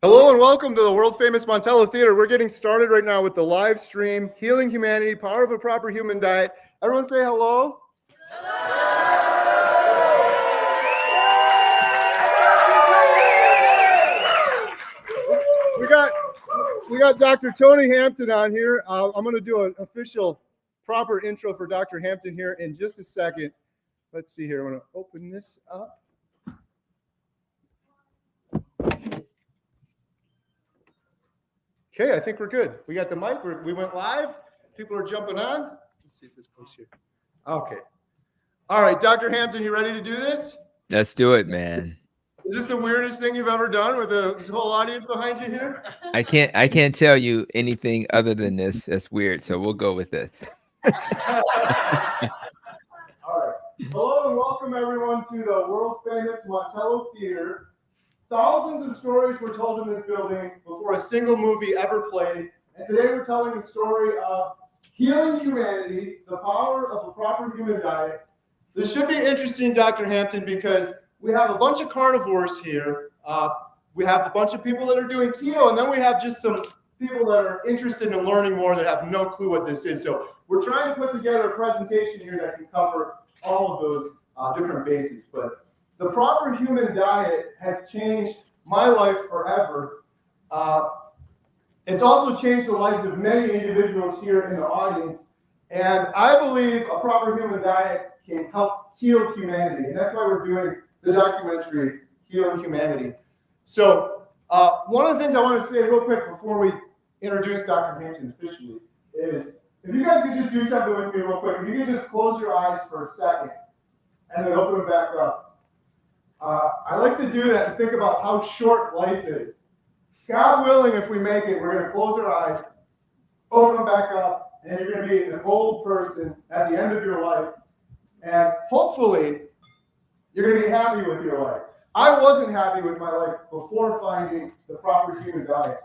Hello and welcome to the world famous Montello Theater. We're getting started right now with the live stream, Healing Humanity, Power of a Proper Human Diet. Everyone say hello. We got Dr. Tony Hampton on here. I'm going to do an official proper intro for Dr. Hampton here in just a second. Let's see here. I'm going to open this up. Okay, I think we're good. We got the mic. We went live. People are jumping on. Let's see if this goes here. Okay. All right, Dr. Hampton, you ready to do this? Let's do it, man. Is this the weirdest thing you've ever done with this whole audience behind you here? I can't tell you anything other than this. That's weird. So we'll go with this. All right. Hello and welcome everyone to the world famous Montello Theater. Thousands of stories were told in this building before a single movie ever played. And today we're telling the story of healing humanity, the power of a proper human diet. This should be interesting, Dr. Hampton, because we have a bunch of carnivores here. We have a bunch of people that are doing keto, and then we have just some people that are interested in learning more that have no clue what this is. So we're trying to put together a presentation here that can cover all of those different bases. But the proper human diet has changed my life forever. It's also changed the lives of many individuals here in the audience. And I believe a proper human diet can help heal humanity. And that's why we're doing the documentary, Healing Humanity. So one of the things I want to say real quick before we introduce Dr. Hampton officially is, if you guys could just do something with me real quick, if you could just close your eyes for a second and then open them back up. I like to do that and think about how short life is. God willing, if we make it, we're going to close our eyes, open them back up, and you're going to be an old person at the end of your life. And hopefully, you're going to be happy with your life. I wasn't happy with my life before finding the proper human diet.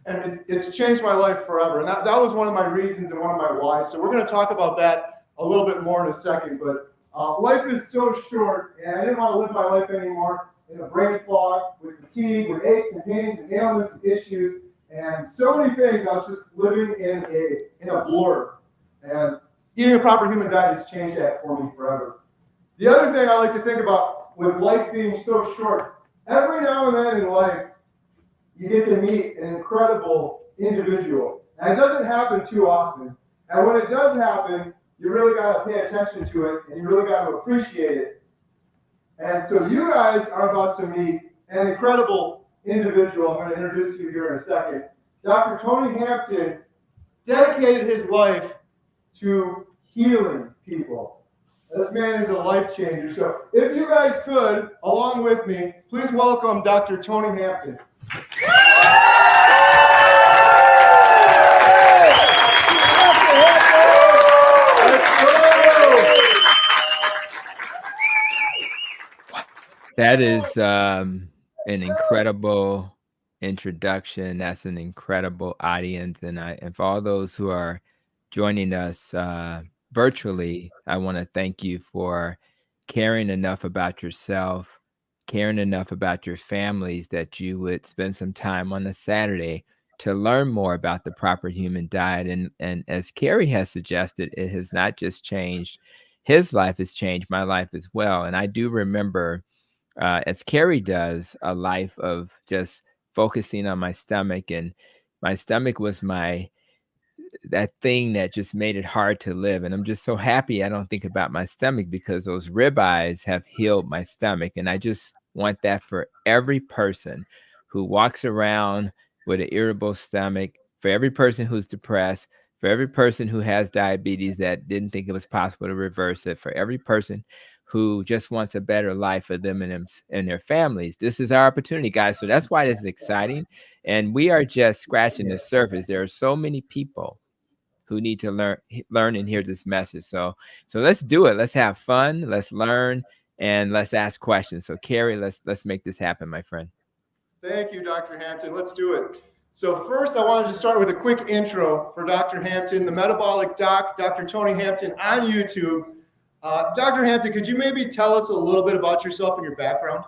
And it's changed my life forever. And that was one of my reasons and one of my whys. So we're going to talk about that a little bit more in a second. But life is so short, and I didn't want to live my life anymore in a brain fog, with fatigue, with aches and pains and ailments and issues, and so many things. I was just living in a blur. And eating a proper human diet has changed that for me forever. The other thing I like to think about with life being so short, every now and then in life, you get to meet an incredible individual. And it doesn't happen too often. And when it does happen, you really got to pay attention to it, and you really got to appreciate it. And so you guys are about to meet an incredible individual. I'm going to introduce you here in a second. Dr. Tony Hampton dedicated his life to healing people. This man is a life changer. So if you guys could, along with me, please welcome Dr. Tony Hampton. That is an incredible introduction. That's an incredible audience. And for all those who are joining us virtually, I want to thank you for caring enough about yourself, caring enough about your families that you would spend some time on a Saturday to learn more about the proper human diet. And as Kerry has suggested, it has not just changed his life, has changed my life as well. And I do remember, as Kerry does, a life of just focusing on my stomach, and my stomach was that thing that just made it hard to live. And I'm just so happy I don't think about my stomach, because those ribeyes have healed my stomach. And I just want that for every person who walks around with an irritable stomach, for every person who's depressed, for every person who has diabetes that didn't think it was possible to reverse it, for every person who just wants a better life for them and their families. This is our opportunity, guys. So that's why this is exciting. And we are just scratching the surface. There are so many people who need to learn and hear this message. So let's do it. Let's have fun. Let's learn, and let's ask questions. So Kerry, let's make this happen, my friend. Thank you, Dr. Hampton. Let's do it. So first, I wanted to start with a quick intro for Dr. Hampton, the Metabolic Doc, Dr. Tony Hampton on YouTube. Dr. Hampton, could you maybe tell us a little bit about yourself and your background?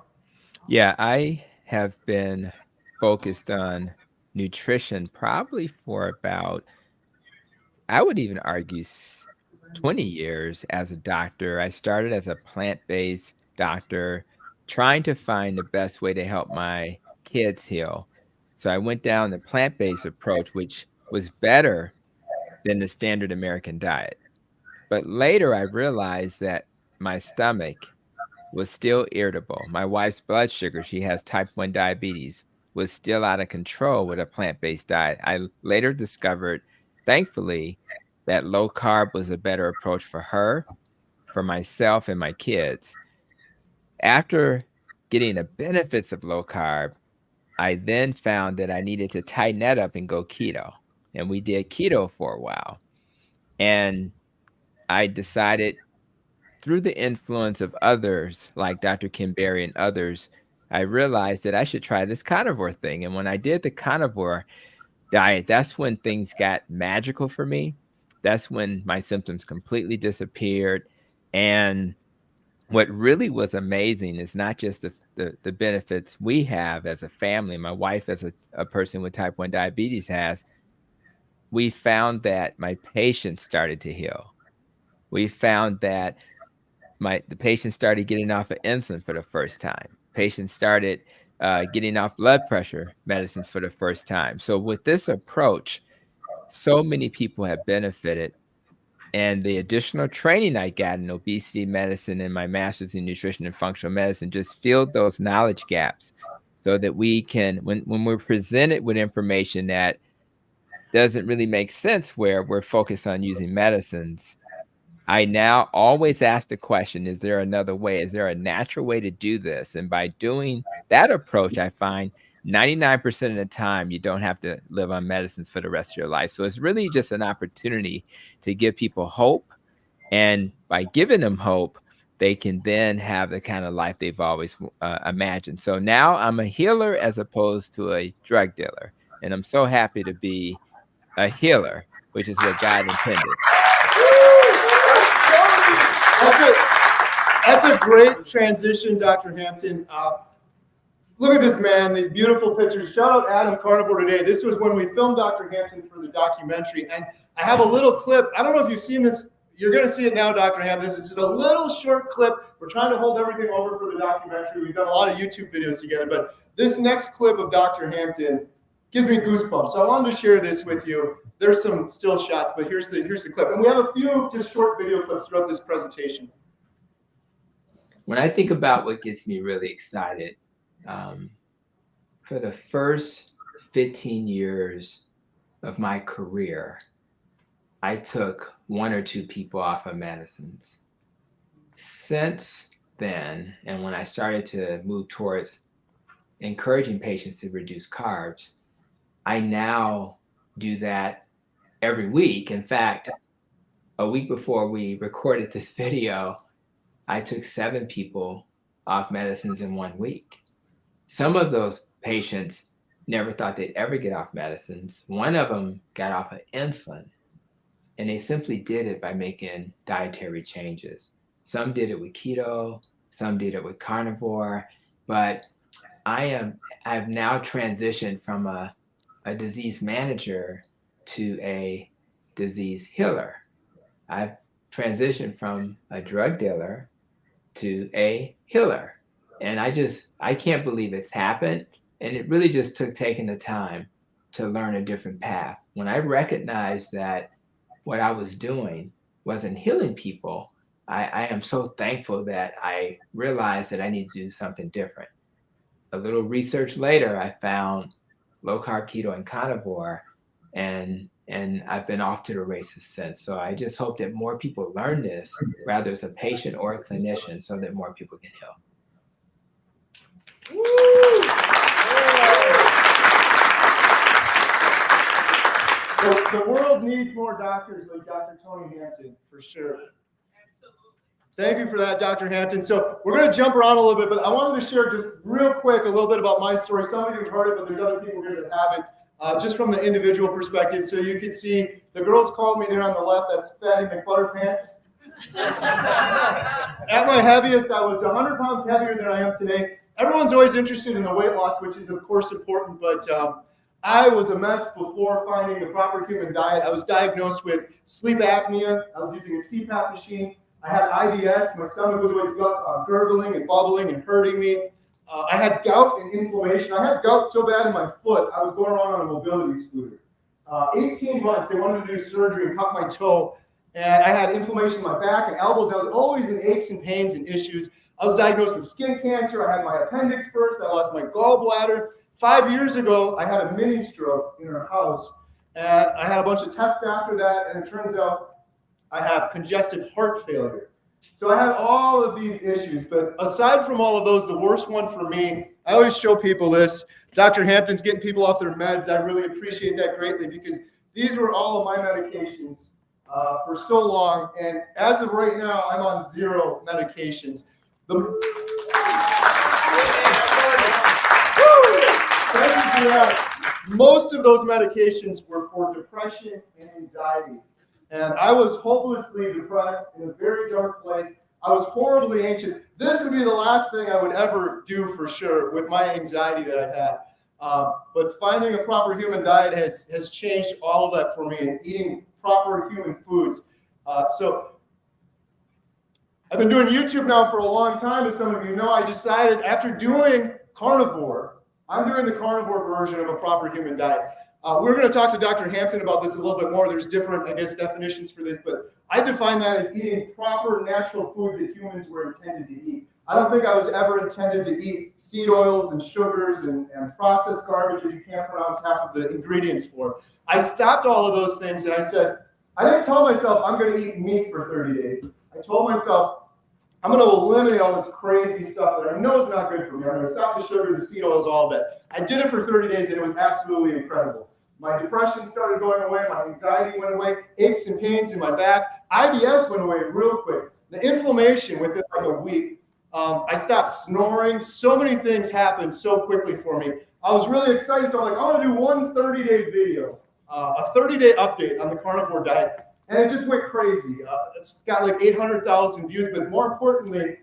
Yeah, I have been focused on nutrition probably for about, I would even argue, 20 years as a doctor. I started as a plant-based doctor, trying to find the best way to help my kids heal. So I went down the plant-based approach, which was better than the standard American diet. But later I realized that my stomach was still irritable. My wife's blood sugar, she has type 1 diabetes, was still out of control with a plant-based diet. I later discovered, thankfully, that low carb was a better approach for her, for myself, and my kids. After getting the benefits of low carb, I then found that I needed to tighten that up and go keto. And we did keto for a while. And I decided, through the influence of others like Dr. Kim Berry and others, I realized that I should try this carnivore thing. And when I did the carnivore diet, that's when things got magical for me. That's when my symptoms completely disappeared. And what really was amazing is not just the benefits we have as a family, my wife as a person with type 1 diabetes has. We found that my patients started to heal. We found that the patients started getting off of insulin for the first time. Patients started getting off blood pressure medicines for the first time. So with this approach, so many people have benefited. And the additional training I got in obesity medicine and my master's in nutrition and functional medicine just filled those knowledge gaps so that we can, when we're presented with information that doesn't really make sense where we're focused on using medicines, I now always ask the question, is there another way? Is there a natural way to do this? And by doing that approach, I find 99% of the time, you don't have to live on medicines for the rest of your life. So it's really just an opportunity to give people hope. And by giving them hope, they can then have the kind of life they've always imagined. So now I'm a healer as opposed to a drug dealer. And I'm so happy to be a healer, which is what God intended. That's a great transition, Dr. Hampton. Look at this man, these beautiful pictures. Shout out Adam Carnivore today. This was when we filmed Dr. Hampton for the documentary. And I have a little clip. I don't know if you've seen this. You're going to see it now, Dr. Hampton. This is just a little short clip. We're trying to hold everything over for the documentary. We've done a lot of YouTube videos together. But this next clip of Dr. Hampton gives me goosebumps. So I wanted to share this with you. There's some still shots, but here's the clip. And we have a few just short video clips throughout this presentation. When I think about what gets me really excited, for the first 15 years of my career, I took 1 or 2 people off of medicines. Since then, and when I started to move towards encouraging patients to reduce carbs, I now do that every week. In fact, a week before we recorded this video, I took 7 people off medicines in 1 week. Some of those patients never thought they'd ever get off medicines. One of them got off of insulin, and they simply did it by making dietary changes. Some did it with keto, some did it with carnivore, but I've now transitioned from a disease manager to a disease healer. I've transitioned from a drug dealer to a healer. And I can't believe it's happened. And it really just took taking the time to learn a different path. When I recognized that what I was doing wasn't healing people, I am so thankful that I realized that I need to do something different. A little research later, I found low carb, keto, and carnivore, and I've been off to the races since. So I just hope that more people learn this, whether it's a patient or a clinician, so that more people can heal. The world needs more doctors like Dr. Tony Hampton, for sure. Thank you for that, Dr. Hampton. So we're going to jump around a little bit, but I wanted to share just real quick a little bit about my story. Some of you have heard it, but there's other people here that haven't, just from the individual perspective. So you can see the girls called me there on the left, that's Fatty McButterpants. At my heaviest, I was 100 pounds heavier than I am today. Everyone's always interested in the weight loss, which is of course important, but I was a mess before finding the proper human diet. I was diagnosed with sleep apnea. I was using a CPAP machine. I had IBS. My stomach was always gurgling and bubbling and hurting me. I had gout and inflammation. I had gout so bad in my foot, I was going around on a mobility scooter. 18 months, they wanted to do surgery and cut my toe. And I had inflammation in my back and elbows. I was always in aches and pains and issues. I was diagnosed with skin cancer. I had my appendix burst. I lost my gallbladder. 5 years ago, I had a mini stroke in our house. And I had a bunch of tests after that. And it turns out I have congestive heart failure. So I had all of these issues. But aside from all of those, the worst one for me, I always show people this. Dr. Hampton's getting people off their meds. I really appreciate that greatly because these were all of my medications for so long, and as of right now, I'm on 0 medications. Most of those medications were for depression and anxiety, and I was hopelessly depressed in a very dark place. I was horribly anxious. This would be the last thing I would ever do for sure with my anxiety that I had. But finding a proper human diet has changed all of that for me, and eating proper human foods. So I've been doing YouTube now for a long time, as some of you know. I decided after doing carnivore, I'm doing the carnivore version of a proper human diet. We're going to talk to Dr. Hampton about this a little bit more. There's different, I guess, definitions for this, but I define that as eating proper natural foods that humans were intended to eat. I don't think I was ever intended to eat seed oils and sugars and processed garbage that you can't pronounce half of the ingredients for. I stopped all of those things and I said, I didn't tell myself I'm going to eat meat for 30 days. I told myself I'm going to eliminate all this crazy stuff that I know is not good for me. I'm going to stop the sugar, the seed oils, all of that. I did it for 30 days and it was absolutely incredible. My depression started going away. My anxiety went away. Aches and pains in my back. IBS went away real quick. The inflammation within like a week. I stopped snoring. So many things happened so quickly for me. I was really excited. So I'm like, I want to do one 30-day video, a 30-day update on the carnivore diet. And it just went crazy. It's got like 800,000 views. But more importantly,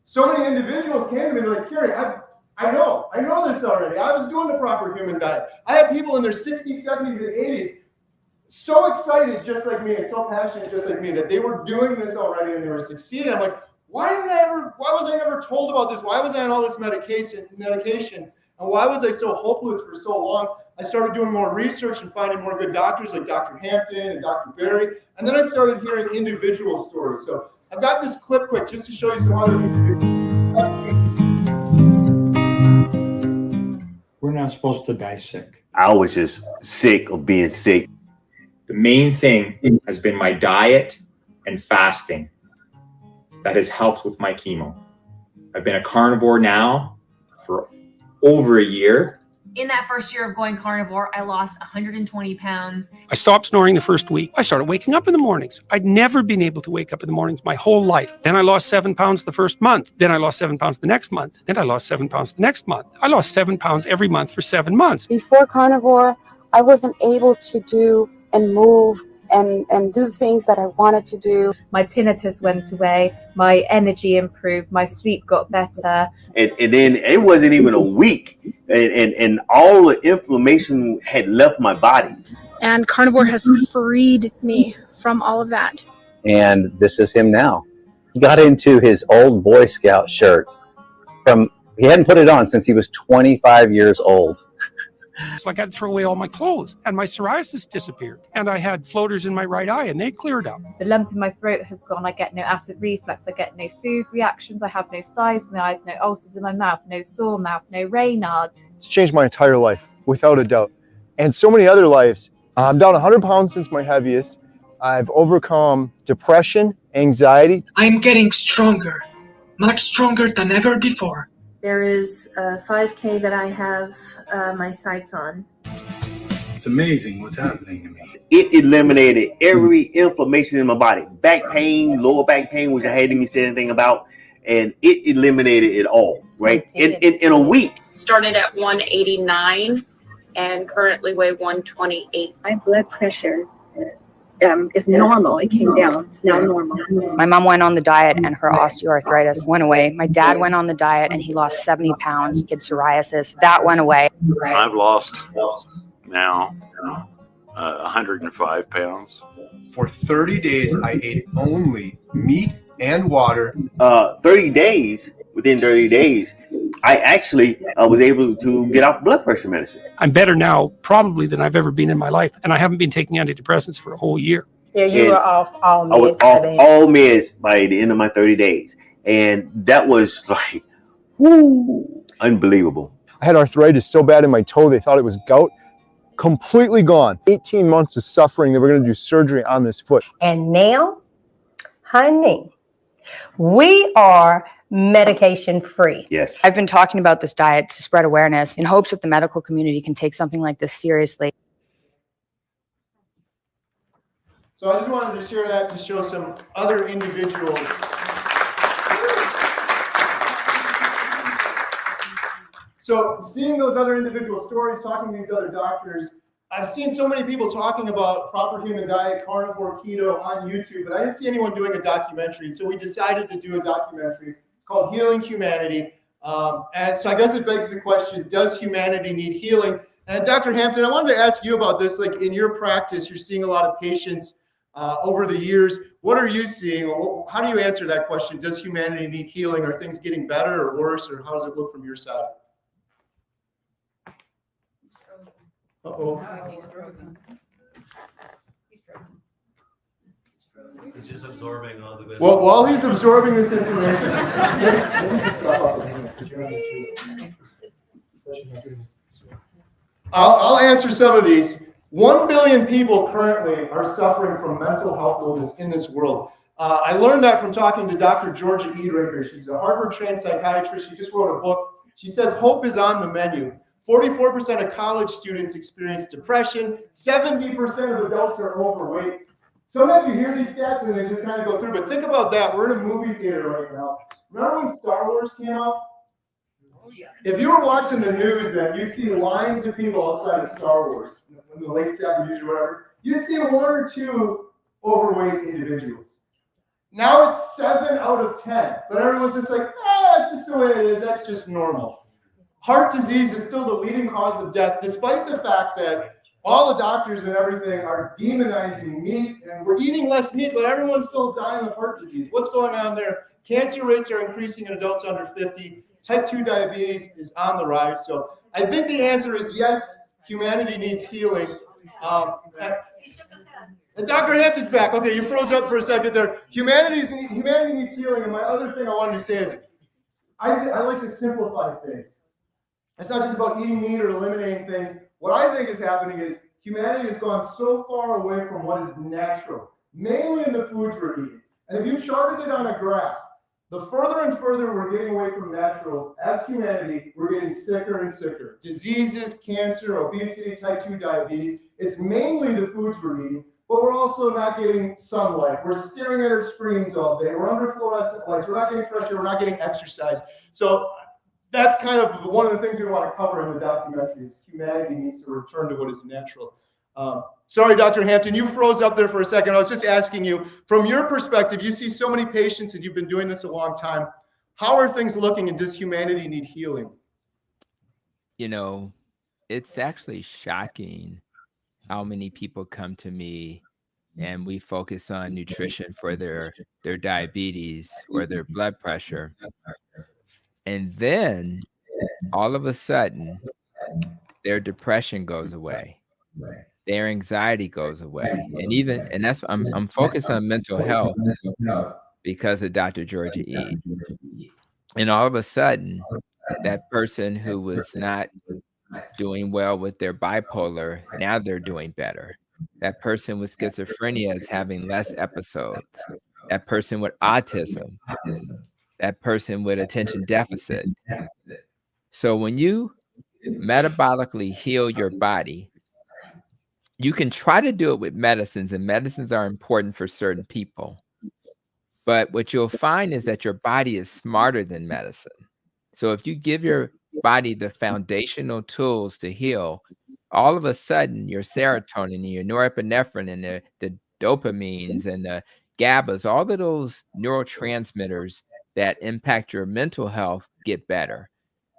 so many individuals came to me and they're like, Kerry, I know this already. I was doing the proper human diet. I had people in their 60s, 70s, and 80s so excited just like me and so passionate just like me that they were doing this already and they were succeeding. I'm like, why was I never told about this? Why was I on all this medication? And why was I so hopeless for so long? I started doing more research and finding more good doctors like Dr. Hampton and Dr. Barry. And then I started hearing individual stories. So I've got this clip quick just to show you some other individuals. We're not supposed to die sick. I was just sick of being sick. The main thing has been my diet and fasting that has helped with my chemo. I've been a carnivore now for over a year. In that first year of going carnivore, I lost 120 pounds. I stopped snoring the first week. I started waking up in the mornings. I'd never been able to wake up in the mornings my whole life. Then I lost 7 pounds the first month. Then I lost 7 pounds the next month. Then I lost 7 pounds the next month. I lost 7 pounds every month for 7 months. Before carnivore, I wasn't able to do and move and do the things that I wanted to do. My tinnitus went away, my energy improved, my sleep got better. And then it wasn't even a week, and all the inflammation had left my body. And carnivore has freed me from all of that. And this is him now. He got into his old Boy Scout shirt he hadn't put it on since he was 25 years old. So I got to throw away all my clothes, and my psoriasis disappeared, and I had floaters in my right eye, and they cleared up. The lump in my throat has gone. I get no acid reflux. I get no food reactions. I have no styes in my eyes, no ulcers in my mouth, no sore mouth, no Raynaud's. It's changed my entire life, without a doubt. And so many other lives. I'm down 100 pounds since my heaviest. I've overcome depression, anxiety. I'm getting stronger, much stronger than ever before. There is a 5K that I have my sights on. It's amazing what's happening to me. It eliminated every inflammation in my body. Back pain, lower back pain, which I hadn't even said anything about. And it eliminated it all, right? In a week. Started at 189 and currently weigh 128. My blood pressure is normal. It came down. It's now normal. My mom went on the diet and her osteoarthritis went away. My dad went on the diet and he lost 70 pounds. He had psoriasis. That went away. I've lost now 105 pounds. For 30 days, I ate only meat and water. 30 days, within 30 days, I actually was able to get off blood pressure medicine. I'm better now probably than I've ever been in my life. And I haven't been taking antidepressants for a whole year. Yeah, you were off all meds. I was off all meds by the end of my 30 days. And that was like, woo, unbelievable. I had arthritis so bad in my toe, they thought it was gout. Completely gone. 18 months of suffering. They were going to do surgery on this foot. And now, honey, we are medication free. Yes. I've been talking about this diet to spread awareness in hopes that the medical community can take something like this seriously. So I just wanted to share that to show some other individuals. So seeing those other individual stories, talking to these other doctors, I've seen so many people talking about proper human diet, carnivore, keto on YouTube, but I didn't see anyone doing a documentary. So we decided to do a documentary called Healing Humanity. And so I guess it begs the question, does humanity need healing? And Dr. Hampton, I wanted to ask you about this. Like in your practice, you're seeing a lot of patients over the years. What are you seeing? How do you answer that question? Does humanity need healing? Are things getting better or worse? Or how does it look from your side? Uh-oh. He's frozen. He's frozen. He's just absorbing all the good. Well, while he's absorbing this information, I'll answer some of these. 1 billion people currently are suffering from mental health illness in this world. I learned that from talking to Dr. Georgia Edraker. She's a Harvard-trained psychiatrist. She just wrote a book. She says hope is on the menu. 44% of college students experience depression. 70% of adults are overweight. Sometimes you hear these stats and they just kind of go through, but think about that. We're in a movie theater right now. Remember when Star Wars came out? Oh, yeah. If you were watching the news then, you'd see lines of people outside of Star Wars in the late 70s or whatever. You'd see 1 or 2 overweight individuals. Now it's 7 out of 10, but everyone's just like, that's just the way it is. That's just normal. Heart disease is still the leading cause of death, despite the fact that all the doctors and everything are demonizing meat, and we're eating less meat, but everyone's still dying of heart disease. What's going on there? Cancer rates are increasing in adults under 50. Type 2 diabetes is on the rise. So I think the answer is yes, humanity needs healing. And Dr. Hampton's back. Okay, you froze up for a second there. Humanity needs healing. And my other thing I wanted to say is I like to simplify things. It's not just about eating meat or eliminating things. What I think is happening is humanity has gone so far away from what is natural, mainly in the foods we're eating. And if you charted it on a graph, the further and further we're getting away from natural, as humanity, we're getting sicker and sicker. Diseases, cancer, obesity, type 2 diabetes. It's mainly the foods we're eating, but we're also not getting sunlight. We're staring at our screens all day. We're under fluorescent lights. We're not getting fresh air. We're not getting exercise. So that's kind of one of the things we want to cover in the documentary is humanity needs to return to what is natural. Sorry, Dr. Hampton, you froze up there for a second. I was just asking you, from your perspective, you see so many patients and you've been doing this a long time. How are things looking and does humanity need healing? You know, it's actually shocking how many people come to me and we focus on nutrition for their diabetes or their blood pressure. And then all of a sudden, their depression goes away. Their anxiety goes away. And that's I'm focused on mental health because of Dr. Georgia E. And all of a sudden, that person who was not doing well with their bipolar, now they're doing better. That person with schizophrenia is having less episodes. That person with autism, that person with attention deficit. So when you metabolically heal your body, you can try to do it with medicines, and medicines are important for certain people. But what you'll find is that your body is smarter than medicine. So if you give your body the foundational tools to heal, all of a sudden your serotonin and your norepinephrine and the dopamines and the GABAs, all of those neurotransmitters that impact your mental health get better.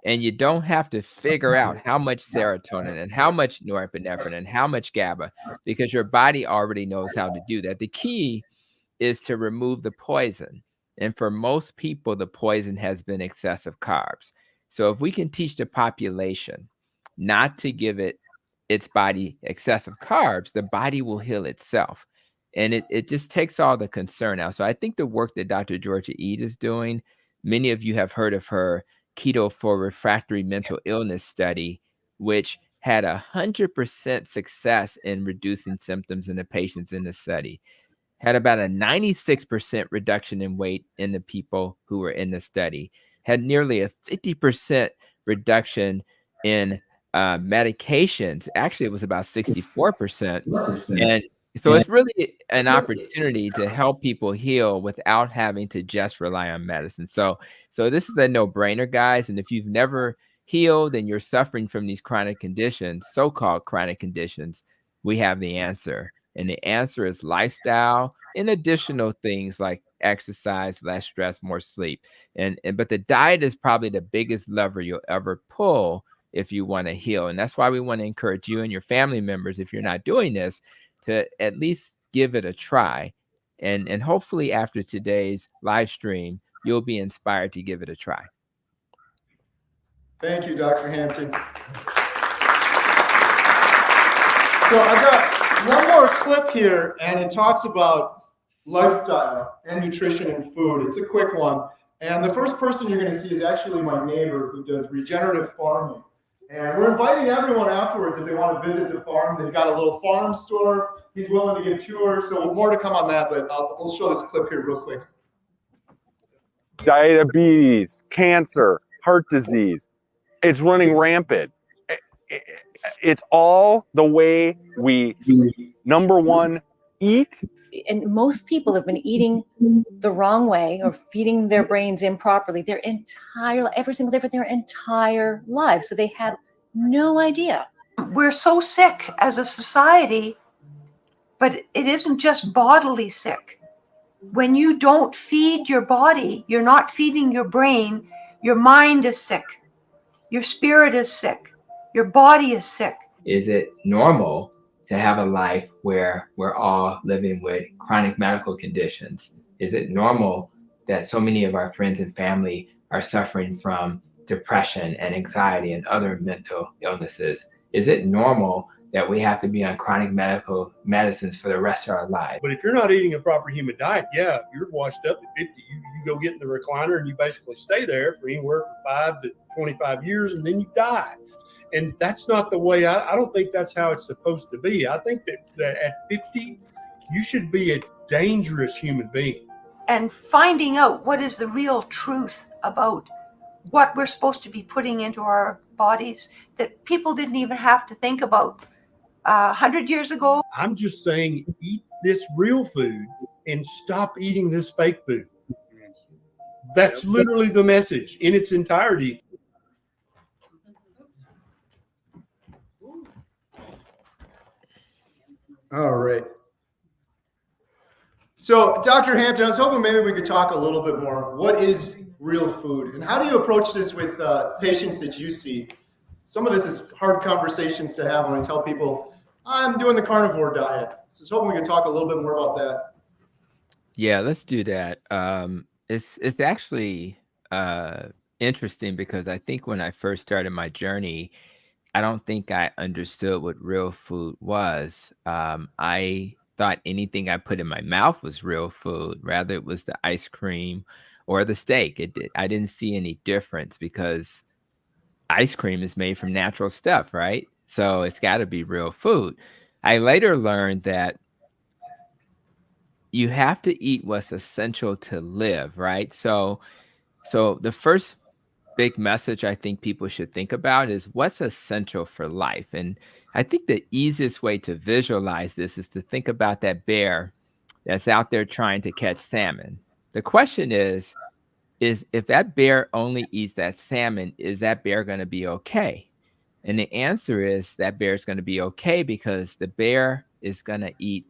And you don't have to figure out how much serotonin and how much norepinephrine and how much GABA, because your body already knows how to do that. The key is to remove the poison. And for most people, the poison has been excessive carbs. So if we can teach the population not to give its body excessive carbs, the body will heal itself. And it just takes all the concern out. So I think the work that Dr. Georgia Ede is doing, many of you have heard of her Keto for Refractory Mental Illness study, which had 100% success in reducing symptoms in the patients in the study. Had about a 96% reduction in weight in the people who were in the study, had nearly a 50% reduction in medications. Actually, it was about 64%. And so it's really an opportunity to help people heal without having to just rely on medicine. So this is a no-brainer, guys. And if you've never healed and you're suffering from these chronic conditions, so-called chronic conditions, we have the answer. And the answer is lifestyle and additional things like exercise, less stress, more sleep. But the diet is probably the biggest lever you'll ever pull if you want to heal. And that's why we want to encourage you and your family members, if you're not doing this, to at least give it a try. And hopefully after today's live stream, you'll be inspired to give it a try. Thank you, Dr. Hampton. So I've got one more clip here, and it talks about lifestyle and nutrition and food. It's a quick one. And the first person you're going to see is actually my neighbor who does regenerative farming. And we're inviting everyone afterwards if they want to visit the farm. They've got a little farm store. He's willing to give tours. So more to come on that, but we'll show this clip here real quick. Diabetes, cancer, heart disease. It's running rampant. It's all the way we, number one, eat. And most people have been eating the wrong way or feeding their brains improperly every single day for their entire lives. So they have no idea. We're so sick as a society, but it isn't just bodily sick. When you don't feed your body, you're not feeding your brain, your mind is sick, your spirit is sick, your body is sick. Is it normal to have a life where we're all living with chronic medical conditions? Is it normal that so many of our friends and family are suffering from depression and anxiety and other mental illnesses? Is it normal that we have to be on chronic medical medicines for the rest of our lives? But if you're not eating a proper human diet, yeah, you're washed up at 50. You go get in the recliner and you basically stay there for anywhere from 5 to 25 years, and then you die. And that's not the way, I don't think that's how it's supposed to be. I think that at 50, you should be a dangerous human being. And finding out what is the real truth about what we're supposed to be putting into our bodies that people didn't even have to think about 100 years ago. I'm just saying, eat this real food and stop eating this fake food. That's literally the message in its entirety. All right. So, Dr. Hampton, I was hoping maybe we could talk a little bit more. What is real food? And how do you approach this with patients that you see? Some of this is hard conversations to have when I tell people, I'm doing the carnivore diet. So I was hoping we could talk a little bit more about that. Yeah, let's do that. It's actually interesting because I think when I first started my journey, I don't think I understood what real food was. I thought anything I put in my mouth was real food, rather it was the ice cream or the steak. I didn't see any difference because ice cream is made from natural stuff, right? So it's got to be real food. I later learned that you have to eat what's essential to live, right? So the first big message I think people should think about is what's essential for life. And I think the easiest way to visualize this is to think about that bear that's out there trying to catch salmon. The question is if that bear only eats that salmon, is that bear going to be okay? And the answer is that bear is going to be okay because the bear is going to eat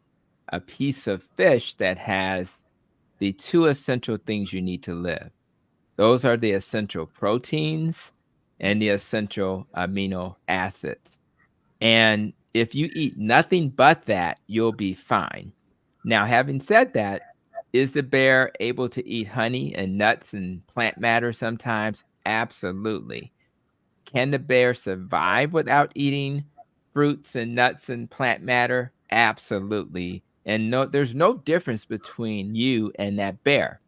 a piece of fish that has the two essential things you need to live. Those are the essential proteins and the essential amino acids. And if you eat nothing but that, you'll be fine. Now, having said that, is the bear able to eat honey and nuts and plant matter sometimes? Absolutely. Can the bear survive without eating fruits and nuts and plant matter? Absolutely. And no, there's no difference between you and that bear.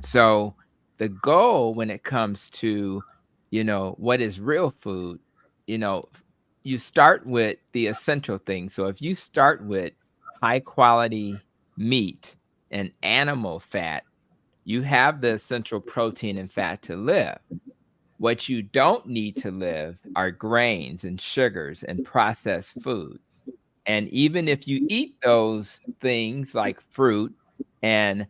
So the goal when it comes to, what is real food, you start with the essential things. So if you start with high quality meat and animal fat, you have the essential protein and fat to live. What you don't need to live are grains and sugars and processed food. And even if you eat those things like fruit and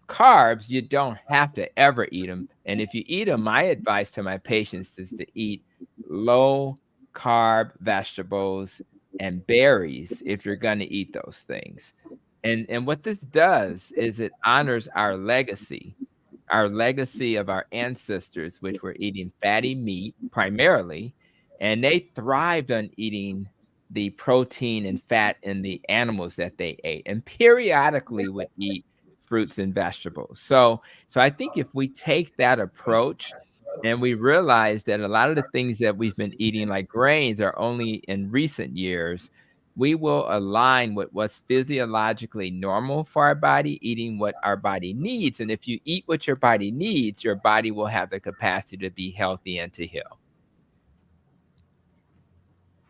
carbs, you don't have to ever eat them. And if you eat them, my advice to my patients is to eat low carb vegetables and berries if you're going to eat those things. And what this does is it honors our legacy of our ancestors, which were eating fatty meat primarily, and they thrived on eating the protein and fat in the animals that they ate, and periodically would eat fruits and vegetables. So I think if we take that approach and we realize that a lot of the things that we've been eating, like grains, are only in recent years, we will align with what's physiologically normal for our body, eating what our body needs. And if you eat what your body needs, your body will have the capacity to be healthy and to heal.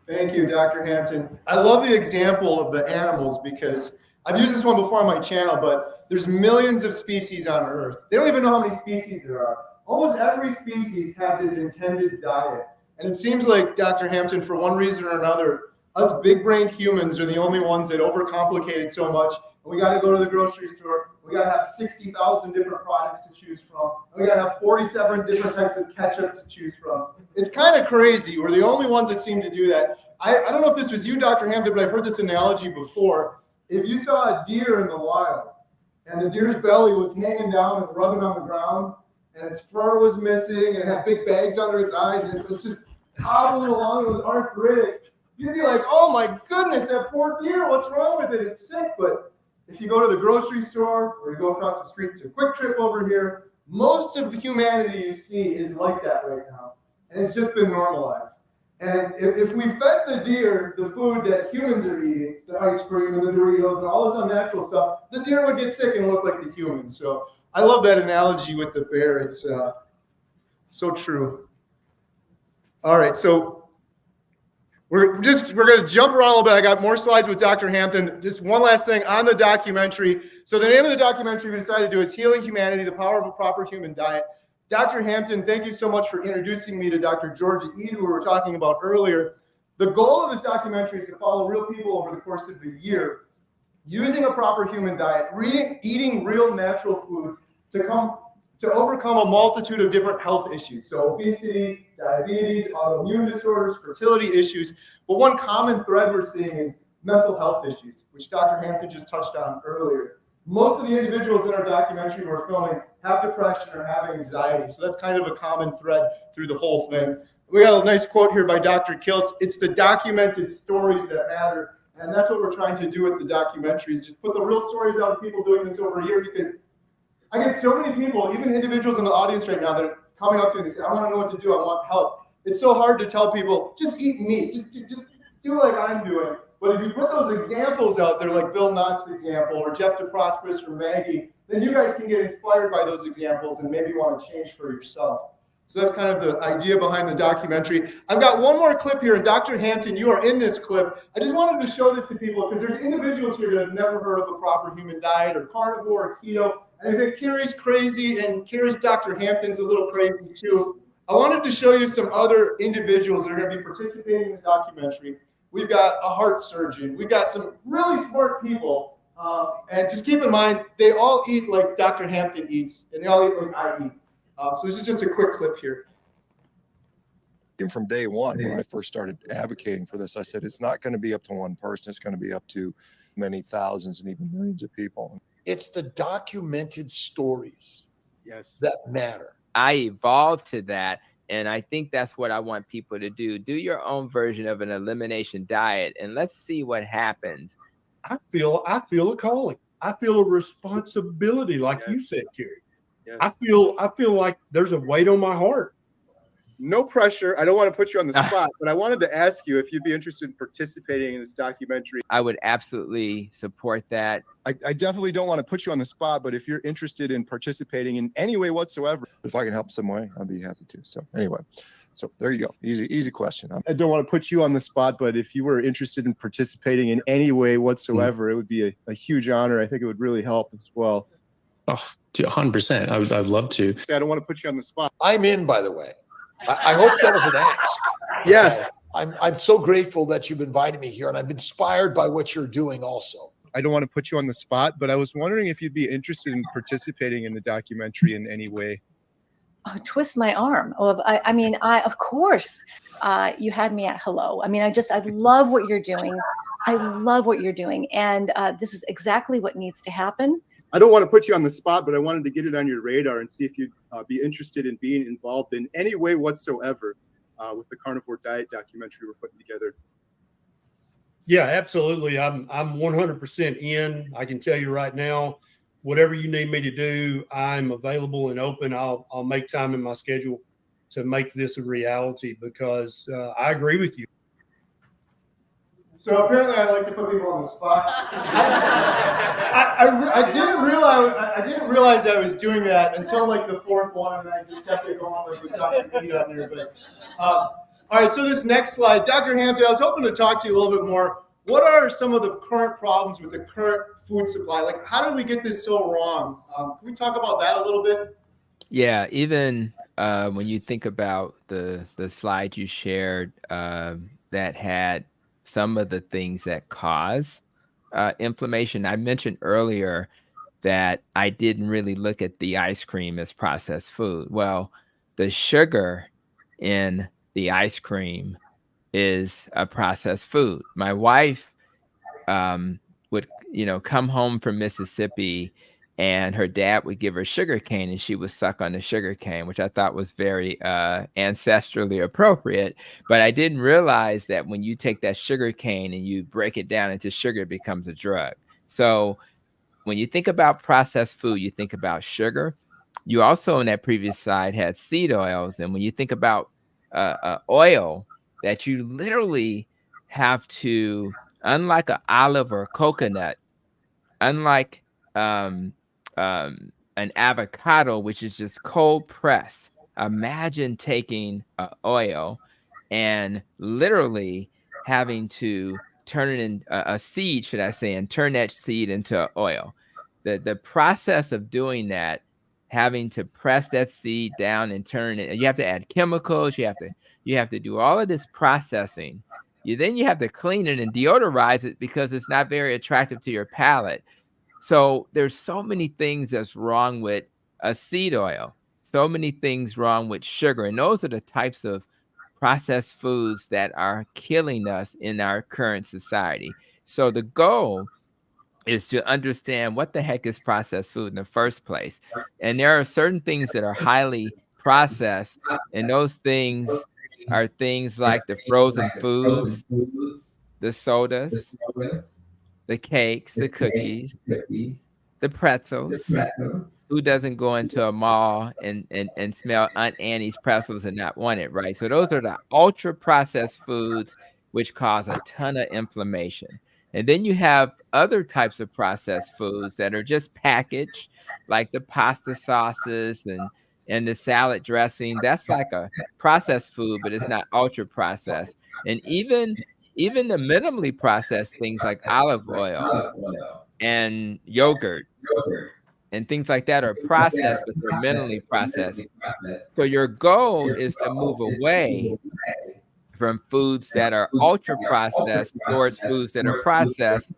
Thank you, Dr. Hampton. I love the example of the animals because I've used this one before on my channel, but there's millions of species on Earth. They don't even know how many species there are. Almost every species has its intended diet. And it seems like, Dr. Hampton, for one reason or another, us big-brained humans are the only ones that overcomplicate it so much. And we got to go to the grocery store. We got to have 60,000 different products to choose from. And we got to have 47 different types of ketchup to choose from. It's kind of crazy. We're the only ones that seem to do that. I don't know if this was you, Dr. Hampton, but I've heard this analogy before. If you saw a deer in the wild and the deer's belly was hanging down and rubbing on the ground and its fur was missing and it had big bags under its eyes and it was just hobbling along, it was arthritic, you'd be like, oh my goodness, that poor deer, what's wrong with it? It's sick. But if you go to the grocery store or you go across the street to Quick Trip over here, most of the humanity you see is like that right now. And it's just been normalized. And if we fed the deer the food that humans are eating, the ice cream and the Doritos and all this unnatural stuff, the deer would get sick and look like the humans. So I love that analogy with the bear. It's so true. All right, so we're going to jump around a little bit. I got more slides with Dr. Hampton. Just one last thing on the documentary. So the name of the documentary we decided to do is Healing Humanity, the Power of a Proper Human Diet. Dr. Hampton, thank you so much for introducing me to Dr. Georgia Ede, who we were talking about earlier. The goal of this documentary is to follow real people over the course of the year, using a proper human diet, eating real natural foods to overcome a multitude of different health issues. So obesity, diabetes, autoimmune disorders, fertility issues. But one common thread we're seeing is mental health issues, which Dr. Hampton just touched on earlier. Most of the individuals in our documentary we're filming have depression or have anxiety. So that's kind of a common thread through the whole thing. We got a nice quote here by Dr. Kiltz. It's the documented stories that matter. And that's what we're trying to do with the documentaries. Just put the real stories out of people doing this over here, because I get so many people, even individuals in the audience right now, that are coming up to me and they say, I want to know what to do. I want help. It's so hard to tell people, just eat meat. Just do like I'm doing. But if you put those examples out there, like Bill Knott's example or Jeff DeProsperous or Maggie, then you guys can get inspired by those examples and maybe want to change for yourself. So that's kind of the idea behind the documentary. I've got one more clip here, and Dr. Hampton, you are in this clip. I just wanted to show this to people because there's individuals here that have never heard of a proper human diet or carnivore or keto. And I think Kerry's crazy, and Kerry's Dr. Hampton's a little crazy too. I wanted to show you some other individuals that are going to be participating in the documentary. We've got a heart surgeon. We've got some really smart people. And just keep in mind, they all eat like Dr. Hampton eats, and they all eat like I eat. So this is just a quick clip here. And from day one, when I first started advocating for this, I said, it's not going to be up to one person. It's going to be up to many thousands and even millions of people. It's the documented stories yes, that matter. I evolved to that. And I think that's what I want people to do. Do your own version of an elimination diet, and let's see what happens. I feel a calling. I feel a responsibility, like you said, Kerry. Yes. I feel like there's a weight on my heart. No pressure. I don't want to put you on the spot, but I wanted to ask you if you'd be interested in participating in this documentary. I would absolutely support that. I definitely don't want to put you on the spot, but if you're interested in participating in any way whatsoever, if I can help some way, I'd be happy to. So anyway, so there you go. Easy question. I don't want to put you on the spot, but if you were interested in participating in any way whatsoever, it would be a huge honor. I think it would really help as well. Oh, 100%. I'd love to. I don't want to put you on the spot. I'm in, by the way. I hope that was an ask. Yes. I'm so grateful that you've invited me here, and I'm inspired by what you're doing also. I don't want to put you on the spot, but I was wondering if you'd be interested in participating in the documentary in any way. Oh, twist my arm. Oh, I mean, of course, you had me at hello. I mean, I love what you're doing. I love what you're doing. And this is exactly what needs to happen. I don't want to put you on the spot, but I wanted to get it on your radar and see if you'd be interested in being involved in any way whatsoever with the Carnivore Diet documentary we're putting together. Yeah, absolutely. I'm 100% in. I can tell you right now, whatever you need me to do, I'm available and open. I'll make time in my schedule to make this a reality because I agree with you. So apparently, I like to put people on the spot. I didn't realize I was doing that until like the fourth one, and I just kept it going like with Dr. Pete on there. But all right, so this next slide, Dr. Hampton, I was hoping to talk to you a little bit more. What are some of the current problems with the current food supply? Like, how did we get this so wrong? Can we talk about that a little bit? Yeah, even when you think about the slide you shared that had some of the things that cause inflammation. I mentioned earlier that I didn't really look at the ice cream as processed food. Well, the sugar in the ice cream is a processed food. My wife would, come home from Mississippi, and her dad would give her sugar cane, and she would suck on the sugar cane, which I thought was very ancestrally appropriate. But I didn't realize that when you take that sugar cane and you break it down into sugar, it becomes a drug. So when you think about processed food, you think about sugar. You also, in that previous slide, had seed oils. And when you think about oil, that you literally have to, unlike an olive or a coconut, unlike an avocado, which is just cold press. Imagine taking oil and literally having to turn it in a seed, should I say, and turn that seed into oil. The process of doing that, having to press that seed down and turn it, you have to add chemicals. You have to do all of this processing. Then you have to clean it and deodorize it because it's not very attractive to your palate. So there's so many things that's wrong with a seed oil, so many things wrong with sugar. And those are the types of processed foods that are killing us in our current society. So the goal is to understand what the heck is processed food in the first place. And there are certain things that are highly processed, and those things are things like the frozen foods, the sodas, the cakes, the cookies, the pretzels. Who doesn't go into a mall and smell Aunt Annie's pretzels and not want it, right? So those are the ultra processed foods which cause a ton of inflammation. And then you have other types of processed foods that are just packaged, like the pasta sauces and the salad dressing. That's like a processed food, but it's not ultra processed. And even the minimally processed things like olive oil and yogurt and things like that are processed, but they're minimally processed. So your goal is to move away from foods that are ultra processed towards foods that are processed,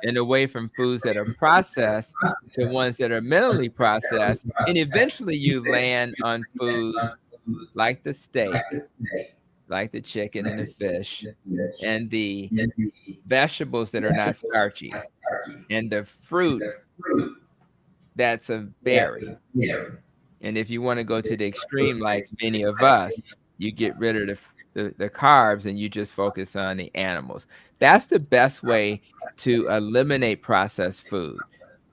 and away from foods that are processed to ones that are minimally processed. And eventually you land on foods like the steak, like the chicken and the fish, and the vegetables that are not starchy, and the fruit that's a berry. And if you want to go to the extreme, like many of us, you get rid of the carbs and you just focus on the animals. That's the best way to eliminate processed food,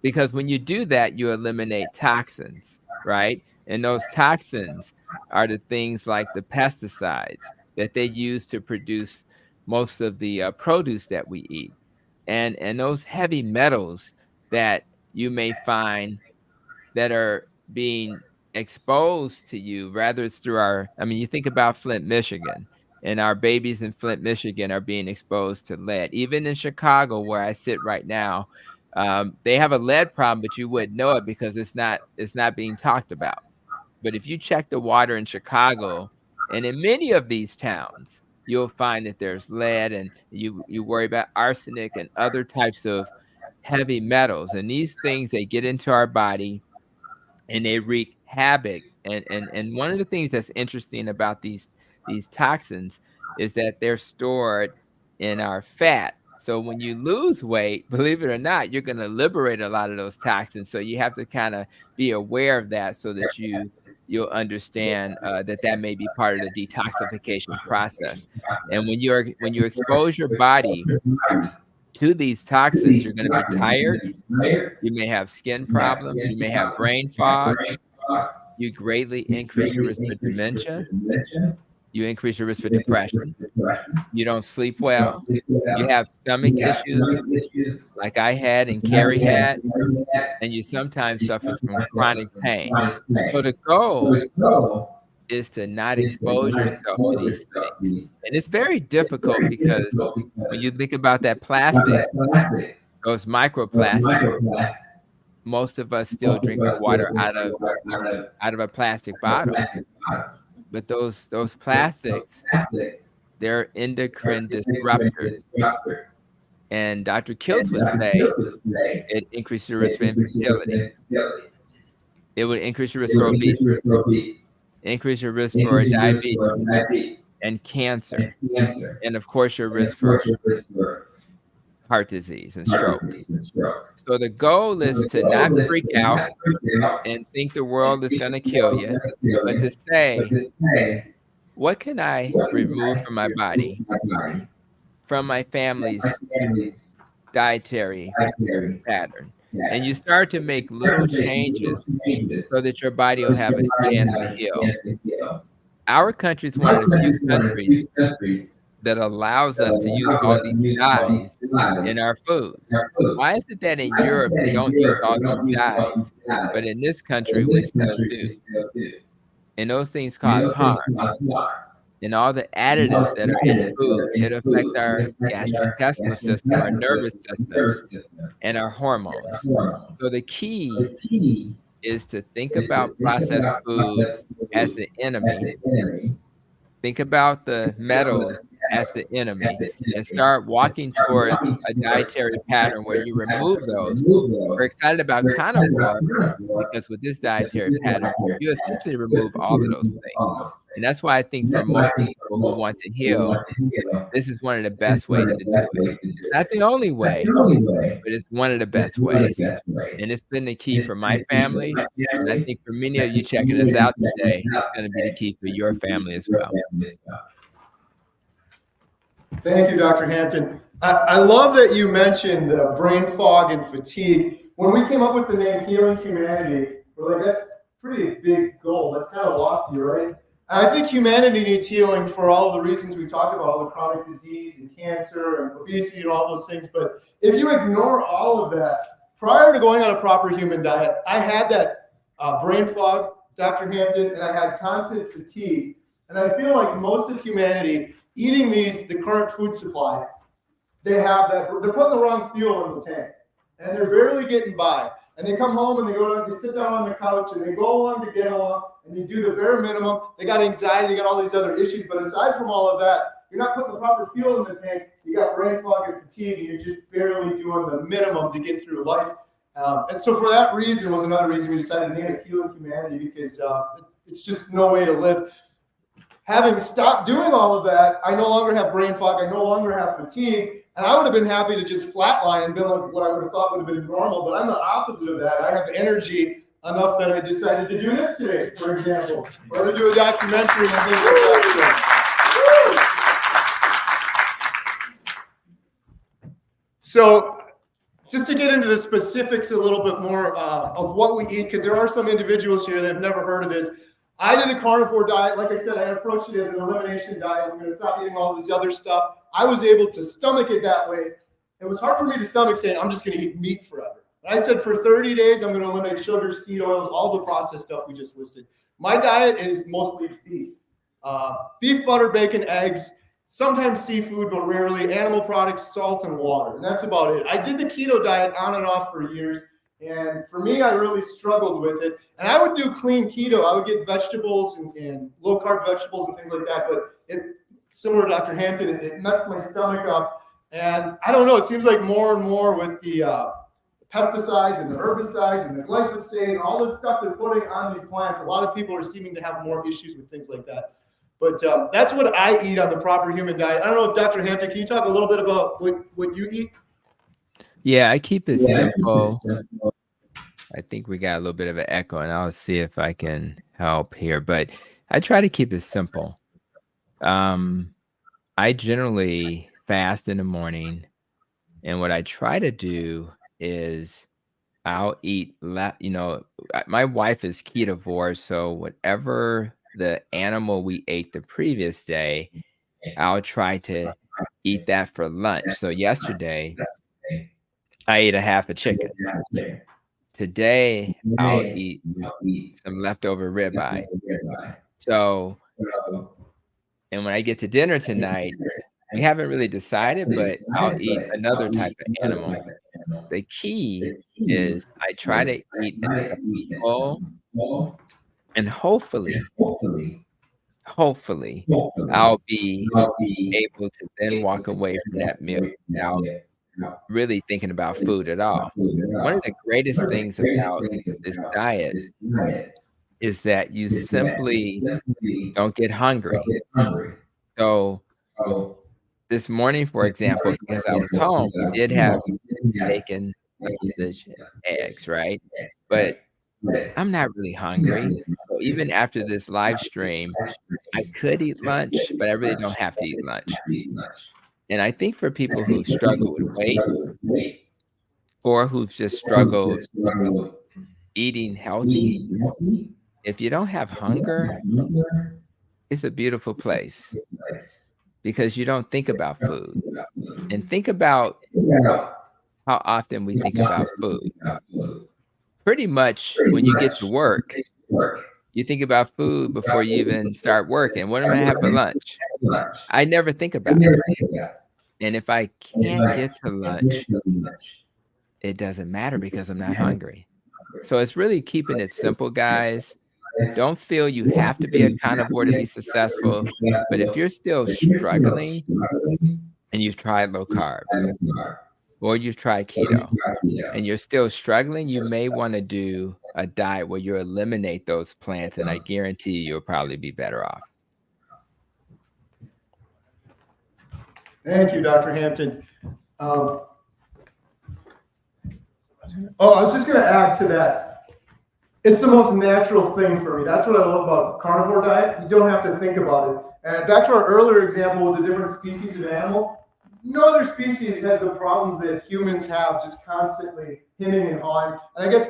because when you do that, you eliminate toxins, right? And those toxins are the things like the pesticides that they use to produce most of the produce that we eat, and those heavy metals that you may find that are being exposed to you, rather it's through you think about Flint, Michigan, and our babies in Flint, Michigan are being exposed to lead. Even in Chicago, where I sit right now, they have a lead problem, but you wouldn't know it because it's not being talked about. But if you check the water in Chicago and in many of these towns, you'll find that there's lead, and you worry about arsenic and other types of heavy metals. And these things, they get into our body and they wreak havoc. And one of the things that's interesting about these toxins is that they're stored in our fat. So when you lose weight, believe it or not, you're going to liberate a lot of those toxins. So you have to kind of be aware of that so that you'll understand that may be part of the detoxification process. And when you expose your body to these toxins, you're going to be tired. You may have skin problems. You may have brain fog. You greatly increase your risk for dementia. You increase your risk for depression. You don't sleep well. You have stomach issues like I had and Kerry had, and you sometimes suffer from chronic pain. So the goal is to not expose yourself to these things. And it's very difficult because when you think about that plastic, those microplastics, most of us still drink water out of a plastic bottle. But those plastics, they're endocrine disruptors. And Dr. Kiltz would say it increases your risk for infertility. It would increase your risk for obesity, increase your risk for diabetes and cancer, and of course your risk for heart disease and stroke. So the goal is to not freak out and think the world is going to kill you, but to say, what can I remove from my body, from my family's dietary pattern? And you start to make little changes so that your body will have a chance to heal. Our country is one of the few countries that allows us to use all these dyes in our food. Why is it that in Europe they don't use all those dyes, but in this country we still do? And those things cause harm. And all the additives that are in food, it affect our gastrointestinal system, our nervous system, and our hormones. So the key is to think about processed food as the enemy. Think about the metals as the enemy and start walking towards a dietary pattern where you remove those. We're excited about carnivore because with this dietary pattern, you essentially remove all of those things. And that's why I think for most people who want to heal, this is one of the best ways to do it. Not the only way, but it's one of the best ways. And it's been the key for my family. And I think for many of you checking us out today, it's going to be the key for your family as well. Thank you, Dr. Hampton. I love that you mentioned brain fog and fatigue. When we came up with the name Healing Humanity, we're like, that's a pretty big goal. That's kind of lofty, right? And I think humanity needs healing for all of the reasons we talked about, all the chronic disease and cancer and obesity and all those things. But if you ignore all of that, prior to going on a proper human diet, I had that brain fog, Dr. Hampton, and I had constant fatigue. And I feel like most of humanity eating the current food supply, they're putting the wrong fuel in the tank, and they're barely getting by. And they come home and they sit down on the couch and they go along to get along and they do the bare minimum. They got anxiety, they got all these other issues. But aside from all of that, you're not putting the proper fuel in the tank. You got brain fog and fatigue, and you're just barely doing the minimum to get through life. And so for that reason was another reason we decided to name it Healing Humanity, because it's just no way to live. having stopped doing all of that, I no longer have brain fog. I no longer have fatigue. And I would have been happy to just flatline and been like what I would have thought would have been normal. But I'm the opposite of that. I have energy enough that I decided to do this today, for example, or to do a documentary and things like that. So just to get into the specifics a little bit more of what we eat, because there are some individuals here that have never heard of this. I did the carnivore diet. Like I said, I approached it as an elimination diet. I'm going to stop eating all this other stuff. I was able to stomach it that way. It was hard for me to stomach saying, I'm just going to eat meat forever. And I said, for 30 days, I'm going to eliminate sugar, seed oils, all the processed stuff we just listed. My diet is mostly beef. Beef, butter, bacon, eggs, sometimes seafood, but rarely animal products, salt, and water. And that's about it. I did the keto diet on and off for years. And for me, I really struggled with it. And I would do clean keto. I would get vegetables and low-carb vegetables and things like that. But it, similar to Dr. Hampton, it messed my stomach up. And I don't know, it seems like more and more with the pesticides and the herbicides and the glyphosate and all this stuff they're putting on these plants, a lot of people are seeming to have more issues with things like that. But that's what I eat on the proper human diet. I don't know if Dr. Hampton, can you talk a little bit about what you eat? Yeah, I keep it simple. I think we got a little bit of an echo, and I'll see if I can help here. But I try to keep it simple. I generally fast in the morning, and what I try to do is I'll eat, my wife is ketovore, so whatever the animal we ate the previous day, I'll try to eat that for lunch. So yesterday, I ate a half a chicken. Today, I'll eat some leftover ribeye. So, and when I get to dinner tonight, we haven't really decided, but I'll eat another type of animal. The key is I try to eat full, and hopefully, I'll be able to then walk away from that meal without really thinking about food at all. One of the greatest things about this diet is that you simply don't get hungry. So this morning, for example, because I was home, we did have bacon, sausage, eggs, right? But I'm not really hungry. So even after this live stream, I could eat lunch, but I really don't have to eat lunch. And I think for people who struggle with weight or who've just struggled eating healthy, if you don't have hunger, it's a beautiful place because you don't think about food. And think about how often we think about food. Pretty much when you get to work, you think about food before you even start working. What am I going to have for lunch? I never think about it. And if I can't get to lunch, it doesn't matter because I'm not hungry. So it's really keeping it simple, guys. Don't feel you have to be a carnivore to be successful. But if you're still struggling and you've tried low carb or you've tried keto and you're still struggling, you may want to do a diet where you eliminate those plants, and I guarantee you'll probably be better off. Thank you, Dr. Hampton. I was just going to add to that. It's the most natural thing for me. That's what I love about carnivore diet. You don't have to think about it. And back to our earlier example with the different species of animal, no other species has the problems that humans have, just constantly hemming and hawing. And I guess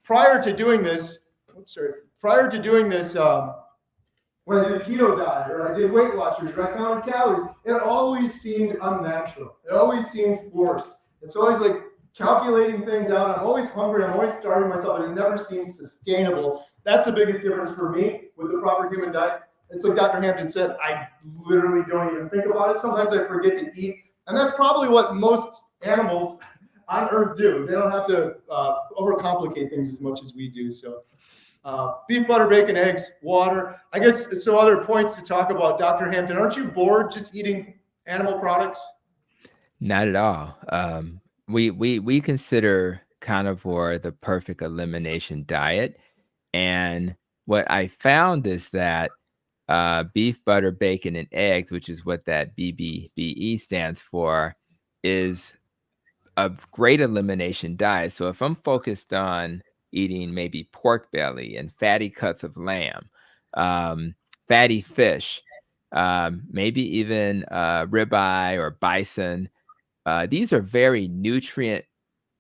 prior to doing this, when I did the keto diet or I did Weight Watchers or I counted calories, it always seemed unnatural. It always seemed forced. It's always like calculating things out. I'm always hungry. I'm always starving myself, and it never seems sustainable. That's the biggest difference for me with the proper human diet. It's like Dr. Hampton said, I literally don't even think about it. Sometimes I forget to eat. And that's probably what most animals on Earth do. They don't have to overcomplicate things as much as we do. So beef, butter, bacon, eggs, water. I guess so other points to talk about, Dr. Hampton. Aren't you bored just eating animal products? Not at all. We consider carnivore the perfect elimination diet. And what I found is that beef, butter, bacon, and eggs, which is what that BBBE stands for, is a great elimination diet. So if I'm focused on eating maybe pork belly and fatty cuts of lamb, fatty fish, maybe even ribeye or bison, these are very nutrient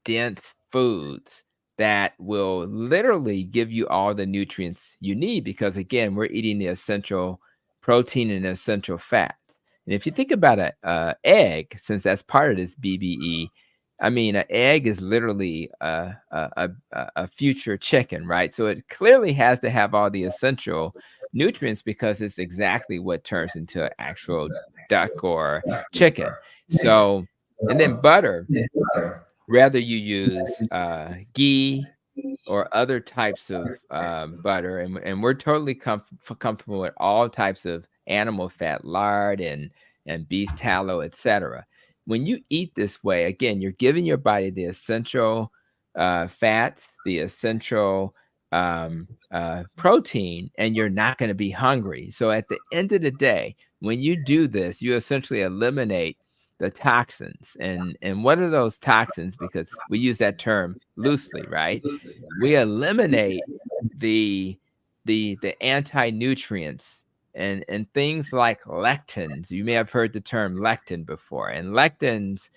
dense foods that will literally give you all the nutrients you need, because again, we're eating the essential protein and essential fat. And if you think about an egg, since that's part of this BBE, I mean, an egg is literally a future chicken, right? So it clearly has to have all the essential nutrients, because it's exactly what turns into an actual duck or chicken. So, and then butter, whether you use ghee or other types of butter, and we're totally comfortable with all types of animal fat, lard and beef tallow, etc. When you eat this way, again, you're giving your body the essential fats, the essential protein, and you're not going to be hungry. So at the end of the day, when you do this, you essentially eliminate the toxins. And what are those toxins? Because we use that term loosely, right? We eliminate the anti-nutrients and things like lectins. You may have heard the term lectin before. And lectins,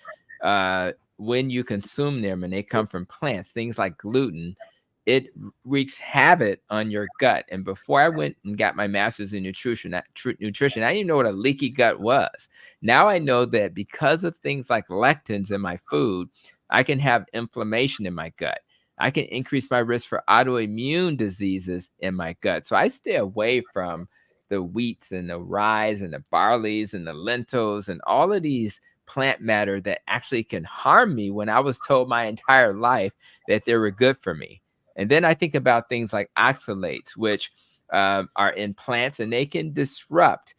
when you consume them and they come from plants, things like gluten, it wreaks havoc on your gut. And before I went and got my master's in nutrition, I didn't even know what a leaky gut was. Now I know that because of things like lectins in my food, I can have inflammation in my gut. I can increase my risk for autoimmune diseases in my gut. So I stay away from the wheats and the rye and the barleys and the lentils and all of these plant matter that actually can harm me, when I was told my entire life that they were good for me. And then I think about things like oxalates, which are in plants, and they can disrupt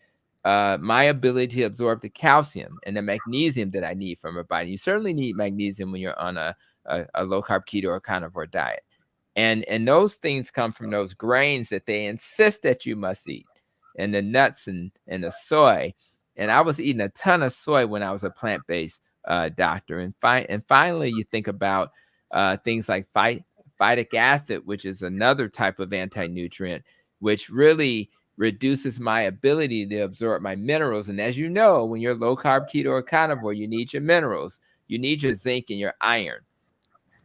my ability to absorb the calcium and the magnesium that I need from my body. You certainly need magnesium when you're on a low-carb keto or carnivore diet. And those things come from those grains that they insist that you must eat, and the nuts and the soy. And I was eating a ton of soy when I was a plant-based doctor. And finally, you think about things like phytic acid, which is another type of anti-nutrient, which really reduces my ability to absorb my minerals. And as you know, when you're low carb, keto, or carnivore, you need your minerals. You need your zinc and your iron.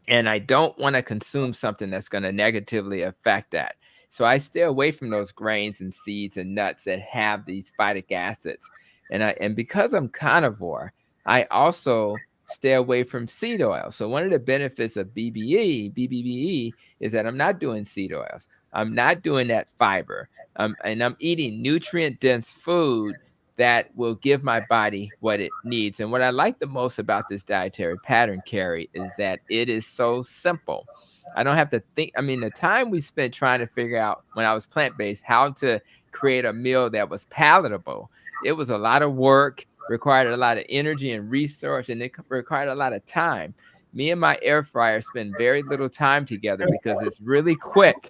And I don't want to consume something that's going to negatively affect that. So I stay away from those grains and seeds and nuts that have these phytic acids. And because I'm carnivore, I also stay away from seed oil. So one of the benefits of BBBE is that I'm not doing seed oils. I'm not doing that fiber. And I'm eating nutrient-dense food that will give my body what it needs. And what I like the most about this dietary pattern, Kerry, is that it is so simple. I don't have to think. I mean, the time we spent trying to figure out, when I was plant-based, how to create a meal that was palatable, it was a lot of work, required a lot of energy and resource, and it required a lot of time. Me and my air fryer spend very little time together because it's really quick.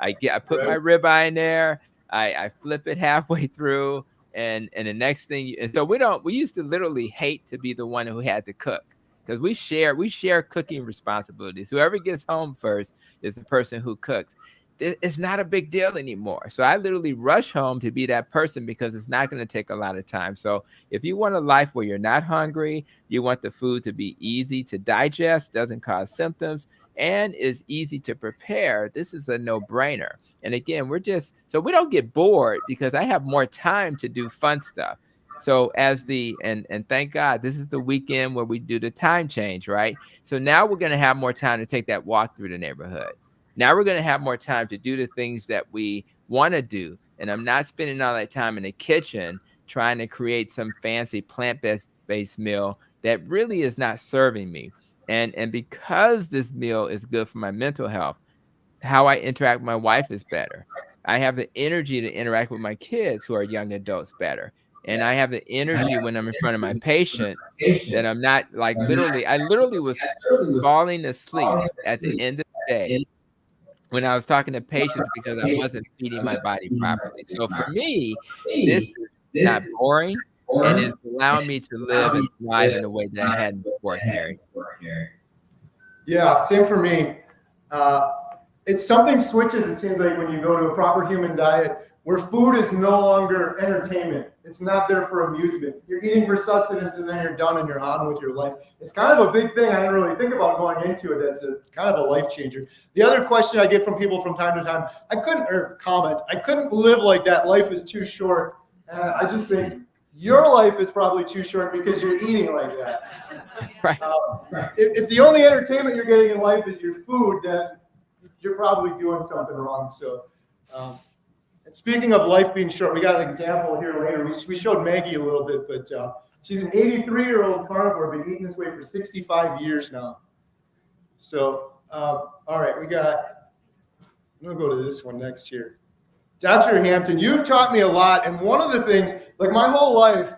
I put my ribeye in there, I flip it halfway through, and the next thing, and so we used to literally hate to be the one who had to cook, because we share cooking responsibilities. Whoever gets home first is the person who cooks. It's not a big deal anymore. So I literally rush home to be that person, because it's not going to take a lot of time. So if you want a life where you're not hungry, you want the food to be easy to digest, doesn't cause symptoms, and is easy to prepare, this is a no-brainer. And again, so we don't get bored, because I have more time to do fun stuff. So and thank God, this is the weekend where we do the time change, right? So now we're going to have more time to take that walk through the neighborhood. Now we're going to have more time to do the things that we want to do. And I'm not spending all that time in the kitchen trying to create some fancy plant-based meal that really is not serving me. And because this meal is good for my mental health, how I interact with my wife is better. I have the energy to interact with my kids, who are young adults, better. And I have the energy when I'm in front of my patient, that I'm not I literally was falling asleep at the end of the day when I was talking to patients because I wasn't feeding my body properly. So for me, this is not boring, and it's allowing me to live and thrive in a way that I hadn't before, Kerry. Yeah, same for me. It's something switches, it seems like, when you go to a proper human diet where food is no longer entertainment. It's not there for amusement. You're eating for sustenance and then you're done and you're on with your life. It's kind of a big thing. I didn't really think about going into it. That's a kind of a life changer. The other question I get from people from time to time, I couldn't live like that. Life is too short. I just think your life is probably too short because you're eating like that. Right. If the only entertainment you're getting in life is your food, then you're probably doing something wrong. So, and speaking of life being short, we got an example here later. We showed Maggie a little bit, but she's an 83-year-old carnivore, been eating this way for 65 years now. So, all right, I'm gonna go to this one next here. Dr. Hampton, you've taught me a lot, and one of the things, like my whole life,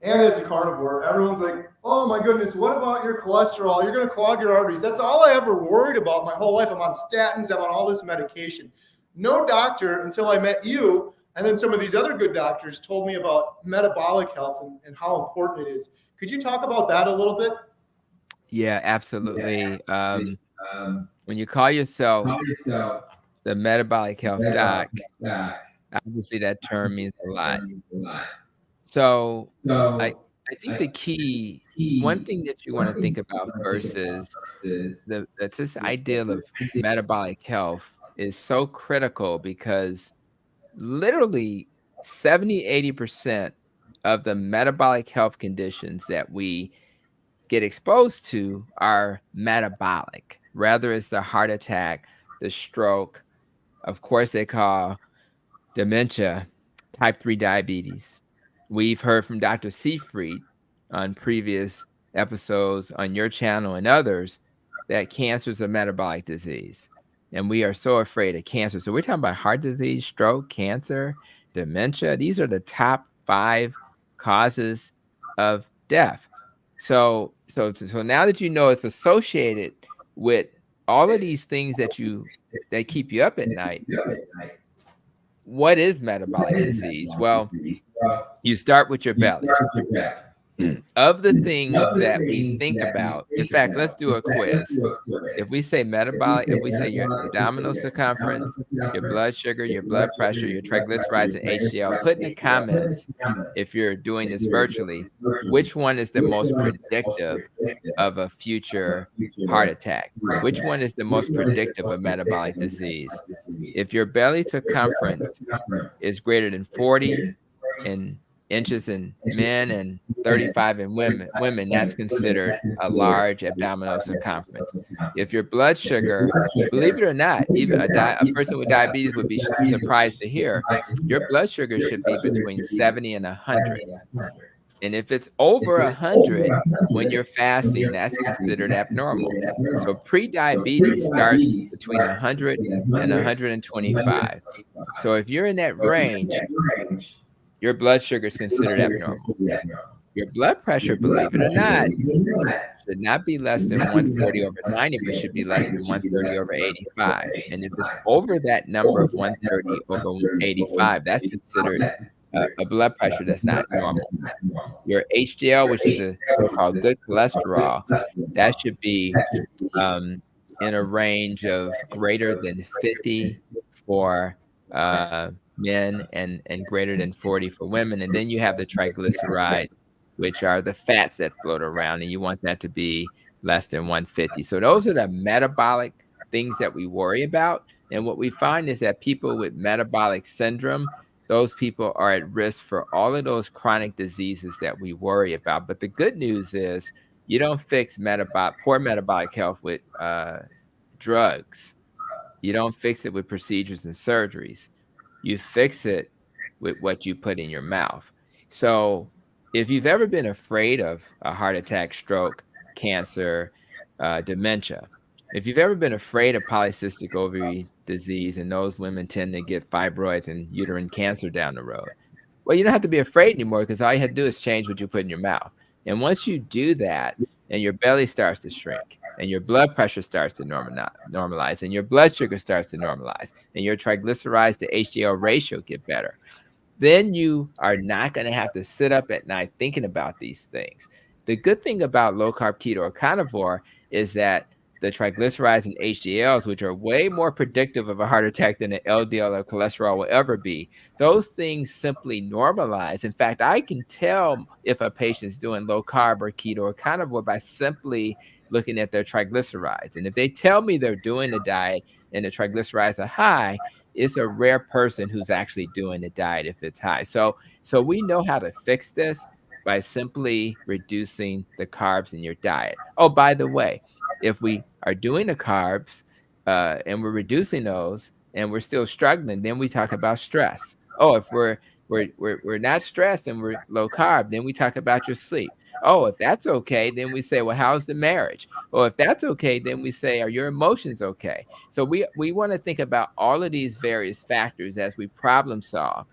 and as a carnivore, everyone's like, oh my goodness, what about your cholesterol? You're gonna clog your arteries. That's all I ever worried about my whole life. I'm on statins, I'm on all this medication. No doctor until I met you, and then some of these other good doctors told me about metabolic health and how important it is. Could you talk about that a little bit? Yeah, absolutely. When you call yourself the metabolic health doc, obviously that term means a lot. So I think the key, one thing that you want to think about first is this idea of metabolic health is so critical because literally 70-80% of the metabolic health conditions that we get exposed to are metabolic. Rather it's the heart attack, the stroke, of course they call dementia, type 3 diabetes. We've heard from Dr. Seifried on previous episodes on your channel and others that cancer is a metabolic disease. And we are so afraid of cancer. So we're talking about heart disease, stroke, cancer, dementia. These are the top 5 causes of death. So now that you know it's associated with all of these things that keep you up at night, what is metabolic disease? Well, you start with your belly. Of the things that we think about, in fact, let's do a quiz. If we say metabolic, if we say your abdominal circumference, your blood sugar, your blood pressure, your triglycerides, and HDL, put in the comments, if you're doing this virtually, which one is the most predictive of a future heart attack? Which one is the most predictive of metabolic disease? If your belly circumference is greater than 40 inches in men and 35 in women, that's considered a large abdominal circumference. If your blood sugar, believe it or not, even a person with diabetes would be surprised to hear, your blood sugar should be between 70 and 100. And if it's over 100 when you're fasting, that's considered abnormal. So pre-diabetes starts between 100 and 125. So if you're in that range, your blood sugar is considered abnormal. Your blood pressure, believe it or not, should not be less than 140 over 90, but should be less than 130 over 85. And if it's over that number of 130 over 85, that's considered a blood pressure that's not normal. Your HDL, which is called good cholesterol, that should be in a range of greater than 50 for men and greater than 40 for women. And then you have the triglycerides, which are the fats that float around, and you want that to be less than 150. So those are the metabolic things that we worry about. And what we find is that people with metabolic syndrome, those people are at risk for all of those chronic diseases that we worry about. But the good news is you don't fix poor metabolic health with drugs. You don't fix it with procedures and surgeries. You fix it with what you put in your mouth. So if you've ever been afraid of a heart attack, stroke, cancer, dementia, if you've ever been afraid of polycystic ovary disease, and those women tend to get fibroids and uterine cancer down the road, well, you don't have to be afraid anymore, because all you have to do is change what you put in your mouth. And once you do that and your belly starts to shrink and your blood pressure starts to normalize, and your blood sugar starts to normalize, and your triglycerides to HDL ratio get better, then you are not going to have to sit up at night thinking about these things. The good thing about low carb, keto, or carnivore is that the triglycerides and HDLs, which are way more predictive of a heart attack than an LDL or cholesterol will ever be, those things simply normalize. In fact, I can tell if a patient's doing low carb or keto or carnivore by simply looking at their triglycerides. And if they tell me they're doing a diet and the triglycerides are high, it's a rare person who's actually doing the diet if it's high. So we know how to fix this by simply reducing the carbs in your diet. Oh, by the way, if we are doing the carbs and we're reducing those and we're still struggling, then we talk about stress. Oh, if we're not stressed and we're low carb, then we talk about your sleep. Oh, if that's okay, then we say, well, how's the marriage? Or if that's okay, then we say, are your emotions okay? So we want to think about all of these various factors as we problem solve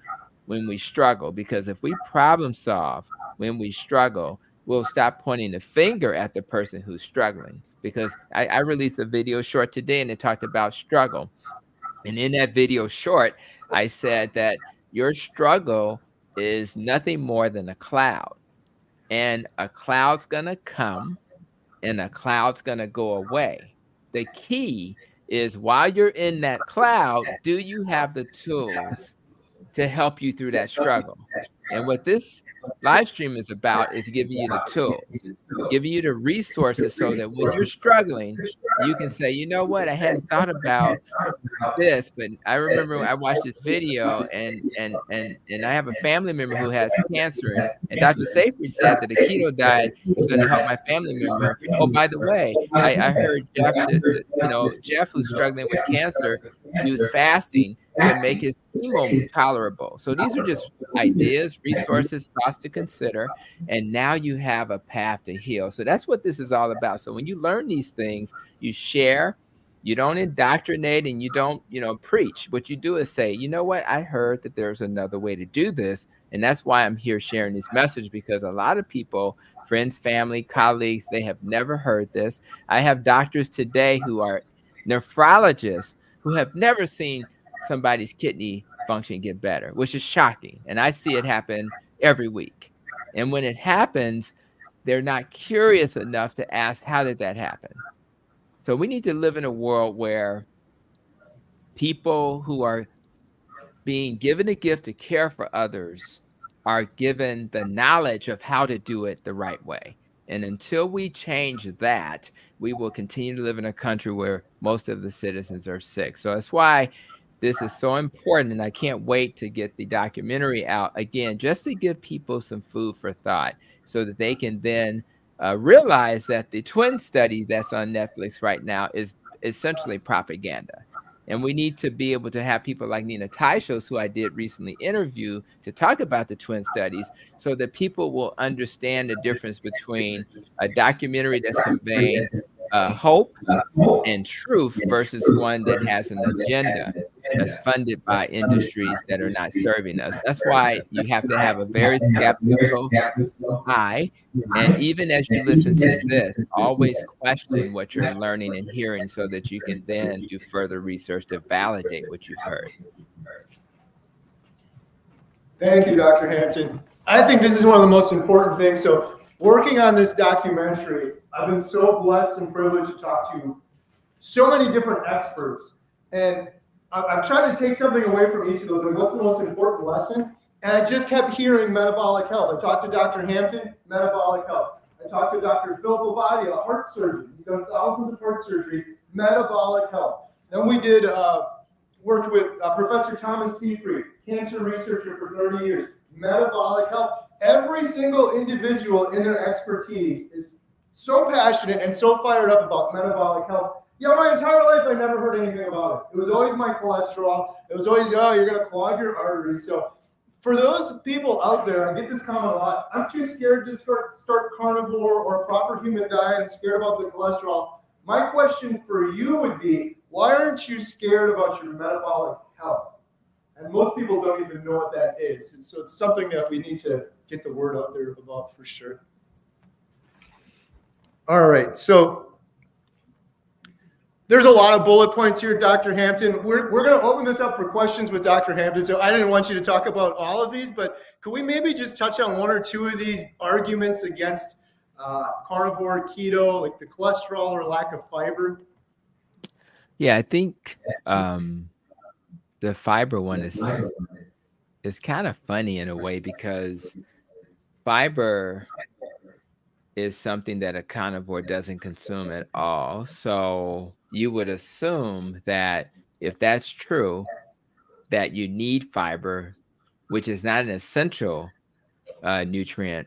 when we struggle, because if we problem solve when we struggle, we'll stop pointing the finger at the person who's struggling. Because I released a video short today and it talked about struggle. And in that video short, I said that your struggle is nothing more than a cloud. And a cloud's going to come and a cloud's going to go away. The key is while you're in that cloud, do you have the tools to help you through that struggle? And what this live stream is about is giving you the tools, giving you the resources so that when you're struggling, you can say, you know what, I hadn't thought about this, but I remember I watched this video and I have a family member who has cancer, and Dr. Safri said that a keto diet is going to help my family member. Oh, by the way, I heard Jeff, Jeff, who's struggling with cancer, he was fasting to make his chemo tolerable. So these are just ideas, resources, thoughts to consider, and now you have a path to heal. So that's what this is all about. So when you learn these things, you share. You don't indoctrinate and you don't, preach. What you do is say, you know what? I heard that there's another way to do this. And that's why I'm here sharing this message, because a lot of people, friends, family, colleagues, they have never heard this. I have doctors today who are nephrologists who have never seen somebody's kidney function get better, which is shocking. And I see it happen every week. And when it happens, they're not curious enough to ask, how did that happen? So we need to live in a world where people who are being given a gift to care for others are given the knowledge of how to do it the right way. And until we change that, we will continue to live in a country where most of the citizens are sick. So that's why this is so important. And I can't wait to get the documentary out again, just to give people some food for thought so that they can then realize that the twin study that's on Netflix right now is essentially propaganda. And we need to be able to have people like Nina Teicholz, who I did recently interview, to talk about the twin studies so that people will understand the difference between a documentary that's conveying hope and truth versus one that has an agenda that's funded by industries that are not serving us. That's why you have to have a very skeptical eye. And even as you listen to this, always question what you're learning and hearing so that you can then do further research to validate what you've heard. Thank you, Dr. Hampton. I think this is one of the most important things. So working on this documentary, I've been so blessed and privileged to talk to so many different experts. And I've tried to take something away from each of those. And what's the most important lesson? And I just kept hearing metabolic health. I talked to Dr. Hampton, metabolic health. I talked to Dr. Philip Ovadia, a heart surgeon. He's done thousands of heart surgeries, metabolic health. Then we did worked with Professor Thomas Seyfried, cancer researcher for 30 years, metabolic health. Every single individual in their expertise is so passionate and so fired up about metabolic health. Yeah, my entire life, I never heard anything about it. It was always my cholesterol. It was always, oh, you're going to clog your arteries. So for those people out there, I get this comment a lot. I'm too scared to start carnivore or a proper human diet and scared about the cholesterol. My question for you would be, why aren't you scared about your metabolic health? And most people don't even know what that is. And so it's something that we need to get the word out there about for sure. All right, so There's a lot of bullet points here, Dr. Hampton. We're going to open this up for questions with Dr. Hampton. So I didn't want you to talk about all of these, but could we maybe just touch on one or two of these arguments against carnivore, keto, like the cholesterol or lack of fiber? Yeah, I think the fiber one is kind of funny in a way, because fiber is something that a carnivore doesn't consume at all. So you would assume that if that's true, that you need fiber, which is not an essential nutrient,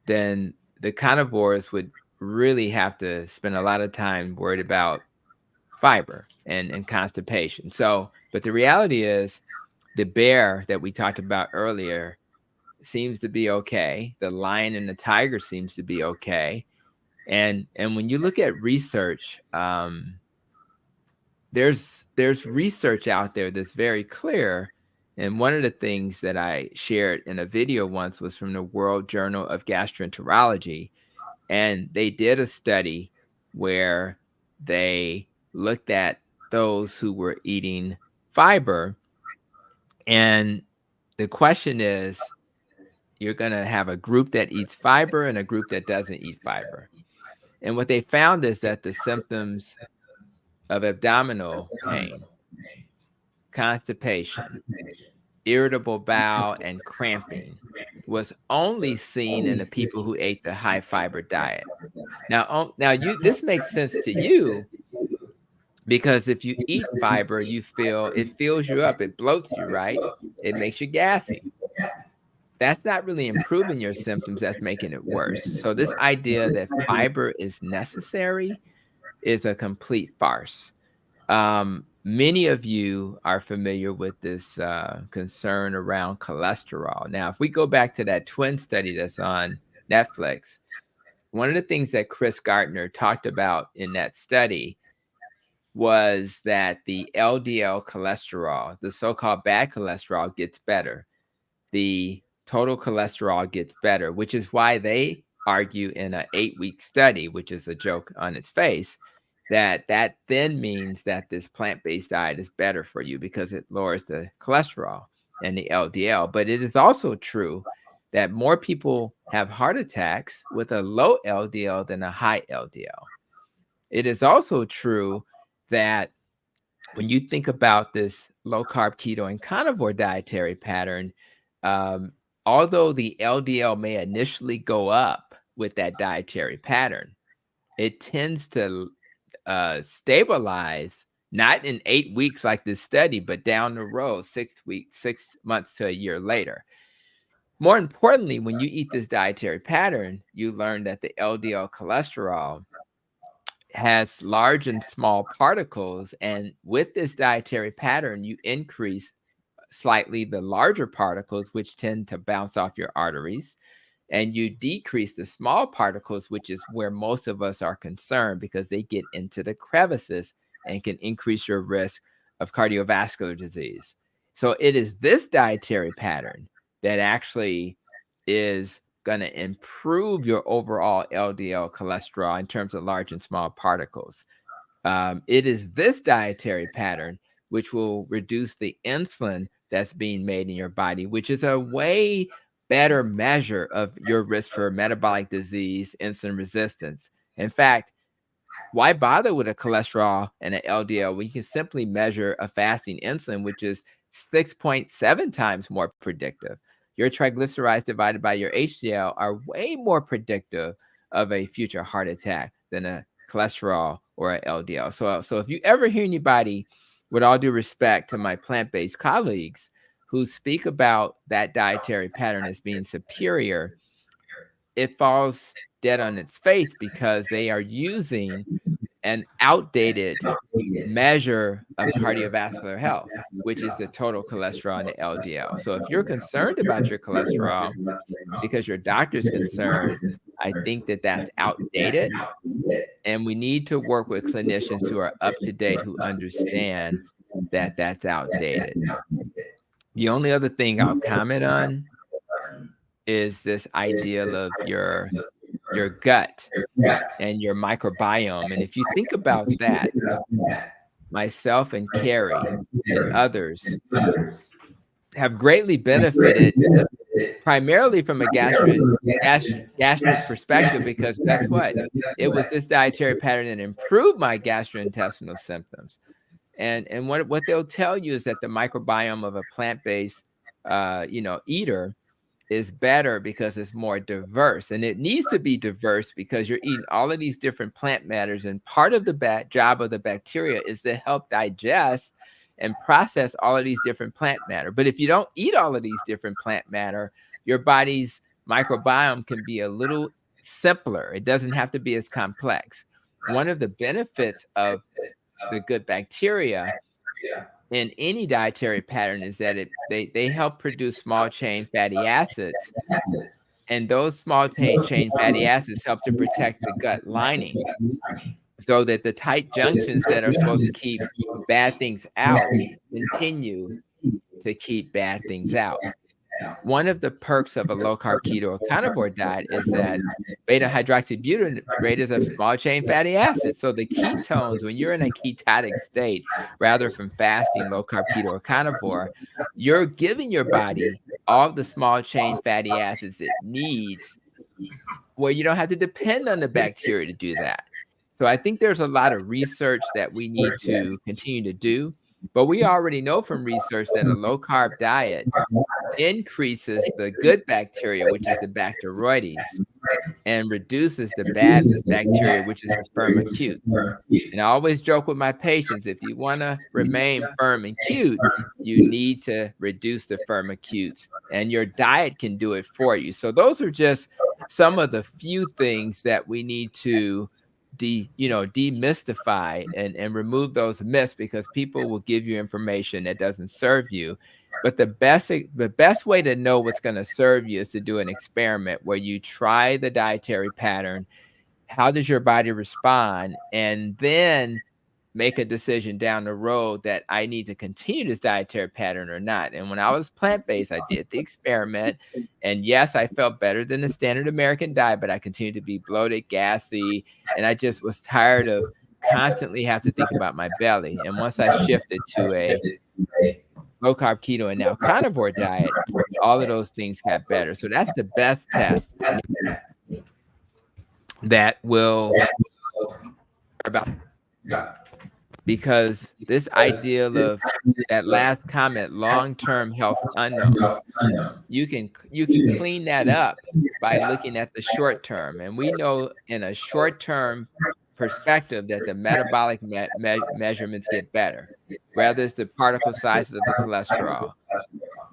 then the carnivores would really have to spend a lot of time worried about fiber and constipation. So, but the reality is the bear that we talked about earlier seems to be okay. The lion and the tiger seems to be okay. And when you look at research, there's research out there that's very clear. And one of the things that I shared in a video once was from the World Journal of Gastroenterology. And they did a study where they looked at those who were eating fiber. And the question is, you're going to have a group that eats fiber and a group that doesn't eat fiber. And what they found is that the symptoms of abdominal pain, constipation, irritable bowel, and cramping was only seen in the people who ate the high fiber diet. Now this makes sense to you, because if you eat fiber, you feel it fills you up, it bloats you, right? It makes you gassy. That's not really improving your symptoms, that's making it worse. So this idea that fiber is necessary is a complete farce. Many of you are familiar with this concern around cholesterol. Now, if we go back to that twin study that's on Netflix, one of the things that Chris Gardner talked about in that study was that the LDL cholesterol, the so-called bad cholesterol, gets better. The total cholesterol gets better, which is why they argue in an 8-week study, which is a joke on its face, that then means that this plant-based diet is better for you because it lowers the cholesterol and the LDL. But it is also true that more people have heart attacks with a low LDL than a high LDL. It is also true that when you think about this low-carb, keto, and carnivore dietary pattern, although the LDL may initially go up with that dietary pattern, it tends to stabilize, not in 8 weeks like this study, but down the road, 6 months to a year later. More importantly, when you eat this dietary pattern, you learn that the LDL cholesterol has large and small particles. And with this dietary pattern, you increase slightly the larger particles, which tend to bounce off your arteries, and you decrease the small particles, which is where most of us are concerned, because they get into the crevices and can increase your risk of cardiovascular disease. So it is this dietary pattern that actually is going to improve your overall LDL cholesterol in terms of large and small particles. It is this dietary pattern which will reduce the insulin that's being made in your body, which is a way better measure of your risk for metabolic disease, insulin resistance. In fact, why bother with a cholesterol and an LDL when you can simply measure a fasting insulin, which is 6.7 times more predictive? Your triglycerides divided by your HDL are way more predictive of a future heart attack than a cholesterol or an LDL. So if you ever hear anybody, with all due respect to my plant-based colleagues, who speak about that dietary pattern as being superior, it falls dead on its face, because they are using an outdated measure of cardiovascular health, which is the total cholesterol and the LDL. So if you're concerned about your cholesterol because your doctor's concerned, I think that that's outdated. And we need to work with clinicians who are up to date, who understand that that's outdated. The only other thing I'll comment on is this idea of your your gut and your microbiome. And if you think about that, myself and Kerry and others have greatly benefited primarily from a gastric perspective, because guess what? It was this dietary pattern that improved my gastrointestinal symptoms. And what they'll tell you is that the microbiome of a plant-based eater is better because it's more diverse, and it needs to be diverse because you're eating all of these different plant matters, and part of the job of the bacteria is to help digest and process all of these different plant matter. But if you don't eat all of these different plant matter, your body's microbiome can be a little simpler. It doesn't have to be as complex. One of the benefits of the good bacteria in any dietary pattern is that they help produce small chain fatty acids, and those small chain fatty acids help to protect the gut lining, so that the tight junctions that are supposed to keep bad things out continue to keep bad things out. One of the perks of a low-carb keto or carnivore diet is that beta-hydroxybutyrate is a small-chain fatty acid. So the ketones, when you're in a ketotic state, rather from fasting, low-carb keto or carnivore, you're giving your body all the small-chain fatty acids it needs, where you don't have to depend on the bacteria to do that. So I think there's a lot of research that we need to continue to do, but we already know from research that a low-carb diet increases the good bacteria, which is the Bacteroides, and reduces the bad bacteria, which is the firmicute. And I always joke with my patients, if you want to remain firm and cute, you need to reduce the firmicutes, and your diet can do it for you. So those are just some of the few things that we need to demystify and remove those myths, because people will give you information that doesn't serve you. But the best way to know what's going to serve you is to do an experiment where you try the dietary pattern. How does your body respond? And then make a decision down the road that I need to continue this dietary pattern or not. And when I was plant-based, I did the experiment. And yes, I felt better than the standard American diet, but I continued to be bloated, gassy, and I just was tired of constantly have to think about my belly. And once I shifted to a low-carb keto and now carnivore diet, all of those things got better. So that's the best test that will about, because this ideal of that last comment, long-term health unknowns, you can clean that up by looking at the short term. And we know in a short-term perspective that the metabolic measurements get better. Rather it's the particle sizes of the cholesterol,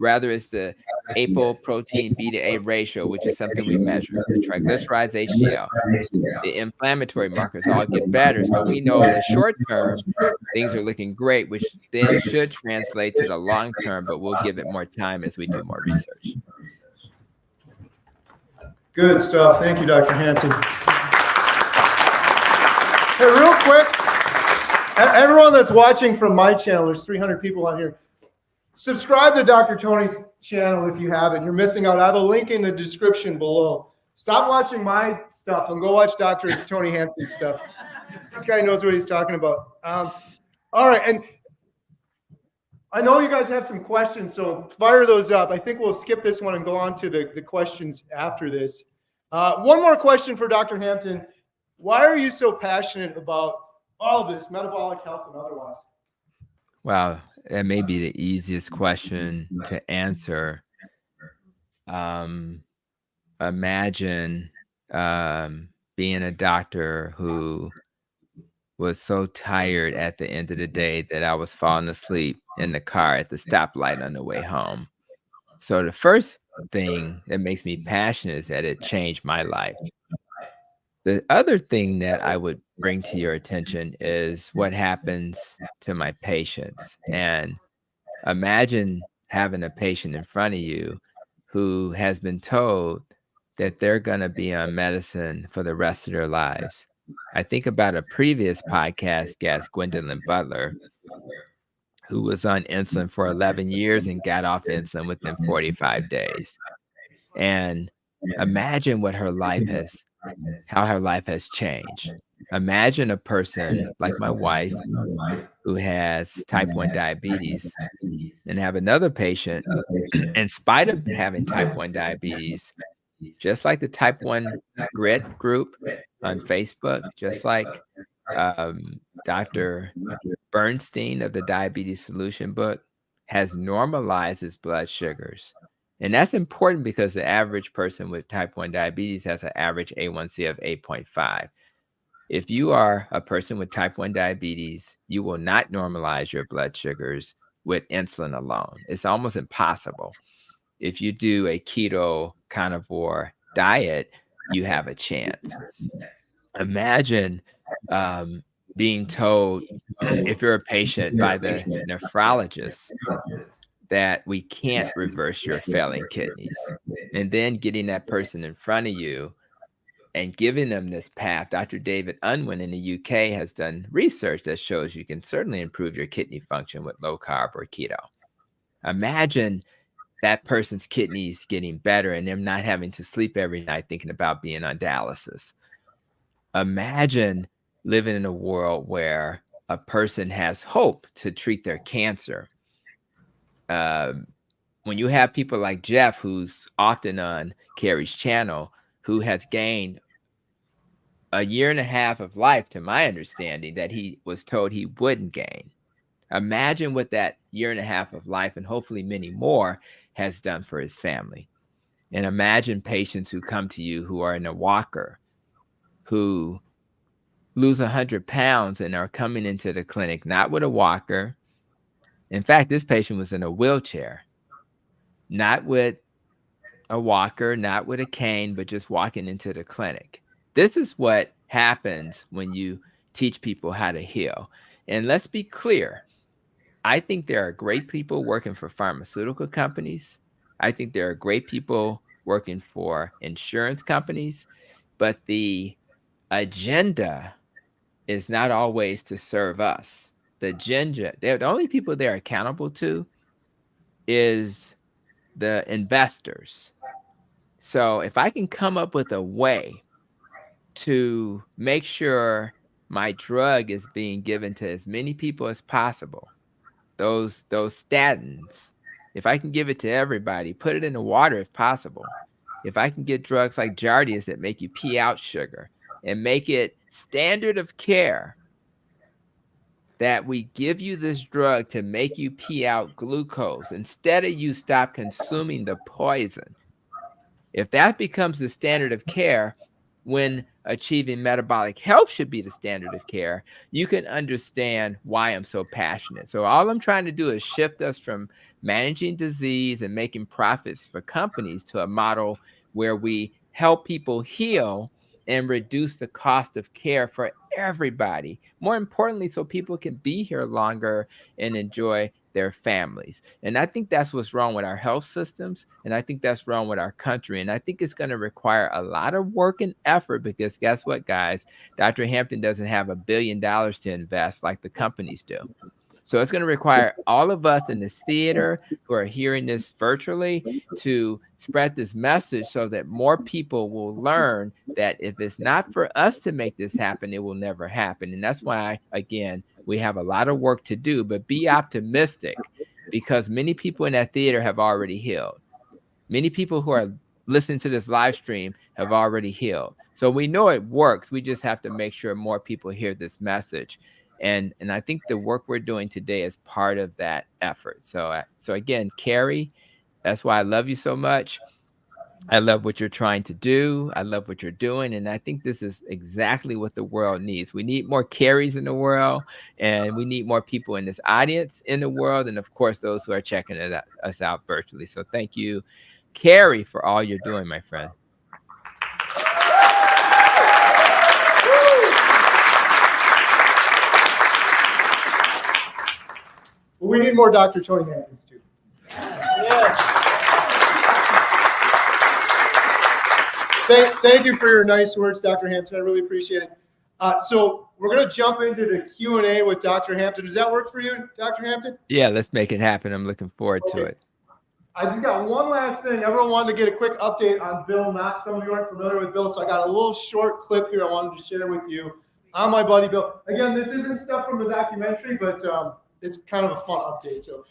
rather it's the apoprotein beta-A ratio, which is something we measure, the triglycerides, HDL, the inflammatory markers all get better. So we know in the short term, things are looking great, which then should translate to the long term, but we'll give it more time as we do more research. Good stuff. Thank you, Dr. Hampton. Hey, real quick, everyone that's watching from my channel, there's 300 people on here. Subscribe to Dr. Tony's channel if you haven't. You're missing out. I have a link in the description below. Stop watching my stuff and go watch Dr. Tony Hampton's stuff. This guy knows what he's talking about. All right, and I know you guys have some questions, so fire those up. I think we'll skip this one and go on to the questions after this. One more question for Dr. Hampton. Why are you so passionate about all of this, metabolic health and otherwise? Wow, that may be the easiest question to answer. Imagine being a doctor who was so tired at the end of the day that I was falling asleep in the car at the stoplight on the way home. So the first thing that makes me passionate is that it changed my life. The other thing that I would bring to your attention is what happens to my patients. And imagine having a patient in front of you who has been told that they're going to be on medicine for the rest of their lives. I think about a previous podcast guest, Gwendolyn Butler, who was on insulin for 11 years and got off insulin within 45 days. And imagine what her life has how her life has changed. Imagine a person like my wife who has type 1 diabetes and have another patient, in spite of having type 1 diabetes, just like the type 1 grit group on Facebook, just like Dr. Bernstein of the Diabetes Solution book has normalized his blood sugars. And that's important because the average person with type 1 diabetes has an average A1C of 8.5. If you are a person with type 1 diabetes, you will not normalize your blood sugars with insulin alone. It's almost impossible. If you do a keto carnivore diet, you have a chance. Imagine being told, if you're a patient, by the nephrologist that we can't reverse your failing kidneys, and then getting that person in front of you and giving them this path. Dr. David Unwin in the UK has done research that shows you can certainly improve your kidney function with low carb or keto. Imagine that person's kidneys getting better and them not having to sleep every night thinking about being on dialysis. Imagine living in a world where a person has hope to treat their cancer. When you have people like Jeff, who's often on Carrie's channel, who has gained 1.5 years of life, to my understanding, that he was told he wouldn't gain. Imagine what that 1.5 years of life, and hopefully many more, has done for his family. And imagine patients who come to you who are in a walker, who lose 100 pounds and are coming into the clinic, not with a walker. In fact, this patient was in a wheelchair, not with a walker, not with a cane, but just walking into the clinic. This is what happens when you teach people how to heal. And let's be clear. I think there are great people working for pharmaceutical companies. I think there are great people working for insurance companies, but the agenda is not always to serve us. The agenda, the only people they're accountable to is the investors. So if I can come up with a way to make sure my drug is being given to as many people as possible, those statins, if I can give it to everybody, put it in the water if possible. If I can get drugs like Jardiance that make you pee out sugar and make it standard of care that we give you this drug to make you pee out glucose instead of you stop consuming the poison. If that becomes the standard of care, when achieving metabolic health should be the standard of care, you can understand why I'm so passionate. So all I'm trying to do is shift us from managing disease and making profits for companies to a model where we help people heal and reduce the cost of care for everybody. More importantly, so people can be here longer and enjoy their families. And I think that's what's wrong with our health systems. And I think that's wrong with our country. And I think it's going to require a lot of work and effort, because guess what, guys? Dr. Hampton doesn't have $1 billion to invest like the companies do. So it's going to require all of us in this theater who are hearing this virtually to spread this message so that more people will learn that if it's not for us to make this happen, it will never happen. And that's why, again, we have a lot of work to do, but be optimistic, because many people in that theater have already healed. Many people who are listening to this live stream have already healed. So we know it works. We just have to make sure more people hear this message. And I think the work we're doing today is part of that effort. So again, Kerry, that's why I love you so much. I love what you're trying to do. I love what you're doing. And I think this is exactly what the world needs. We need more Kerrys in the world, and we need more people in this audience in the world. And of course, those who are checking us out virtually. So thank you, Kerry, for all you're doing, my friend. We need more Dr. Tony Hamptons too. Yes. Thank you for your nice words, Dr. Hampton. I really appreciate it. So we're going to jump into the Q&A with Dr. Hampton. Does that work for you, Dr. Hampton? Yeah, let's make it happen. I'm looking forward to it. I just got one last thing. Everyone wanted to get a quick update on Bill. Not some of you aren't familiar with Bill, so I got a little short clip here I wanted to share with you on my buddy Bill. Again, this isn't stuff from the documentary, but it's kind of a fun update. So,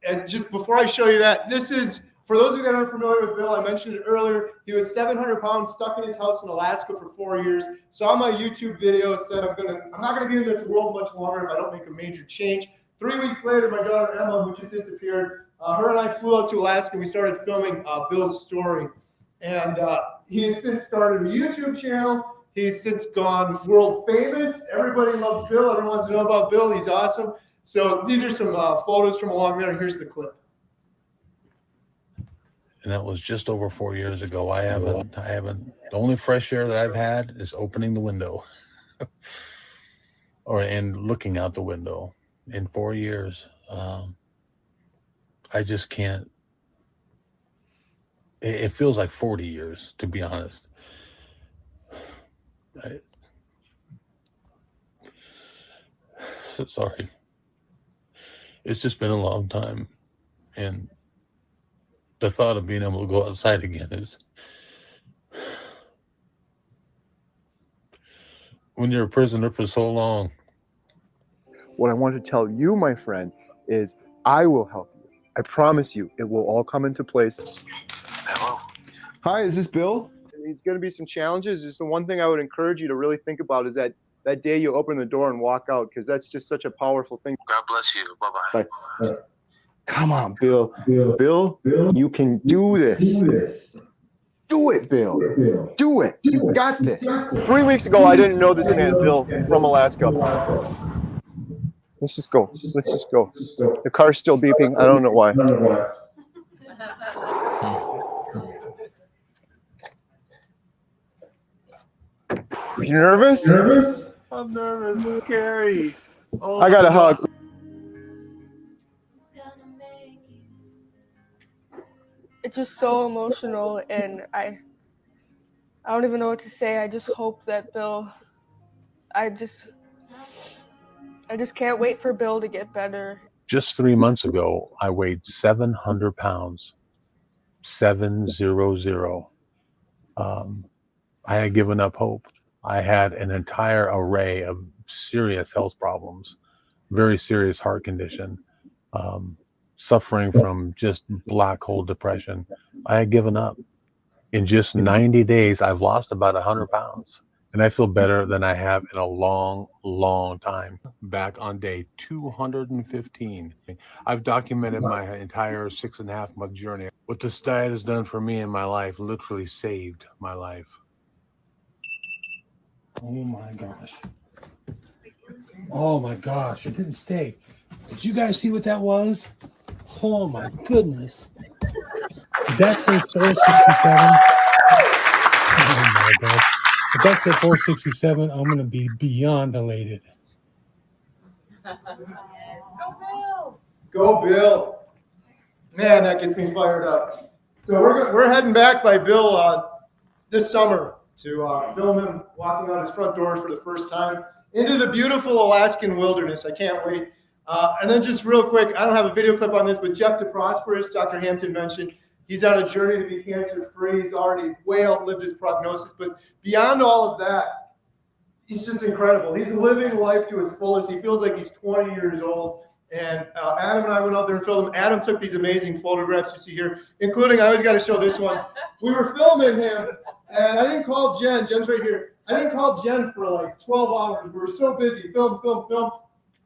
and just before I show you that, this is, for those of you that aren't familiar with Bill, I mentioned it earlier. He was 700 pounds, stuck in his house in Alaska for 4 years. Saw my YouTube video, said I'm not gonna be in this world much longer if I don't make a major change. 3 weeks later, my daughter Emma, who just disappeared, her and I flew out to Alaska and we started filming Bill's story. And he has since started a YouTube channel. He's since gone world famous. Everybody loves Bill. Everyone wants to know about Bill. He's awesome. So these are some photos from along there. Here's the clip. And that was just over 4 years ago. I haven't, the only fresh air that I've had is opening the window and looking out the window. In 4 years, I just can't, it feels like 40 years, to be honest. So sorry. It's just been a long time. And the thought of being able to go outside again is, when you're a prisoner for so long. What I want to tell you, my friend, is I will help you. I promise you, it will all come into place. Hello. Hi, is this Bill? There's going to be some challenges. Just the one thing I would encourage you to really think about is that day you open the door and walk out, because that's just such a powerful thing. God bless you. Bye-bye. Bye. Come on, Bill. Bill, you can do this. Do it, Bill. Do it. You got this. 3 weeks ago, I didn't know this man, Bill, from Alaska. Let's just go. Let's just go. The car's still beeping. I don't know why. You nervous? I'm nervous, Kerry. Oh, I got a hug. It's just so emotional, and I don't even know what to say. I just hope that Bill, I just can't wait for Bill to get better. Just 3 months ago, I weighed 700 pounds. 700. I had given up hope. I had an entire array of serious health problems, very serious heart condition, suffering from just black hole depression. I had given up. In just 90 days, I've lost about 100 pounds. And I feel better than I have in a long, long time. Back on day 215. I've documented my entire 6.5 month journey. What this diet has done for me in my life literally saved my life. Oh my gosh. Oh my gosh, it didn't stay. Did you guys see what that was? Oh my goodness. Did that say 467? Oh my gosh. If that said 467, I'm going to be beyond elated. Go Bill. Man, that gets me fired up. So we're heading back by Bill this summer to film him walking out his front door for the first time into the beautiful Alaskan wilderness. I can't wait. And then just real quick, I don't have a video clip on this, but Jeff DeProsperous, Dr. Hampton mentioned, he's on a journey to be cancer-free. He's already way outlived his prognosis. But beyond all of that, he's just incredible. He's living life to his fullest. He feels like he's 20 years old. And Adam and I went out there and filmed him. Adam took these amazing photographs you see here, including, I always got to show this one. We were filming him, and I didn't call Jen. Jen's right here. I didn't call Jen for like 12 hours. We were so busy. Film.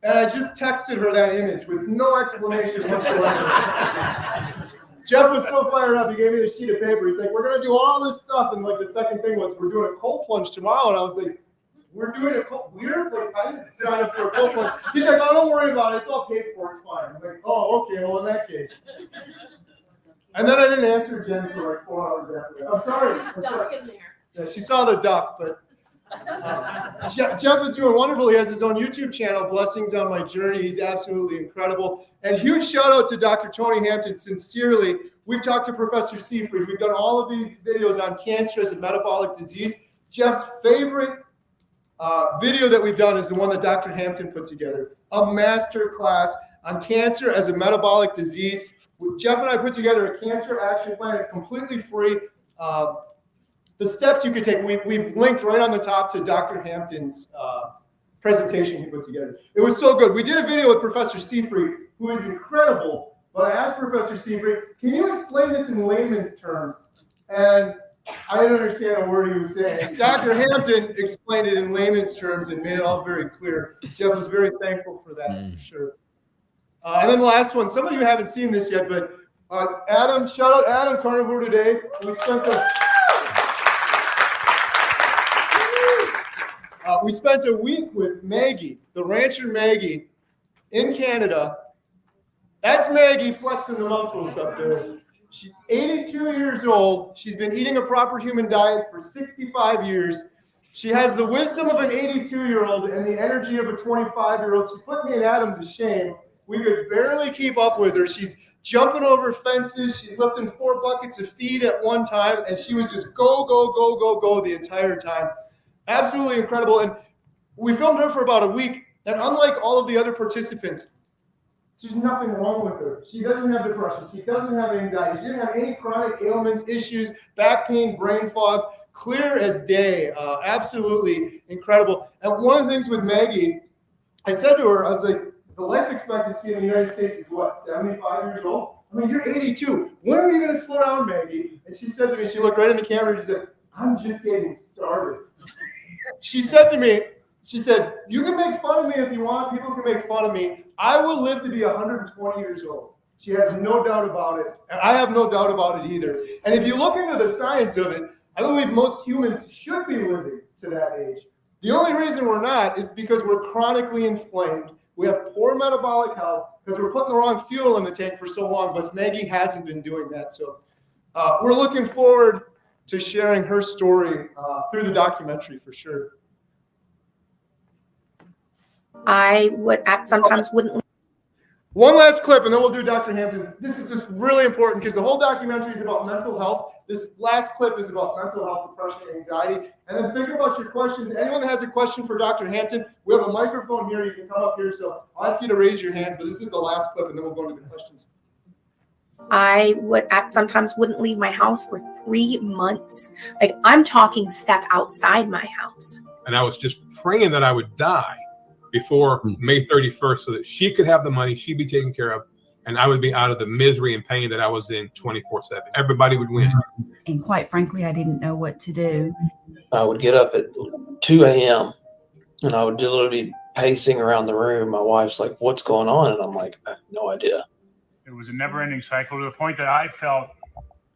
And I just texted her that image with no explanation whatsoever. Jeff was so fired up. He gave me the sheet of paper. He's like, we're going to do all this stuff. And like the second thing was, we're doing a cold plunge tomorrow. And I was like, we're doing a cold, weird? Like, I didn't sign up for a cold plunge. He's like, oh, don't worry about it. It's all paid for. It's fine. I'm like, oh, okay. Well, in that case. And then I didn't answer Jen for like 4 hours after that. I'm sorry. There's a duck in there. Yeah, she saw the duck, but Jeff is doing wonderful. He has his own YouTube channel, Blessings on My Journey. He's absolutely incredible. And huge shout out to Dr. Tony Hampton. Sincerely, we've talked to Professor Seafried. We've done all of these videos on cancer as a metabolic disease. Jeff's favorite video that we've done is the one that Dr. Hampton put together, a master class on cancer as a metabolic disease. Jeff and I put together a cancer action plan. It's completely free. The steps you could take, we've linked right on the top to Dr. Hampton's presentation he put together. It was so good. We did a video with Professor Seafried, who is incredible. But I asked Professor Seafried, can you explain this in layman's terms? And I didn't understand a word he was saying. Dr. Hampton explained it in layman's terms and made it all very clear. Jeff was very thankful for that, for sure. And then the last one, some of you haven't seen this yet, but Adam, shout out Adam Carnivore today. We spent a week with Maggie, the rancher Maggie, in Canada. That's Maggie flexing the muscles up there. She's 82 years old. She's been eating a proper human diet for 65 years. She has the wisdom of an 82-year-old and the energy of a 25-year-old. She put me and Adam to shame. We could barely keep up with her. She's jumping over fences. She's lifting 4 buckets of feed at one time, and she was just go, go, go, go, go the entire time. Absolutely incredible. And we filmed her for about a week, and unlike all of the other participants, there's nothing wrong with her. She doesn't have depression. She doesn't have anxiety. She didn't have any chronic ailments, issues, back pain, brain fog, clear as day. Absolutely incredible. And one of the things with Maggie, I said to her, I was like, the life expectancy in the United States is what, 75 years old? I mean, you're 82. When are you going to slow down, Maggie? And she said to me, she looked right in the camera and she said, I'm just getting started. She said to me, she said, you can make fun of me if you want. People can make fun of me. I will live to be 120 years old. She has no doubt about it. And I have no doubt about it either. And if you look into the science of it, I believe most humans should be living to that age. The only reason we're not is because we're chronically inflamed. We have poor metabolic health because we're putting the wrong fuel in the tank for so long, but Maggie hasn't been doing that. So we're looking forward to sharing her story through the documentary for sure. I would sometimes wouldn't. One last clip, and then we'll do Dr. Hampton's. This is just really important because the whole documentary is about mental health. This last clip is about mental health, depression, and anxiety. And then think about your questions. Anyone that has a question for Dr. Hampton, we have a microphone here. You can come up here. So I'll ask you to raise your hands, but this is the last clip, and then we'll go into the questions. I would sometimes wouldn't leave my house for 3 months. Like, I'm talking step outside my house. And I was just praying that I would die before May 31st so that she could have the money, she'd be taken care of, and I would be out of the misery and pain that I was in 24/7. Everybody would win. And quite frankly, I didn't know what to do. I would get up at 2 a.m. and I would literally be pacing around the room. My wife's like, what's going on? And I'm like, I have no idea. It was a never-ending cycle to the point that I felt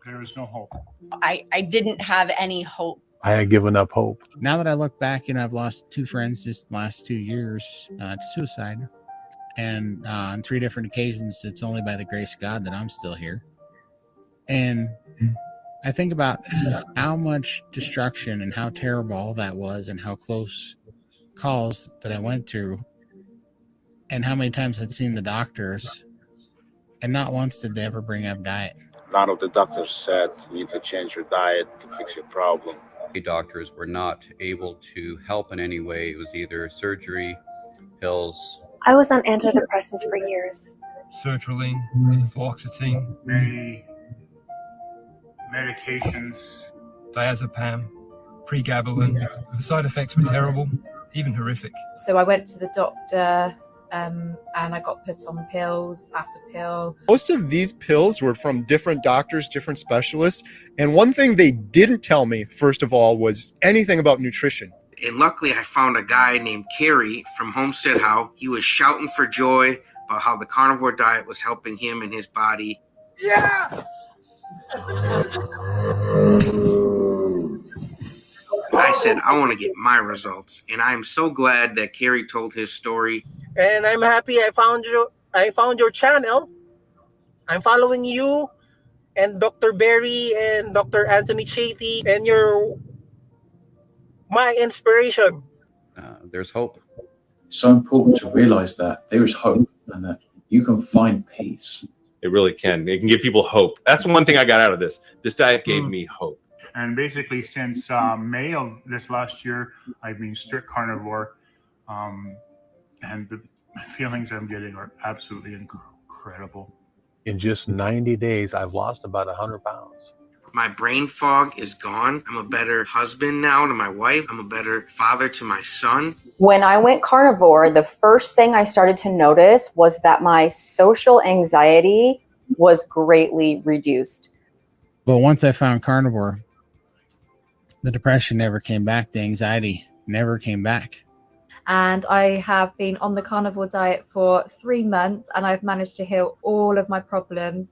there was no hope. I didn't have any hope. I had given up hope. Now that I look back, I've lost 2 friends just the last 2 years to suicide. And on 3 different occasions, it's only by the grace of God that I'm still here. And I think about how much destruction and how terrible all that was and how close calls that I went through and how many times I'd seen the doctors and not once did they ever bring up diet. A lot of the doctors said you need to change your diet to fix your problem. Doctors were not able to help in any way. It was either surgery, pills. I was on antidepressants for years. Sertraline, fluoxetine, many medications, diazepam, pregabalin. The side effects were terrible, even horrific. So I went to the doctor and I got put on pills after pill. Most of these pills were from different doctors, different specialists. And one thing they didn't tell me, first of all, was anything about nutrition. And luckily I found a guy named Kerry from HomesteadHow. He was shouting for joy about how the carnivore diet was helping him and his body. Yeah! I said, I want to get my results. And I'm so glad that Kerry told his story. And I'm happy I found your channel. I'm following you and Dr. Barry and Dr. Anthony Chafee, and you're my inspiration. There's hope. It's so important to realize that there is hope and that you can find peace. It really can. It can give people hope. That's one thing I got out of this. This diet gave me hope. And basically since May of this last year, I've been strict carnivore. And the feelings I'm getting are absolutely incredible. In just 90 days, I've lost about 100 pounds. My brain fog is gone. I'm a better husband now to my wife. I'm a better father to my son. When I went carnivore, the first thing I started to notice was that my social anxiety was greatly reduced. But once I found carnivore, the depression never came back. The anxiety never came back. And I have been on the carnivore diet for 3 months, and I've managed to heal all of my problems.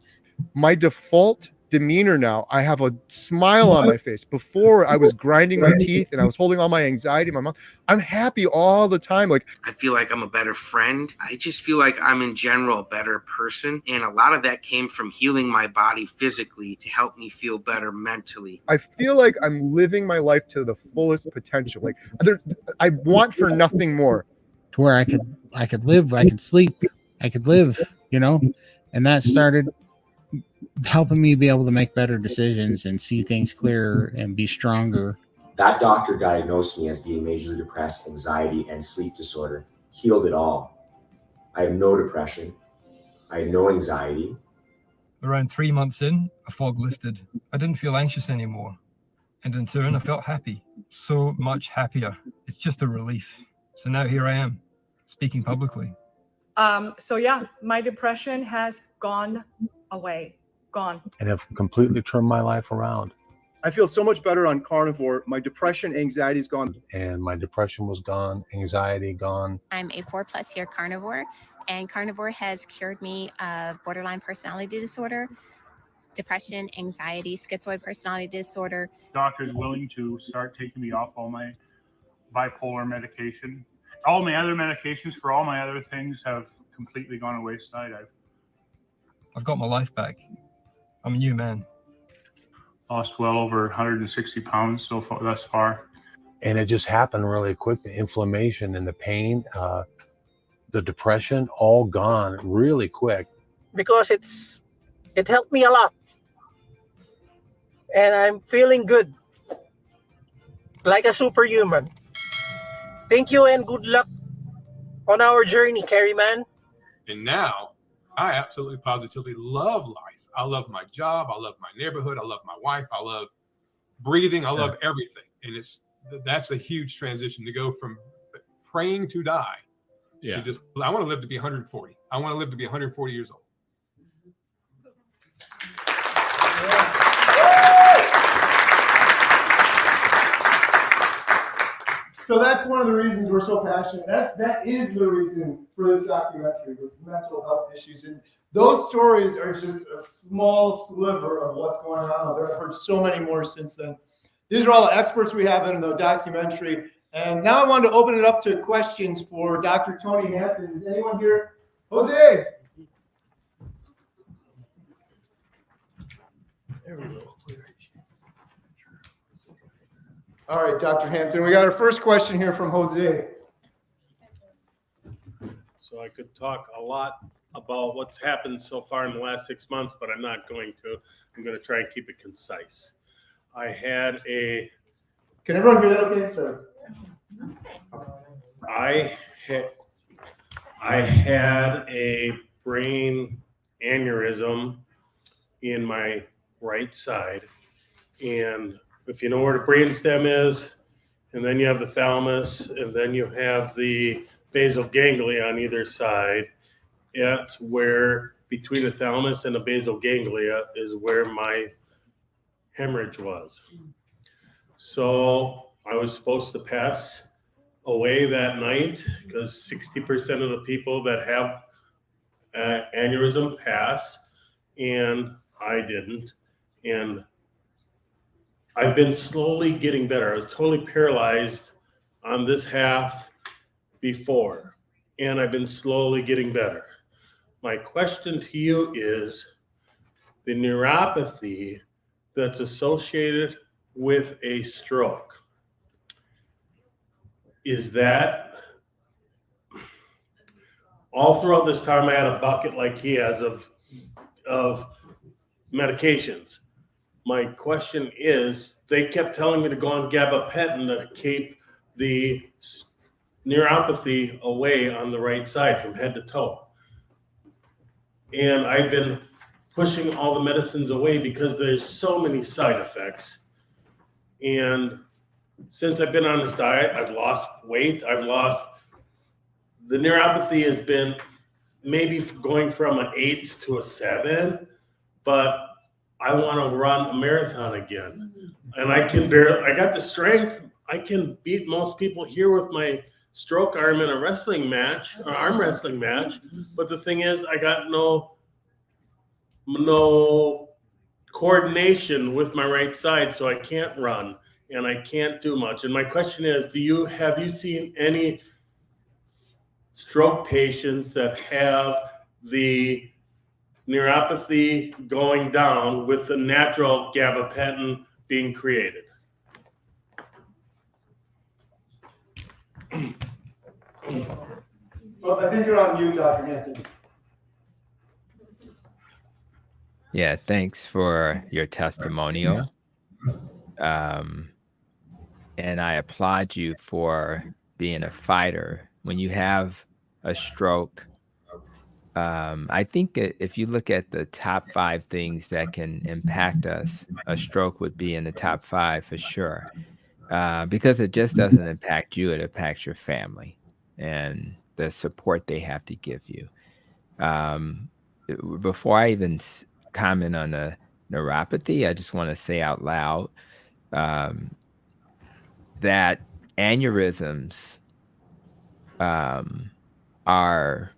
My default demeanor now, I have a smile on my face. Before, I was grinding my teeth and I was holding all my anxiety in my mouth. I'm happy all the time. Like, I feel like I'm a better friend. I just feel like I'm in general a better person. And a lot of that came from healing my body physically to help me feel better mentally. I feel like I'm living my life to the fullest potential. Like, I want for nothing more. To where I could live, I could sleep, I could live, you know, and that started helping me be able to make better decisions and see things clearer and be stronger. That doctor diagnosed me as being majorly depressed, anxiety, and sleep disorder. Healed it all. I have no depression. I have no anxiety. Around 3 months in, a fog lifted. I didn't feel anxious anymore. And in turn, I felt happy. So much happier. It's just a relief. So now here I am, speaking publicly. So yeah, my depression has gone away. Gone. And have completely turned my life around. I feel so much better on carnivore. My depression, anxiety is gone. And my depression was gone, anxiety gone. I'm a 4+ year carnivore, and carnivore has cured me of borderline personality disorder, depression, anxiety, schizoid personality disorder. Doctor's willing to start taking me off all my bipolar medication. All my other medications for all my other things have completely gone away wayside. I've got my life back. I'm a new man. Lost well over 160 pounds so far, thus far. And it just happened really quick. The inflammation and the pain, the depression, all gone really quick. Because it helped me a lot. And I'm feeling good. Like a superhuman. Thank you and good luck on our journey, Kerry man. And now I absolutely positively love life. I love my job. I love my neighborhood. I love my wife. I love breathing. I love everything. And that's a huge transition to go from praying to die. Yeah. To just, I want to live to be 140. I want to live to be 140 years old. So that's one of the reasons we're so passionate. That is the reason for this documentary, was mental health issues. And those stories are just a small sliver of what's going on out there. I've heard so many more since then. These are all the experts we have in the documentary. And now I wanted to open it up to questions for Dr. Tony Hampton. Is anyone here? Jose! There we go. All right, Dr. Hampton, we got our first question here from Jose. So I could talk a lot about what's happened so far in the last 6 months, but I'm not going to. I'm going to try and keep it concise. I had a... Can everyone hear that okay, sir? I had a brain aneurysm in my right side, and if you know where the brainstem is, and then you have the thalamus, and then you have the basal ganglia on either side, that's where, between the thalamus and the basal ganglia, is where my hemorrhage was. So I was supposed to pass away that night because 60% of the people that have aneurysm pass, and I didn't. And I've been slowly getting better. I was totally paralyzed on this half before, and I've been slowly getting better. My question to you is, the neuropathy that's associated with a stroke, is that all throughout this time I had a bucket like he has of medications. My question is, they kept telling me to go on gabapentin to keep the neuropathy away on the right side from head to toe. And I've been pushing all the medicines away because there's so many side effects. And since I've been on this diet, I've lost weight. The neuropathy has been maybe going from an 8 to a 7, but I want to run a marathon again. And I got the strength. I can beat most people here with my stroke arm in a wrestling match, or arm wrestling match. But the thing is, I got no coordination with my right side, so I can't run and I can't do much. And my question is, have you seen any stroke patients that have the neuropathy going down with the natural gabapentin being created? Well, I think you're on mute, Dr. Hampton. Yeah, thanks for your testimonial. And I applaud you for being a fighter. When you have a stroke, I think if you look at the top 5 things that can impact us, a stroke would be in the top 5 for sure. Because it just doesn't impact you, it impacts your family and the support they have to give you. Before I even comment on the neuropathy, I just want to say out loud that aneurysms are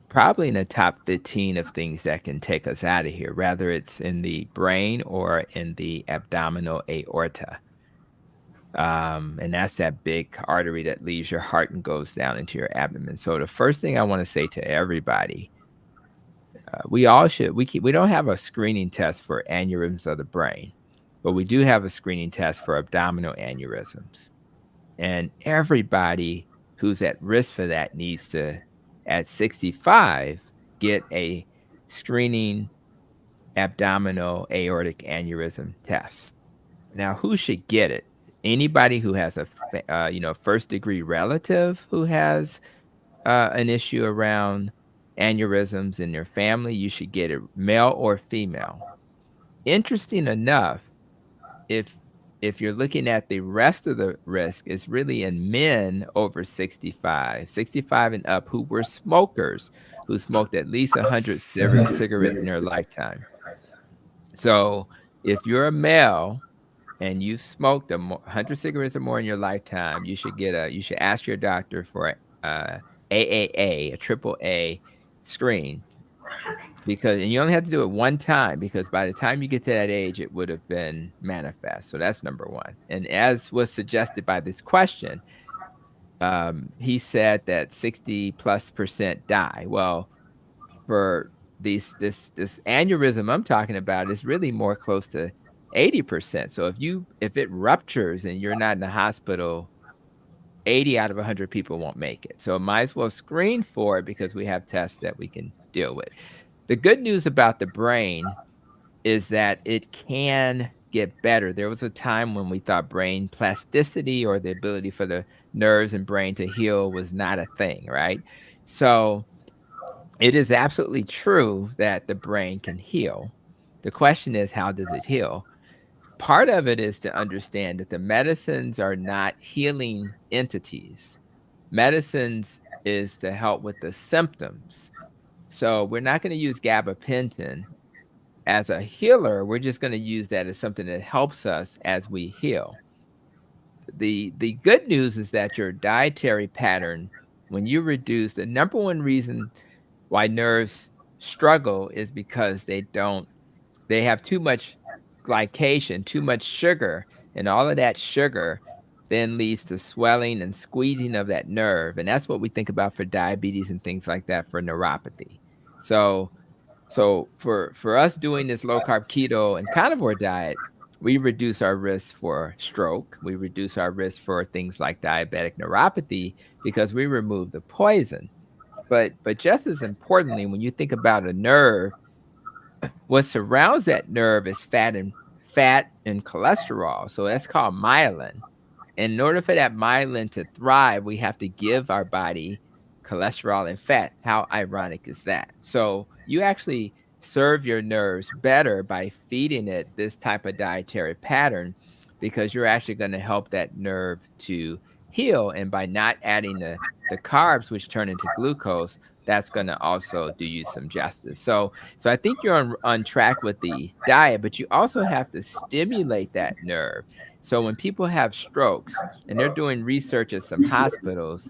probably in the top 15 of things that can take us out of here, whether it's in the brain or in the abdominal aorta. And that's that big artery that leaves your heart and goes down into your abdomen. So the first thing I want to say to everybody, we don't have a screening test for aneurysms of the brain, but we do have a screening test for abdominal aneurysms. And everybody who's at risk for that needs to, at 65, get a screening abdominal aortic aneurysm test. Now, who should get it? Anybody who has a first degree relative who has an issue around aneurysms in their family, you should get it, male or female. Interesting enough, if you're looking at the rest of the risk, it's really in men over 65 and up who were smokers, who smoked at least 100 cigarettes in their lifetime. So if you're a male and you've smoked 100 cigarettes or more in your lifetime, you should ask your doctor for AAA, a AAA screen, and you only have to do it one time, because by the time you get to that age, it would have been manifest. So that's number one. And as was suggested by this question, he said that 60+% die. Well, for this aneurysm I'm talking about is really more close to 80%. So if it ruptures and you're not in the hospital, 80 out of 100 people won't make it. So might as well screen for it, because we have tests that we can deal with. The good news about the brain is that it can get better. There was a time when we thought brain plasticity, or the ability for the nerves and brain to heal, was not a thing, right? So it is absolutely true that the brain can heal. The question is, how does it heal? Part of it is to understand that the medicines are not healing entities. Medicines is to help with the symptoms. So we're not going to use gabapentin as a healer. We're just going to use that as something that helps us as we heal. The good news is that your dietary pattern, when you reduce, the number one reason why nerves struggle is because they have too much glycation, too much sugar, and all of that sugar then leads to swelling and squeezing of that nerve. And that's what we think about for diabetes and things like that, for neuropathy. So for us doing this low carb keto and carnivore diet, we reduce our risk for stroke. We reduce our risk for things like diabetic neuropathy, because we remove the poison. But just as importantly, when you think about a nerve, what surrounds that nerve is fat and cholesterol. So that's called myelin. And in order for that myelin to thrive, we have to give our body cholesterol and fat. How ironic is that? So you actually serve your nerves better by feeding it this type of dietary pattern, because you're actually going to help that nerve to heal. And by not adding the carbs, which turn into glucose, that's going to also do you some justice. So I think you're on track with the diet, but you also have to stimulate that nerve. So when people have strokes, and they're doing research at some hospitals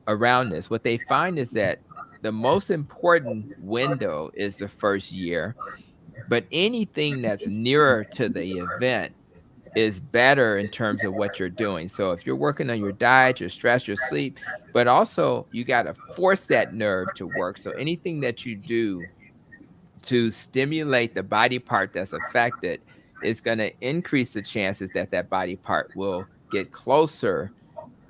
around this, what they find is that the most important window is the first year, but anything that's nearer to the event is better in terms of what you're doing. So if you're working on your diet, your stress, your sleep, but also you got to force that nerve to work. So anything that you do to stimulate the body part that's affected is going to increase the chances that that body part will get closer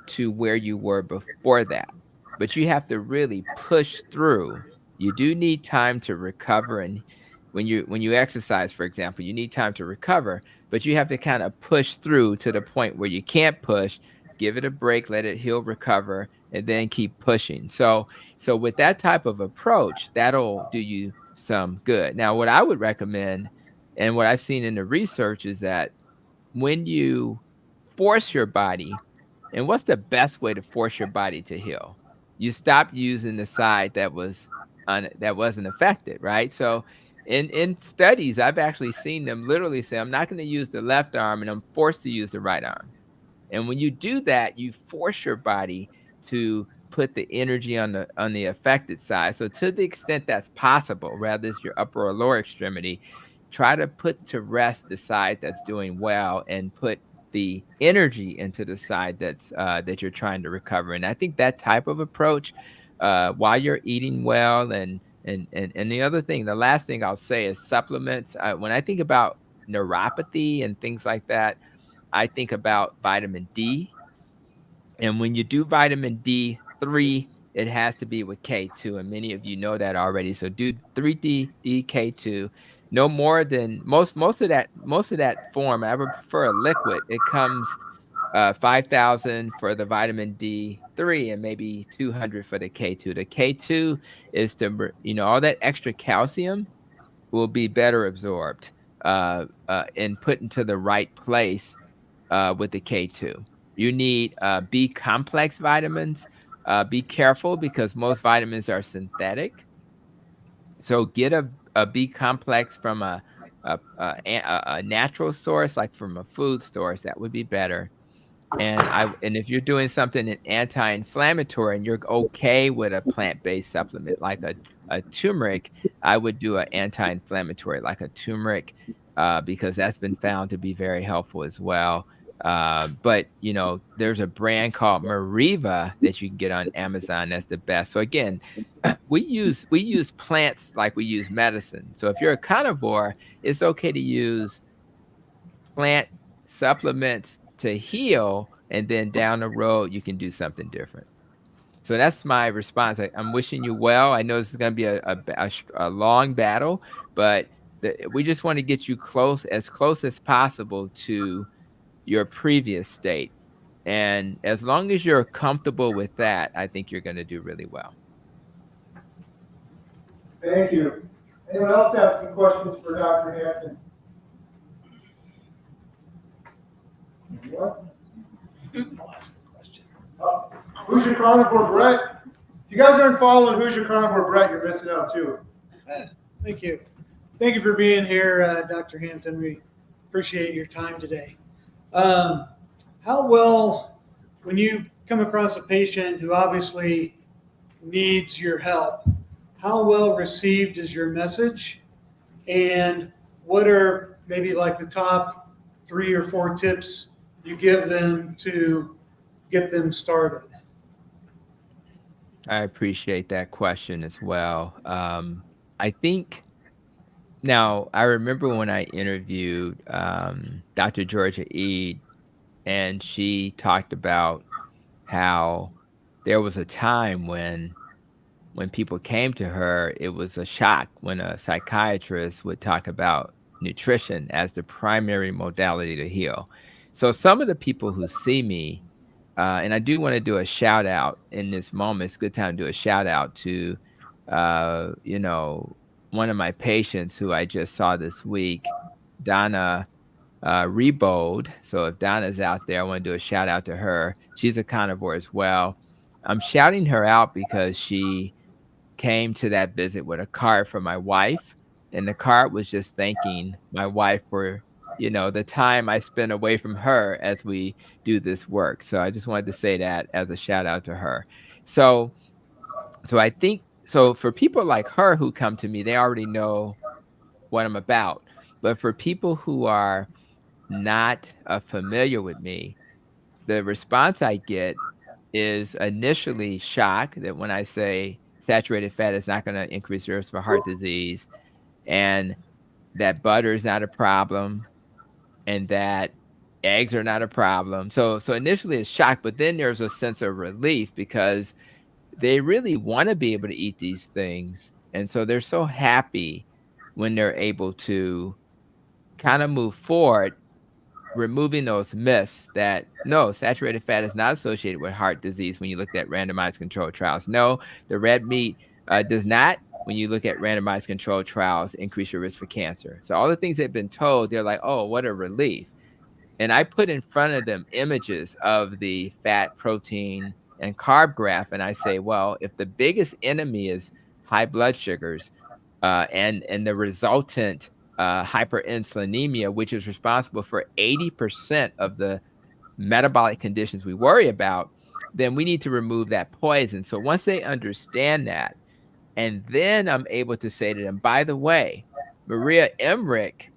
to where you were before that. But you have to really push through. You do need time to recover, and when you exercise, for example, you need time to recover, but you have to kind of push through to the point where you can't push, give it a break, let it heal, recover, and then keep pushing. So with that type of approach, that'll do you some good. Now, what I would recommend, and what I've seen in the research, is that when you force your body, and what's the best way to force your body to heal? You stop using the side that wasn't affected, right? So in studies, I've actually seen them literally say, I'm not going to use the left arm, and I'm forced to use the right arm. And when you do that, you force your body to put the energy on the affected side. So to the extent that's possible, whether it's your upper or lower extremity, try to put to rest the side that's doing well and put the energy into the side that's that you're trying to recover. And I think that type of approach, while you're eating well, and the other thing, the last thing I'll say is supplements. When I think about neuropathy and things like that, I think about vitamin D. And when you do vitamin D3, it has to be with K2. And many of you know that already. So do 3D K2. No more than most of that form. I would prefer a liquid. It comes 5,000 for the vitamin D3 and maybe 200 for the K2. The K2 is to, all that extra calcium will be better absorbed and put into the right place with the K2. You need B complex vitamins. Be careful because most vitamins are synthetic. So get a B complex from a natural source, like from a food source. That would be better. And if you're doing something anti-inflammatory and you're okay with a plant-based supplement like a turmeric, I would do an anti-inflammatory like a turmeric because that's been found to be very helpful as well. But there's a brand called Mariva that you can get on Amazon. That's the best. So again, we use plants like we use medicine. So if you're a carnivore, it's okay to use plant supplements to heal, and then down the road you can do something different. So that's my response. I'm wishing you well. I know this is going to be a long battle, but we just want to get you as close as possible to your previous state. And as long as you're comfortable with that, I think you're going to do really well. Thank you. Anyone else have some questions for Dr. Hampton? What? Who's Your Carnivore Brett? If you guys aren't following Who's Your Carnivore Brett, you're missing out too. Thank you. Thank you for being here, Dr. Hampton. We appreciate your time today. How well, when you come across a patient who obviously needs your help, how well received is your message? And what are maybe like the top 3 or 4 tips you give them to get them started? I appreciate that question as well. I think now I remember when I interviewed Dr. Georgia Eade, and she talked about how there was a time when people came to her, it was a shock when a psychiatrist would talk about nutrition as the primary modality to heal. So some of the people who see me, and I do want to do a shout out in this moment. It's a good time to do a shout out to, one of my patients who I just saw this week, Donna Rebold. So if Donna's out there, I want to do a shout out to her. She's a carnivore as well. I'm shouting her out because she came to that visit with a card for my wife, and the card was just thanking my wife for, you know, the time I spent away from her as we do this work. So I just wanted to say that as a shout out to her. So I think, so for people like her who come to me, they already know what I'm about. But for people who are not familiar with me, the response I get is initially shock that when I say saturated fat is not going to increase your risk for heart disease, and that butter is not a problem, and that eggs are not a problem. So initially it's shock, but then there's a sense of relief because they really want to be able to eat these things. And so they're so happy when they're able to kind of move forward, removing those myths that no, saturated fat is not associated with heart disease when you look at randomized controlled trials. No, the red meat does not, when you look at randomized controlled trials, increase your risk for cancer. So all the things they've been told, they're like, oh, what a relief. And I put in front of them images of the fat, protein, and carb graph, and I say, well, if the biggest enemy is high blood sugars and the resultant hyperinsulinemia, which is responsible for 80% of the metabolic conditions we worry about, then we need to remove that poison. So once they understand that, and then I'm able to say to them, by the way, Maria Emmerich,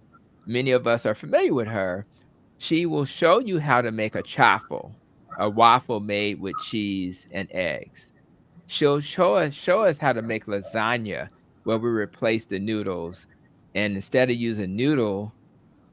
many of us are familiar with her. She will show you how to make a chaffle, a waffle made with cheese and eggs. She'll show us how to make lasagna, where we replace the noodles, and instead of using noodle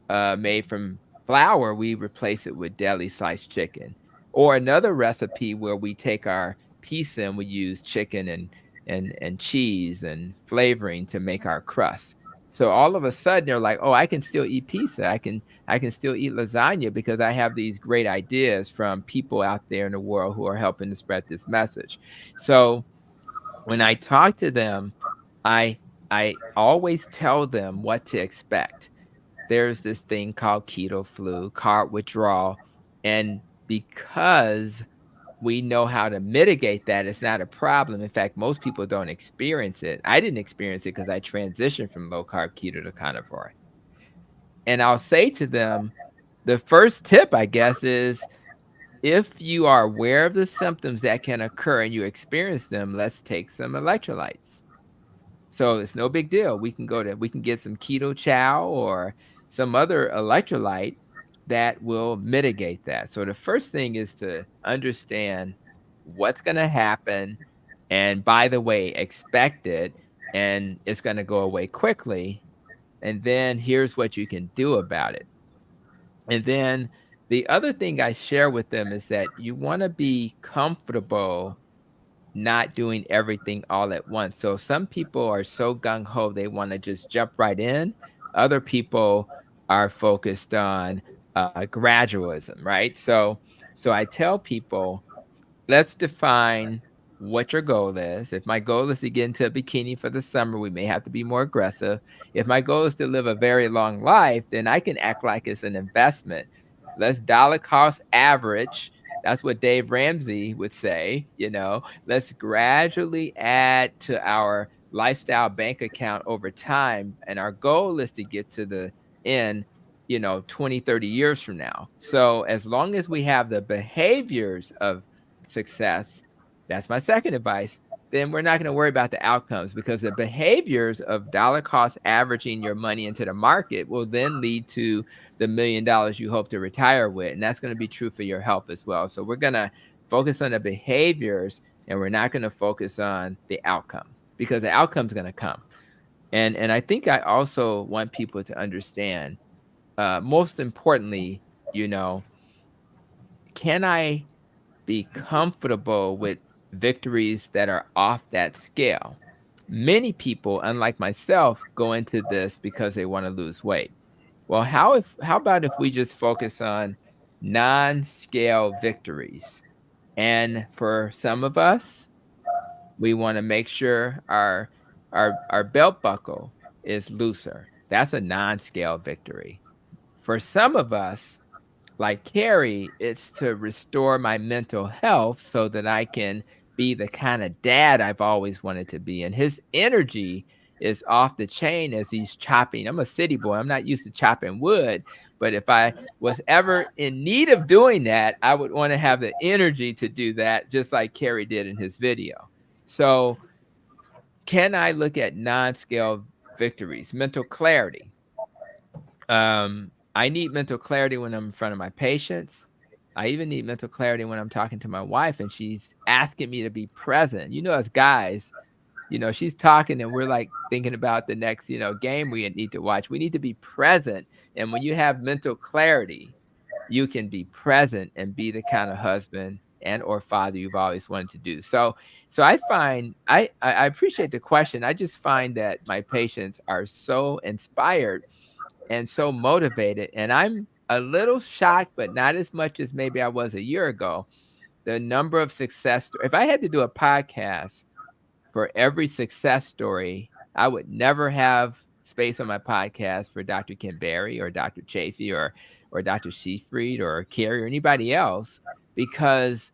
made from flour, we replace it with deli sliced chicken. Or another recipe where we take our pizza and we use chicken and cheese and flavoring to make our crust. So all of a sudden they're like, oh, I can still eat pizza. I can still eat lasagna because I have these great ideas from people out there in the world who are helping to spread this message. So when I talk to them, I always tell them what to expect. There's this thing called keto flu, carb withdrawal, and because we know how to mitigate that, it's not a problem. In fact, most people don't experience it. I didn't experience it because I transitioned from low carb keto to carnivore. And I'll say to them, the first tip, I guess, is if you are aware of the symptoms that can occur and you experience them, let's take some electrolytes. So it's no big deal. We can get some keto chow or some other electrolyte that will mitigate that. So the first thing is to understand what's going to happen. And by the way, expect it, and it's going to go away quickly. And then here's what you can do about it. And then the other thing I share with them is that you want to be comfortable not doing everything all at once. So some people are so gung-ho, they want to just jump right in. Other people are focused on gradualism, right? So I tell people, let's define what your goal is. If my goal is to get into a bikini for the summer, we may have to be more aggressive. If my goal is to live a very long life, then I can act like it's an investment. Let's dollar cost average. That's what Dave Ramsey would say, you know, let's gradually add to our lifestyle bank account over time. And our goal is to get to the end, 20, 30 years from now. So as long as we have the behaviors of success, that's my second advice, then we're not going to worry about the outcomes, because the behaviors of dollar cost averaging your money into the market will then lead to the $1 million you hope to retire with. And that's going to be true for your health as well. So we're going to focus on the behaviors, and we're not going to focus on the outcome, because the outcome is going to come. And I think I also want people to understand, most importantly, can I be comfortable with victories that are off that scale? Many people, unlike myself, go into this because they want to lose weight. Well, how about if we just focus on non-scale victories? And for some of us, we want to make sure our our belt buckle is looser. That's a non-scale victory. For some of us, like Kerry, it's to restore my mental health so that I can be the kind of dad I've always wanted to be. And his energy is off the chain as he's chopping. I'm a city boy. I'm not used to chopping wood. But if I was ever in need of doing that, I would want to have the energy to do that, just like Kerry did in his video. So can I look at non-scale victories? Mental clarity. I need mental clarity when I'm in front of my patients. I even need mental clarity when I'm talking to my wife and she's asking me to be present. You know, as guys, you know, she's talking and we're like thinking about the next, you know, game we need to watch. We need to be present. And when you have mental clarity, you can be present and be the kind of husband and or father you've always wanted to do. So I find, I appreciate the question. I just find that my patients are so inspired and so motivated. And I'm a little shocked, but not as much as maybe I was a year ago. The number of success, if I had to do a podcast for every success story, I would never have space on my podcast for Dr. Ken Berry or Dr. Chafee or Dr. Sheafried or Carrie or anybody else, because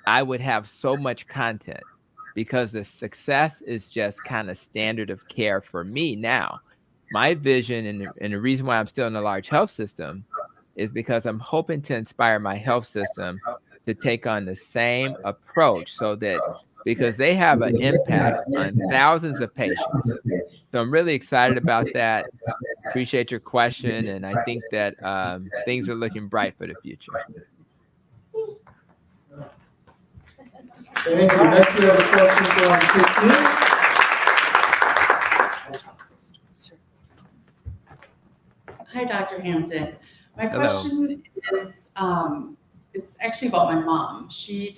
I would have so much content, because the success is just kind of standard of care for me now. My vision and the reason why I'm still in a large health system is because I'm hoping to inspire my health system to take on the same approach, so that because they have an impact on thousands of patients. So I'm really excited about that. Appreciate your question. And I think that things are looking bright for the future. Thank you. Next, we have a question from Christine. Hi, Dr. Hampton. My Hello. question is, it's actually about my mom. She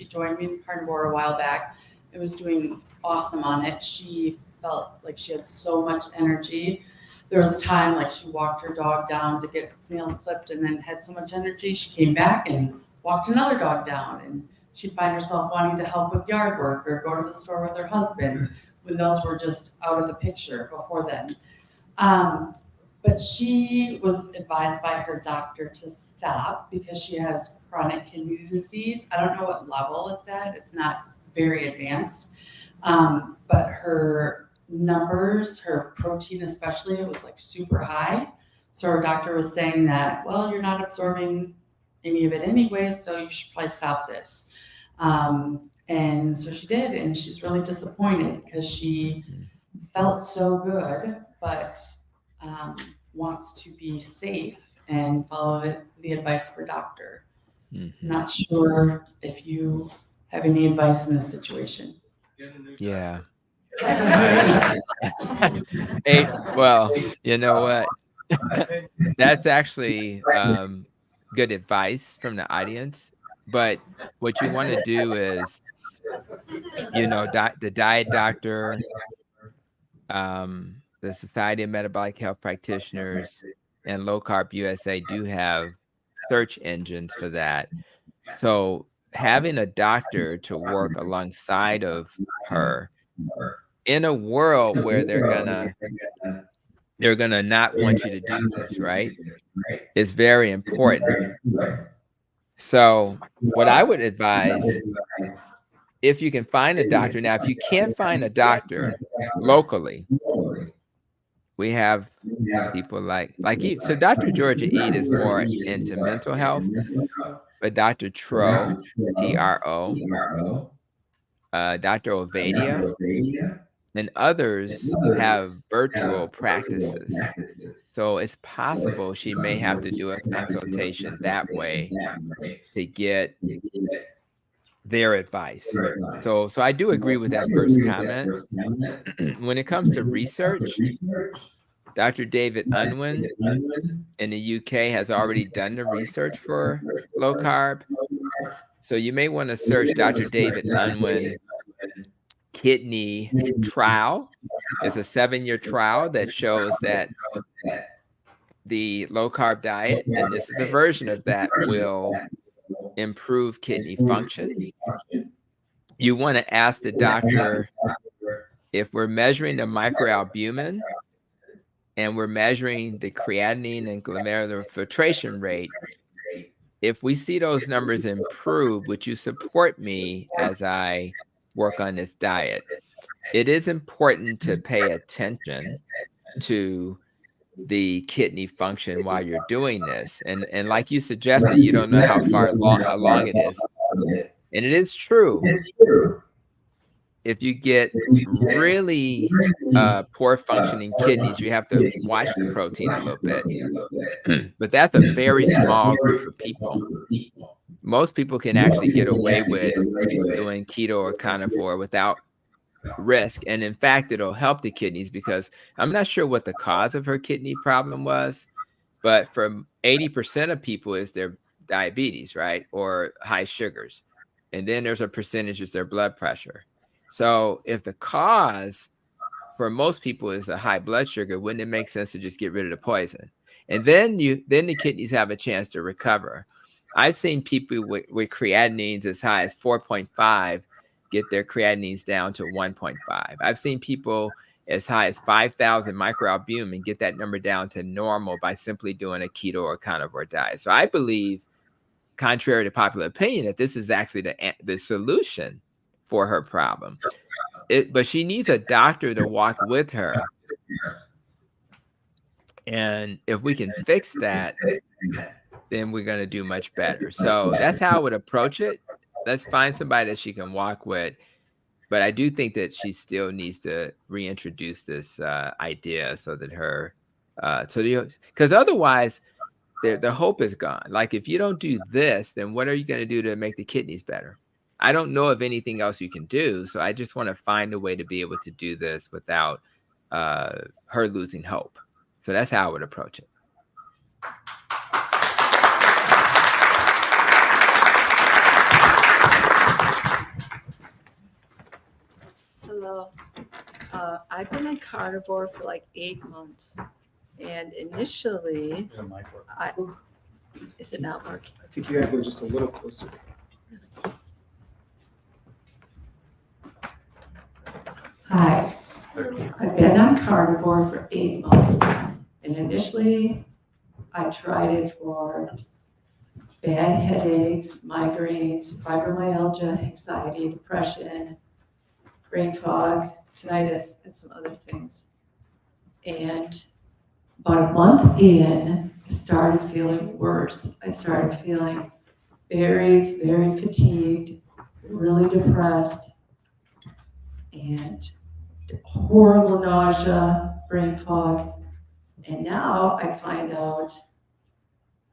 joined me in Carnivore a while back. It was doing awesome on it. She felt like she had so much energy. There was a time like she walked her dog down to get its nails clipped and then had so much energy. She came back and walked another dog down, and she'd find herself wanting to help with yard work or go to the store with her husband when those were just out of the picture before then. But she was advised by her doctor to stop because she has chronic kidney disease. I don't know what level it's at. It's not very advanced. But her numbers, her protein especially, it was like super high. So her doctor was saying that, well, you're not absorbing any of it anyway, so you should probably stop this. And so she did, and she's really disappointed because she felt so good, but wants to be safe and follow the advice of her doctor. Not sure if you have any advice in this situation. Yeah. Hey, well, you know what? That's actually good advice from the audience. But what you want to do is, you know, the Diet Doctor, the Society of Metabolic Health Practitioners, and Low Carb USA do have search engines for that. So having a doctor to work alongside of her in a world where they're gonna not want you to do this, right, is very important. So what I would advise, if you can find a doctor, now if you can't find a doctor locally, we have people like you. So Dr. Georgia Eid is more into mental health, but Dr. Tro, T-R-O, Dr. Ovadia, and others have virtual practices. So it's possible she may have to do a consultation that way to get their advice. So I do agree with that first comment. When it comes to research, Dr. David Unwin in the UK has already done the research for low carb. So you may want to search Dr. David Unwin kidney trial. It's a 7-year trial that shows that the low carb diet, and this is a version of that, will improve kidney function. You want to ask the doctor if we're measuring the microalbumin and we're measuring the creatinine and glomerular filtration rate, if we see those numbers improve, would you support me as I work on this diet? It is important to pay attention to the kidney function while you're doing this. And like you suggested, you don't know how far along it is. And it is true. If you get really poor functioning kidneys, you have to watch the protein a little bit. But that's a very small group of people. Most people can actually get away with doing keto or carnivore without risk. And in fact, it'll help the kidneys, because I'm not sure what the cause of her kidney problem was, but for 80% of people is their diabetes, right? Or high sugars. And then there's a percentage is their blood pressure. So if the cause for most people is a high blood sugar, wouldn't it make sense to just get rid of the poison? And then the kidneys have a chance to recover. I've seen people with creatinines as high as 4.5 get their creatinines down to 1.5. I've seen people as high as 5,000 microalbumin get that number down to normal by simply doing a keto or carnivore diet. So I believe, contrary to popular opinion, that this is actually the solution for her problem. But she needs a doctor to walk with her. And if we can fix that, then we're going to do much better. So that's how I would approach it. Let's find somebody that she can walk with. But I do think that she still needs to reintroduce this idea so that her, because otherwise the hope is gone. Like, if you don't do this, then what are you going to do to make the kidneys better? I don't know of anything else you can do. So I just want to find a way to be able to do this without her losing hope. So that's how I would approach it. Hello. I've been on carnivore for like 8 months. And initially, is it not working? I think you have to go just a little closer. Hi. I've been on carnivore for 8 months. And initially, I tried it for bad headaches, migraines, fibromyalgia, anxiety, depression, brain fog, tinnitus, and some other things. And about a month in, I started feeling worse. I started feeling very, very fatigued, really depressed, and horrible nausea, brain fog. And now I find out,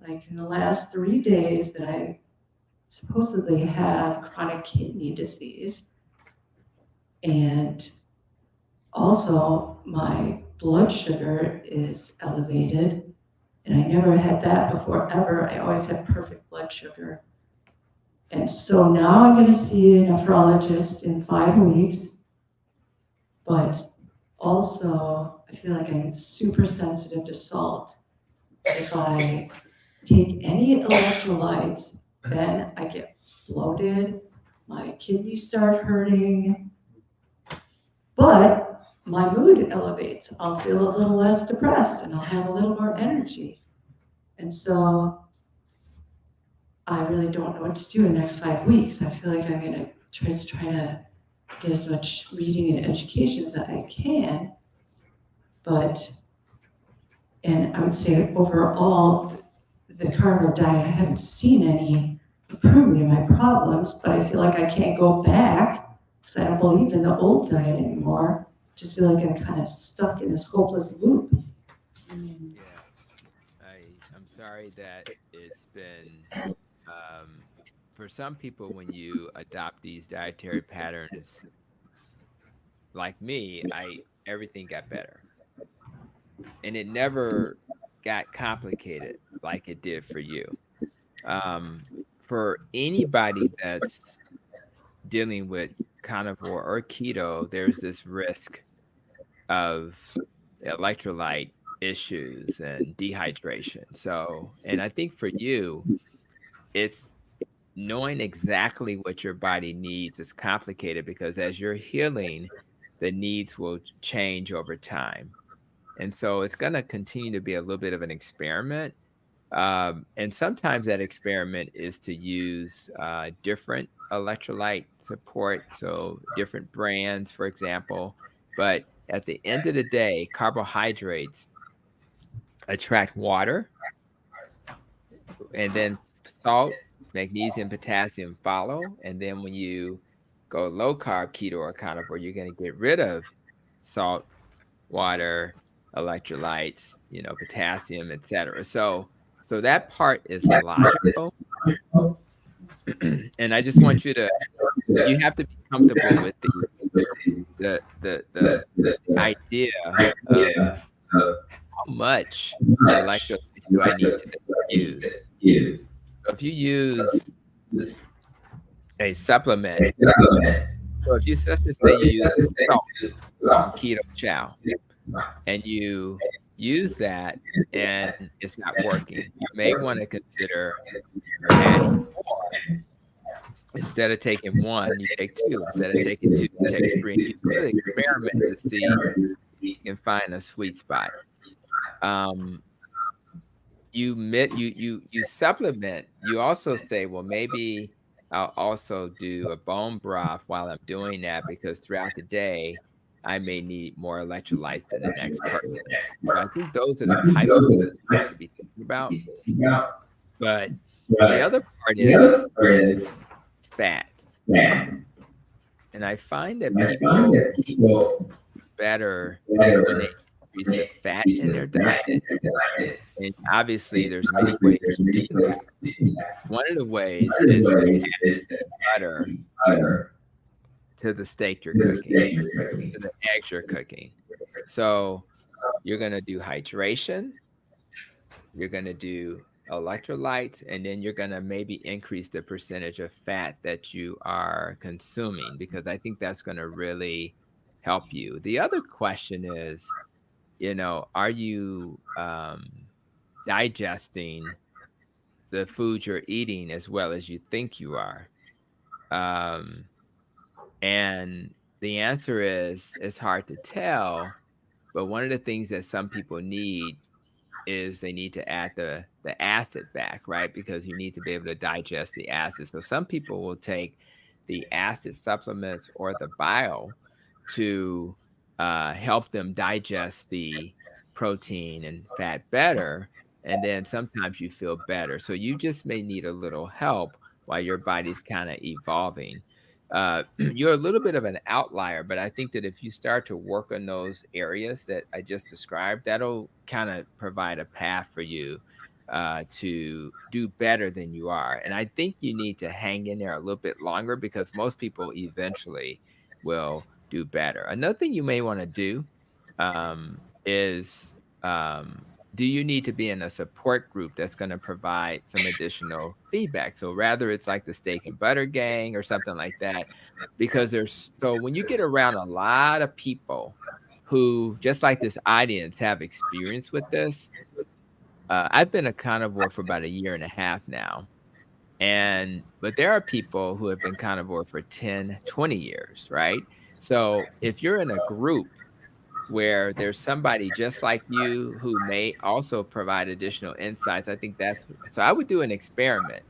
like in the last 3 days, that I supposedly have chronic kidney disease. And also my blood sugar is elevated. And I never had that before, ever. I always had perfect blood sugar. And so now I'm going to see a nephrologist in 5 weeks. But also, I feel like I'm super sensitive to salt. If I take any electrolytes, then I get bloated, my kidneys start hurting, but my mood elevates. I'll feel a little less depressed and I'll have a little more energy. And so I really don't know what to do in the next 5 weeks. I feel like I'm going to try to get as much reading and education as I can. And I would say overall, the carnivore diet, I haven't seen any improvement in my problems, but I feel like I can't go back because I don't believe in the old diet anymore. Just feel like I'm kind of stuck in this hopeless loop. Yeah, I'm sorry that it's been, for some people, when you adopt these dietary patterns, like me, everything got better. And it never got complicated like it did for you. For anybody that's dealing with carnivore or keto, there's this risk of electrolyte issues and dehydration. So, and I think for you, it's knowing exactly what your body needs is complicated, because as you're healing, the needs will change over time. And so it's going to continue to be a little bit of an experiment. And sometimes that experiment is to use different electrolyte support, so different brands, for example. But at the end of the day, carbohydrates attract water, and then salt, magnesium, potassium follow. And then when you go low carb, keto, or carnivore, you're going to get rid of salt, water, electrolytes, potassium, etc. So that part is logical. And I just want you have to be comfortable with the idea of how much electrolytes do I need to use. So if you use a supplement, so if you just say you use salt from keto chow, and you use that and it's not working, you may want to consider adding more. Instead of taking one, you take two. Instead of taking two, you take three. You really experiment to see if you can find a sweet spot. You supplement. You also say, well, maybe I'll also do a bone broth while I'm doing that, because throughout the day I may need more electrolytes than the next person. So I think those are the types of things to be thinking about. But the other part is fat. And I find that people better when they increase the fat in their diet. And obviously there's many ways to do this. One of the ways is to add butter to the steak you're cooking, to the eggs you're cooking. So you're going to do hydration, you're going to do electrolytes, and then you're going to maybe increase the percentage of fat that you are consuming, because I think that's going to really help you. The other question is, are you digesting the food you're eating as well as you think you are? And the answer is, it's hard to tell, but one of the things that some people need is they need to add the acid back, right? Because you need to be able to digest the acid. So some people will take the acid supplements or the bile to help them digest the protein and fat better. And then sometimes you feel better. So you just may need a little help while your body's kind of evolving. You're a little bit of an outlier, but I think that if you start to work on those areas that I just described, that'll kind of provide a path for you to do better than you are. And I think you need to hang in there a little bit longer, because most people eventually will do better. Another thing you may want to do is do you need to be in a support group that's going to provide some additional feedback? So rather it's like the steak and butter gang or something like that, because so when you get around a lot of people who, just like this audience, have experience with this. I've been a carnivore for about 1.5 years now. But there are people who have been carnivore for 10, 20 years, right? So if you're in a group where there's somebody just like you who may also provide additional insights, I think so I would do an experiment.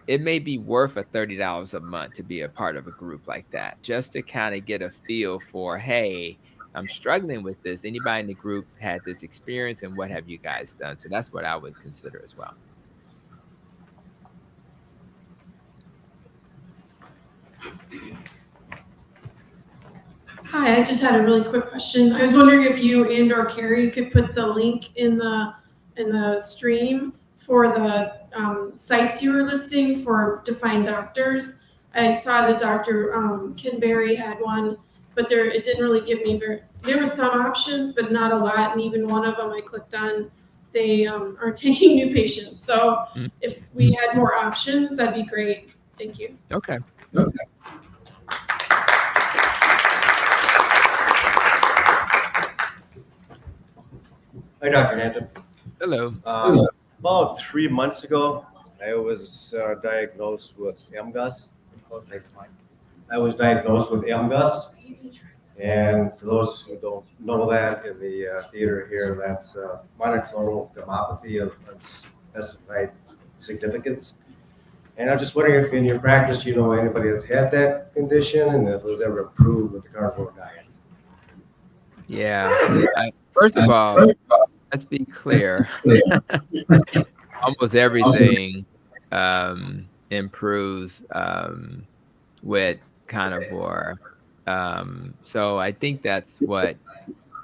It may be worth $30 a month to be a part of a group like that, just to kind of get a feel for, hey, I'm struggling with this. Anybody in the group had this experience, and what have you guys done? So that's what I would consider as well. Hi, I just had a really quick question. I was wondering if you and or Kerry could put the link in the stream for the sites you were listing to find doctors. I saw that Dr. Ken Berry had one, but it didn't really give me there were some options, but not a lot. And even one of them I clicked on, they are taking new patients. So if we had more options, that'd be great. Thank you. Okay. Hi, Dr. Hampton. Hello. About 3 months ago, I was diagnosed with MGUS. I was diagnosed with MGUS, And for those who don't know that, in the theater here, that's monoclonal gammopathy of unspecified significance. And I'm just wondering if in your practice, you know, anybody has had that condition and if it was ever approved with the carnivore diet. Yeah. First of all, let's be clear. Almost everything improves with carnivore. So I think that's what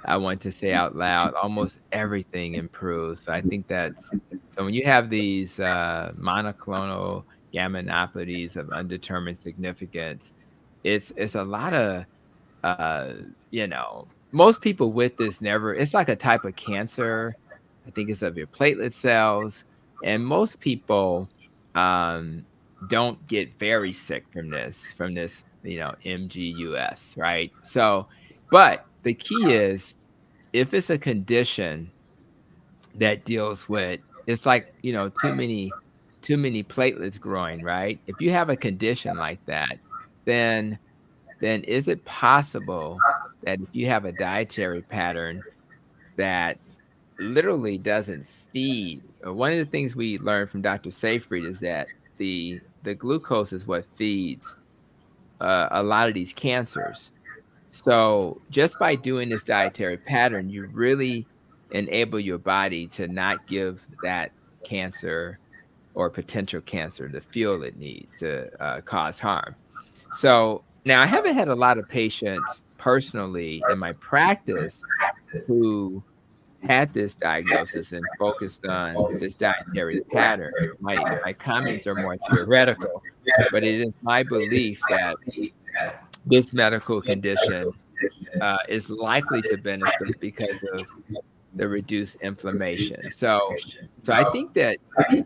I want to say out loud. Almost everything improves. So I think that's so when you have these monoclonal gammopathies of undetermined significance, it's a lot of you know, most people with this never, it's like a type of cancer. I think it's of your platelet cells. And most people don't get very sick from this, you know, MGUS, right? So, but the key is if it's a condition that deals with, it's like, you know, too many platelets growing, right? If you have a condition like that, then is it possible that if you have a dietary pattern that literally doesn't feed, one of the things we learned from Dr. Seyfried is that the glucose is what feeds a lot of these cancers. So just by doing this dietary pattern, you really enable your body to not give that cancer or potential cancer the fuel it needs to cause harm. So now I haven't had a lot of patients personally in my practice who had this diagnosis and focused on this dietary pattern. My comments are more theoretical, but it is my belief that this medical condition is likely to benefit because of the reduced inflammation. So I think that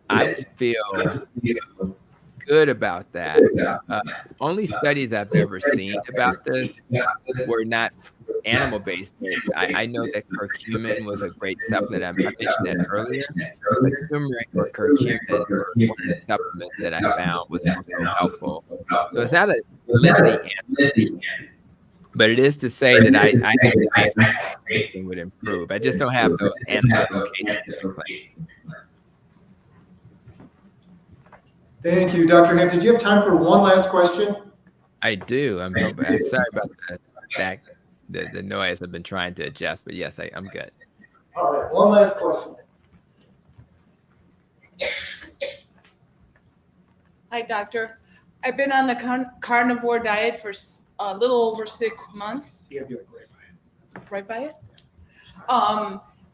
I would feel good about that. Only studies I've ever seen about this were not animal-based. I know that curcumin was a great supplement. I mentioned that earlier. But turmeric or curcumin was one of the supplements that I found was also helpful. So it's not a limiting answer, but it is to say that I think it would improve. I just don't have those analytical cases in place. Thank you, Dr. Hampton. Did you have time for one last question? I do. I'm sorry about the noise. I've been trying to adjust, but yes, I'm good. All right, one last question. Hi, doctor. I've been on the carnivore diet for a little over 6 months. Yeah, be right by it.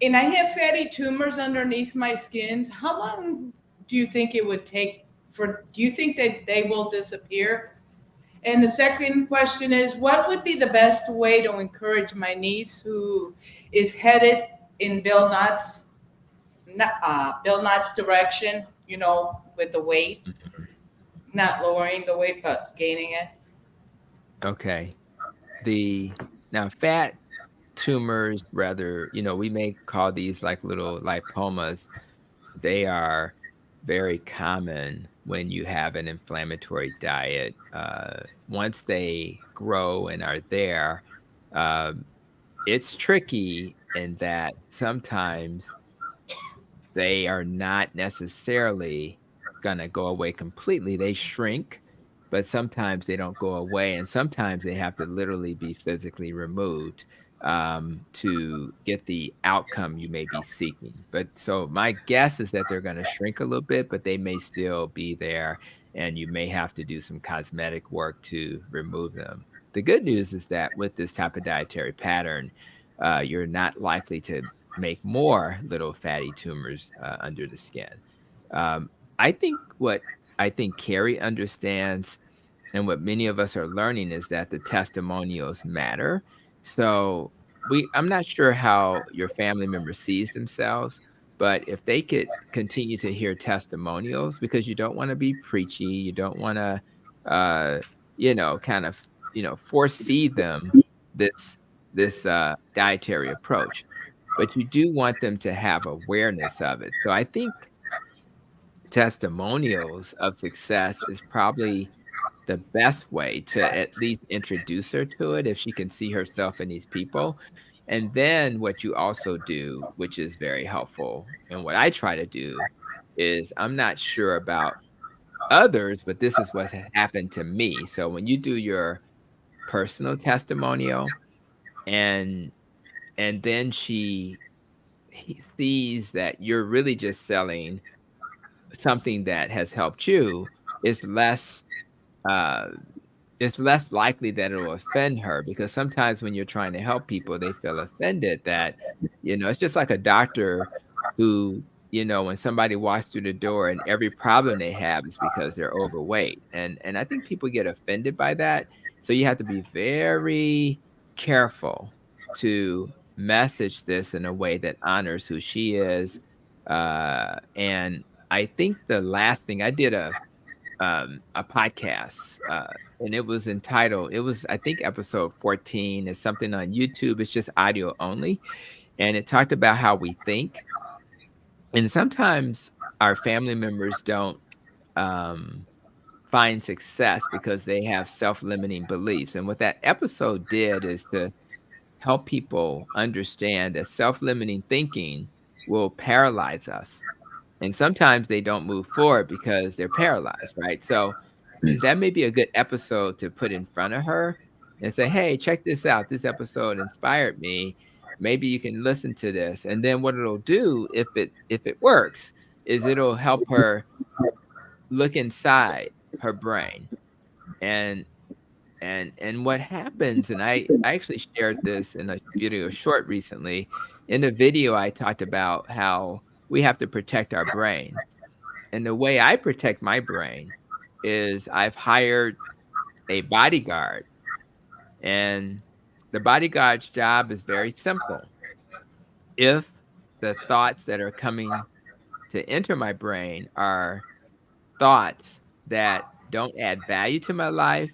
And I have fatty tumors underneath my skins. How long do you think it would take do you think that they will disappear? And the second question is, what would be the best way to encourage my niece who is headed in Bill Knott's direction, you know, with the weight, not lowering the weight, but gaining it? Okay. Now fat tumors, rather, you know, we may call these like little lipomas. They are very common when you have an inflammatory diet. Once they grow and are there, it's tricky in that sometimes they are not necessarily going to go away completely. They shrink, but sometimes they don't go away. And sometimes they have to literally be physically removed to get the outcome you may be seeking. But so my guess is that they're going to shrink a little bit, but they may still be there, and you may have to do some cosmetic work to remove them. The good news is that with this type of dietary pattern, you're not likely to make more little fatty tumors under the skin. I think Kerry understands, and what many of us are learning, is that the testimonials matter. So I'm not sure how your family member sees themselves, but if they could continue to hear testimonials, because you don't want to be preachy, you don't want to, force feed them this dietary approach, but you do want them to have awareness of it. So I think testimonials of success is probably the best way to at least introduce her to it if she can see herself in these people. And then what you also do, which is very helpful, and what I try to do is I'm not sure about others, but this is what happened to me. So when you do your personal testimonial and then he sees that you're really just selling something that has helped you, it's less likely that it'll offend her, because sometimes when you're trying to help people, they feel offended that, it's just like a doctor who, when somebody walks through the door and every problem they have is because they're overweight. And I think people get offended by that. So you have to be very careful to message this in a way that honors who she is. And I think the last thing I did a podcast, and it was entitled, I think episode 14 is something on YouTube. It's just audio only. And it talked about how we think. And sometimes our family members don't find success because they have self-limiting beliefs. And what that episode did is to help people understand that self-limiting thinking will paralyze us. And sometimes they don't move forward because they're paralyzed, right? So that may be a good episode to put in front of her and say, hey, check this out. This episode inspired me. Maybe you can listen to this. And then what it'll do, if it works, is it'll help her look inside her brain. And what happens, and I actually shared this in a video short recently. In the video, I talked about how we have to protect our brains. And the way I protect my brain is I've hired a bodyguard. And the bodyguard's job is very simple. If the thoughts that are coming to enter my brain are thoughts that don't add value to my life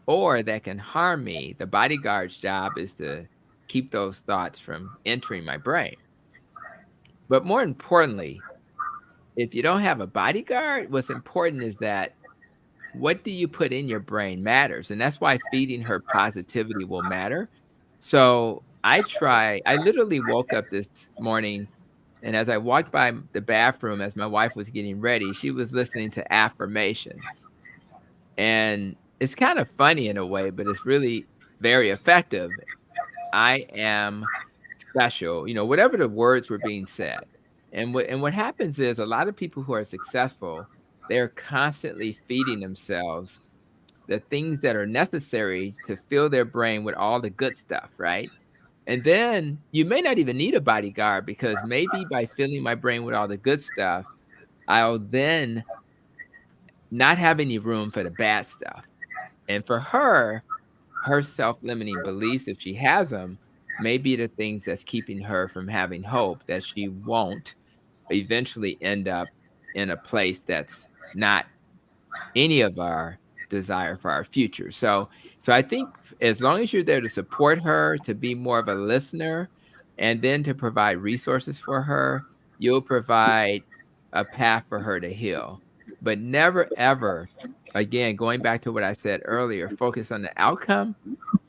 or that can harm me, the bodyguard's job is to keep those thoughts from entering my brain. But more importantly, if you don't have a bodyguard, what's important is that what do you put in your brain matters. And that's why feeding her positivity will matter. So I literally woke up this morning, and as I walked by the bathroom, as my wife was getting ready, she was listening to affirmations. And it's kind of funny in a way, but it's really very effective. I am special, whatever the words were being said. And what happens is a lot of people who are successful, they're constantly feeding themselves the things that are necessary to fill their brain with all the good stuff, right? And then you may not even need a bodyguard, because maybe by filling my brain with all the good stuff, I'll then not have any room for the bad stuff. And for her self-limiting beliefs, if she has them, may be the things that's keeping her from having hope that she won't eventually end up in a place that's not any of our desire for our future. So I think as long as you're there to support her, to be more of a listener, and then to provide resources for her, you'll provide a path for her to heal. But never, ever, again, going back to what I said earlier, focus on the outcome.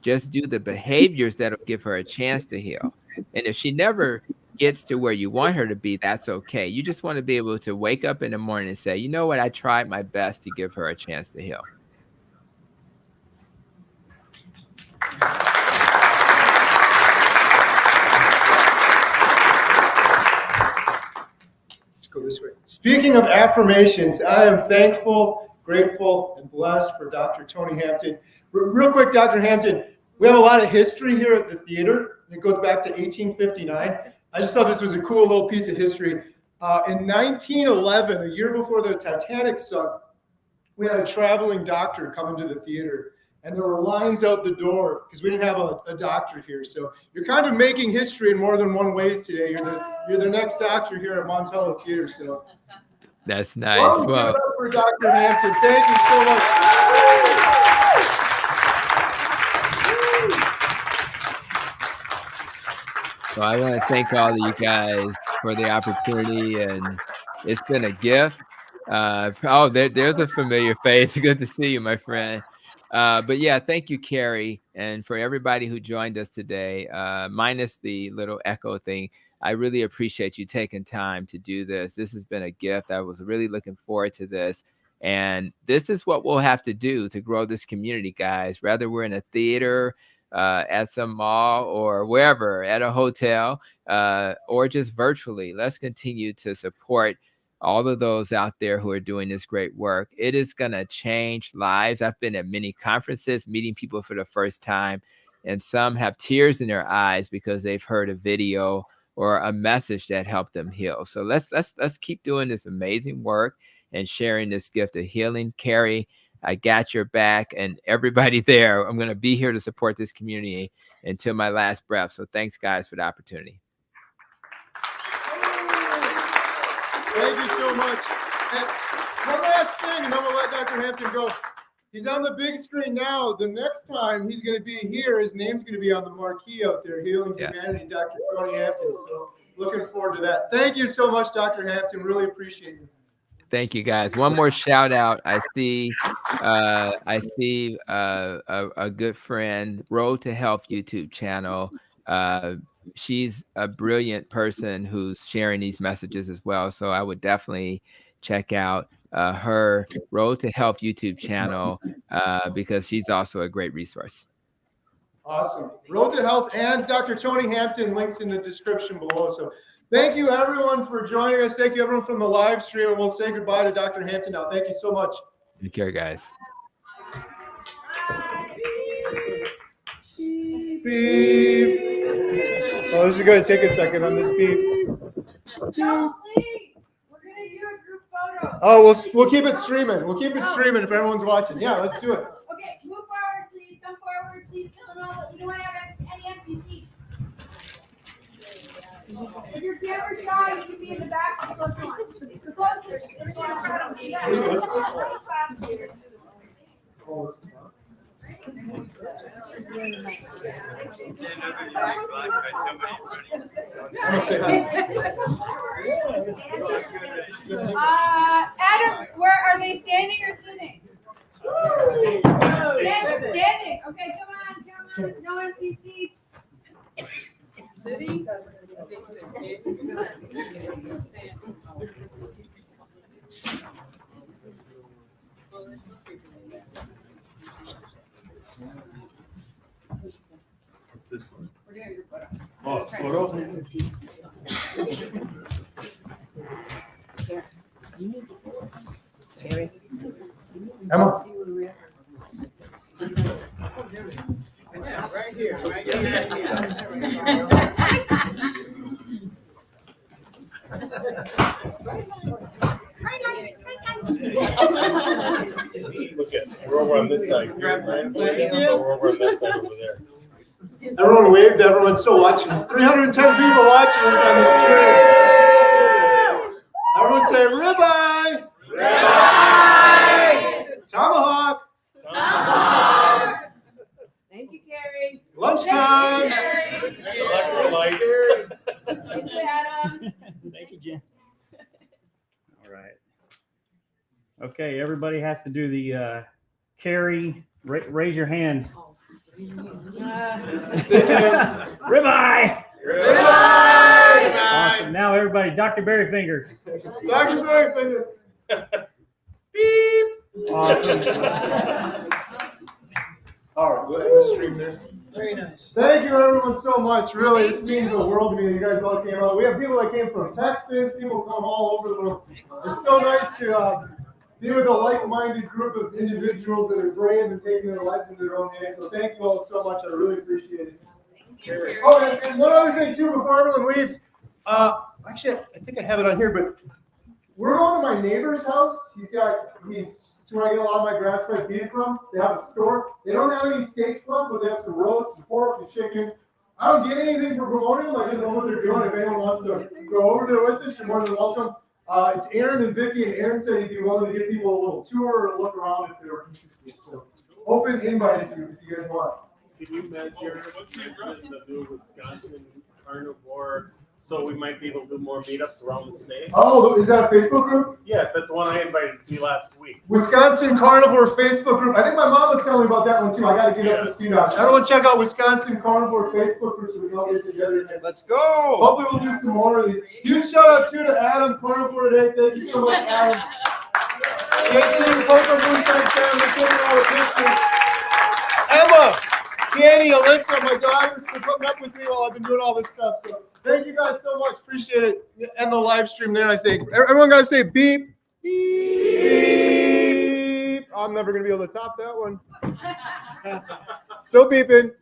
Just do the behaviors that'll give her a chance to heal. And if she never gets to where you want her to be, that's okay. You just want to be able to wake up in the morning and say, you know what, I tried my best to give her a chance to heal. Let's go this way. Speaking of affirmations, I am thankful, grateful, and blessed for Dr. Tony Hampton. Real quick, Dr. Hampton, we have a lot of history here at the theater. It goes back to 1859. I just thought this was a cool little piece of history. In 1911, a year before the Titanic sunk, we had a traveling doctor come into the theater, and there were lines out the door because we didn't have a doctor here. So you're kind of making history in more than one ways today. You're the next doctor here at Montello Theater. So that's nice. Well, give it up for Dr. Hampton. Thank you so much. So I want to thank all of you guys for the opportunity, and it's been a gift. There's a familiar face. Good to see you, my friend. But yeah, thank you, Kerry, and for everybody who joined us today, minus the little echo thing. I really appreciate you taking time to do this. This has been a gift. I was really looking forward to this. And this is what we'll have to do to grow this community, guys. Whether we're in a theater, at some mall, or wherever, at a hotel, or just virtually, let's continue to support all of those out there who are doing this great work. It is going to change lives. I've been at many conferences, meeting people for the first time, and some have tears in their eyes because they've heard a video or a message that helped them heal. So let's keep doing this amazing work and sharing this gift of healing. Kerry, I got your back, and everybody there. I'm going to be here to support this community until my last breath. So thanks, guys, for the opportunity. Thank you so much. And one last thing, and then we'll let Dr. Hampton go. He's on the big screen now. The next time he's going to be here, his name's going to be on the marquee out there, Healing Humanity, Dr. Tony Hampton. So looking forward to that. Thank you so much, Dr. Hampton. Really appreciate you. Thank you, guys. One more shout out. I see a good friend, Road to Health YouTube channel. She's a brilliant person who's sharing these messages as well. So I would definitely check out her Road to Health YouTube channel because she's also a great resource. Awesome. Road to Health and Dr. Tony Hampton, links in the description below. So thank you, everyone, for joining us. Thank you, everyone, from the live stream. And we'll say goodbye to Dr. Hampton now. Thank you so much. Take care, guys. Beep. Oh, this is going to take a second on this beep. No, please. We're going to do a group photo. Oh, we'll keep it streaming. We'll keep it streaming if everyone's watching. Yeah, let's do it. Okay, move forward, please. Come forward, please. You don't want to have any empty seats. If you're camera shy, you can be in the back. The closest one. The closest. Adam, where are they, standing or sitting? Standing. Okay, come on. No empty seats. Sitting? This one. We're doing your photo. Oh, photo? Emma. Yeah, right here. Right Look at, we're over on this side. We're over on that side over there. Everyone waved to everyone still watching. There's 310 people watching us on the stream. Everyone say ribeye. Ribeye. Tomahawk. Tomahawk. Thank you, Carrie. Lunchtime. Thank you, Electrolytes. Thank you, Adam. Thank you, Jen. All right. Okay, everybody has to do the Kerry. Raise your hands. Ribeye. Ribeye. Awesome. Now everybody, Dr. Berryfinger. Dr. Berryfinger. Beep. Awesome. All right, we'll end the stream there. Very nice. Thank you, everyone, so much. Really, this means the world to me. You guys all came out. We have people that came from Texas. People come all over the world. It's so nice to be with a like-minded group of individuals that are brave and taking their lives into their own hands. So thank you all so much. I really appreciate it. Oh, and one other thing too, before everyone leaves. Actually, I think I have it on here, but we're going to my neighbor's house. It's where I get a lot of my grass-fed beef from. They have a store. They don't have any steaks left, but they have some roast, some pork, and chicken. I don't get anything for promoting them. I just know what they're doing. If anyone wants to go over there with us, you're more than welcome. It's Aaron and Vicky, and Aaron said he'd be willing to give people a little tour or look around if they were interested. So open invite if you guys want. Can you measure what's the Wisconsin carnivore So we might be able to do more meetups around the state. Oh, is that a Facebook group? Yes, that's the one I invited you last week. Wisconsin Carnivore Facebook group. I think my mom was telling me about that one too. I got to get up to speed on it. Everyone check out Wisconsin Carnivore Facebook group so we can all get together. Let's go. Hopefully we'll do some more of these. Huge shout out too to Adam Carnivore today. Thank you so much, Adam. Great team, Coco Moonshine family, taking all the pictures. Emma, Danny, Alyssa, my daughters, for putting up with me while I've been doing all this stuff. So thank you guys so much. Appreciate it. End the live stream there, I think. Everyone got to say beep. Beep. I'm never going to be able to top that one. Still beeping.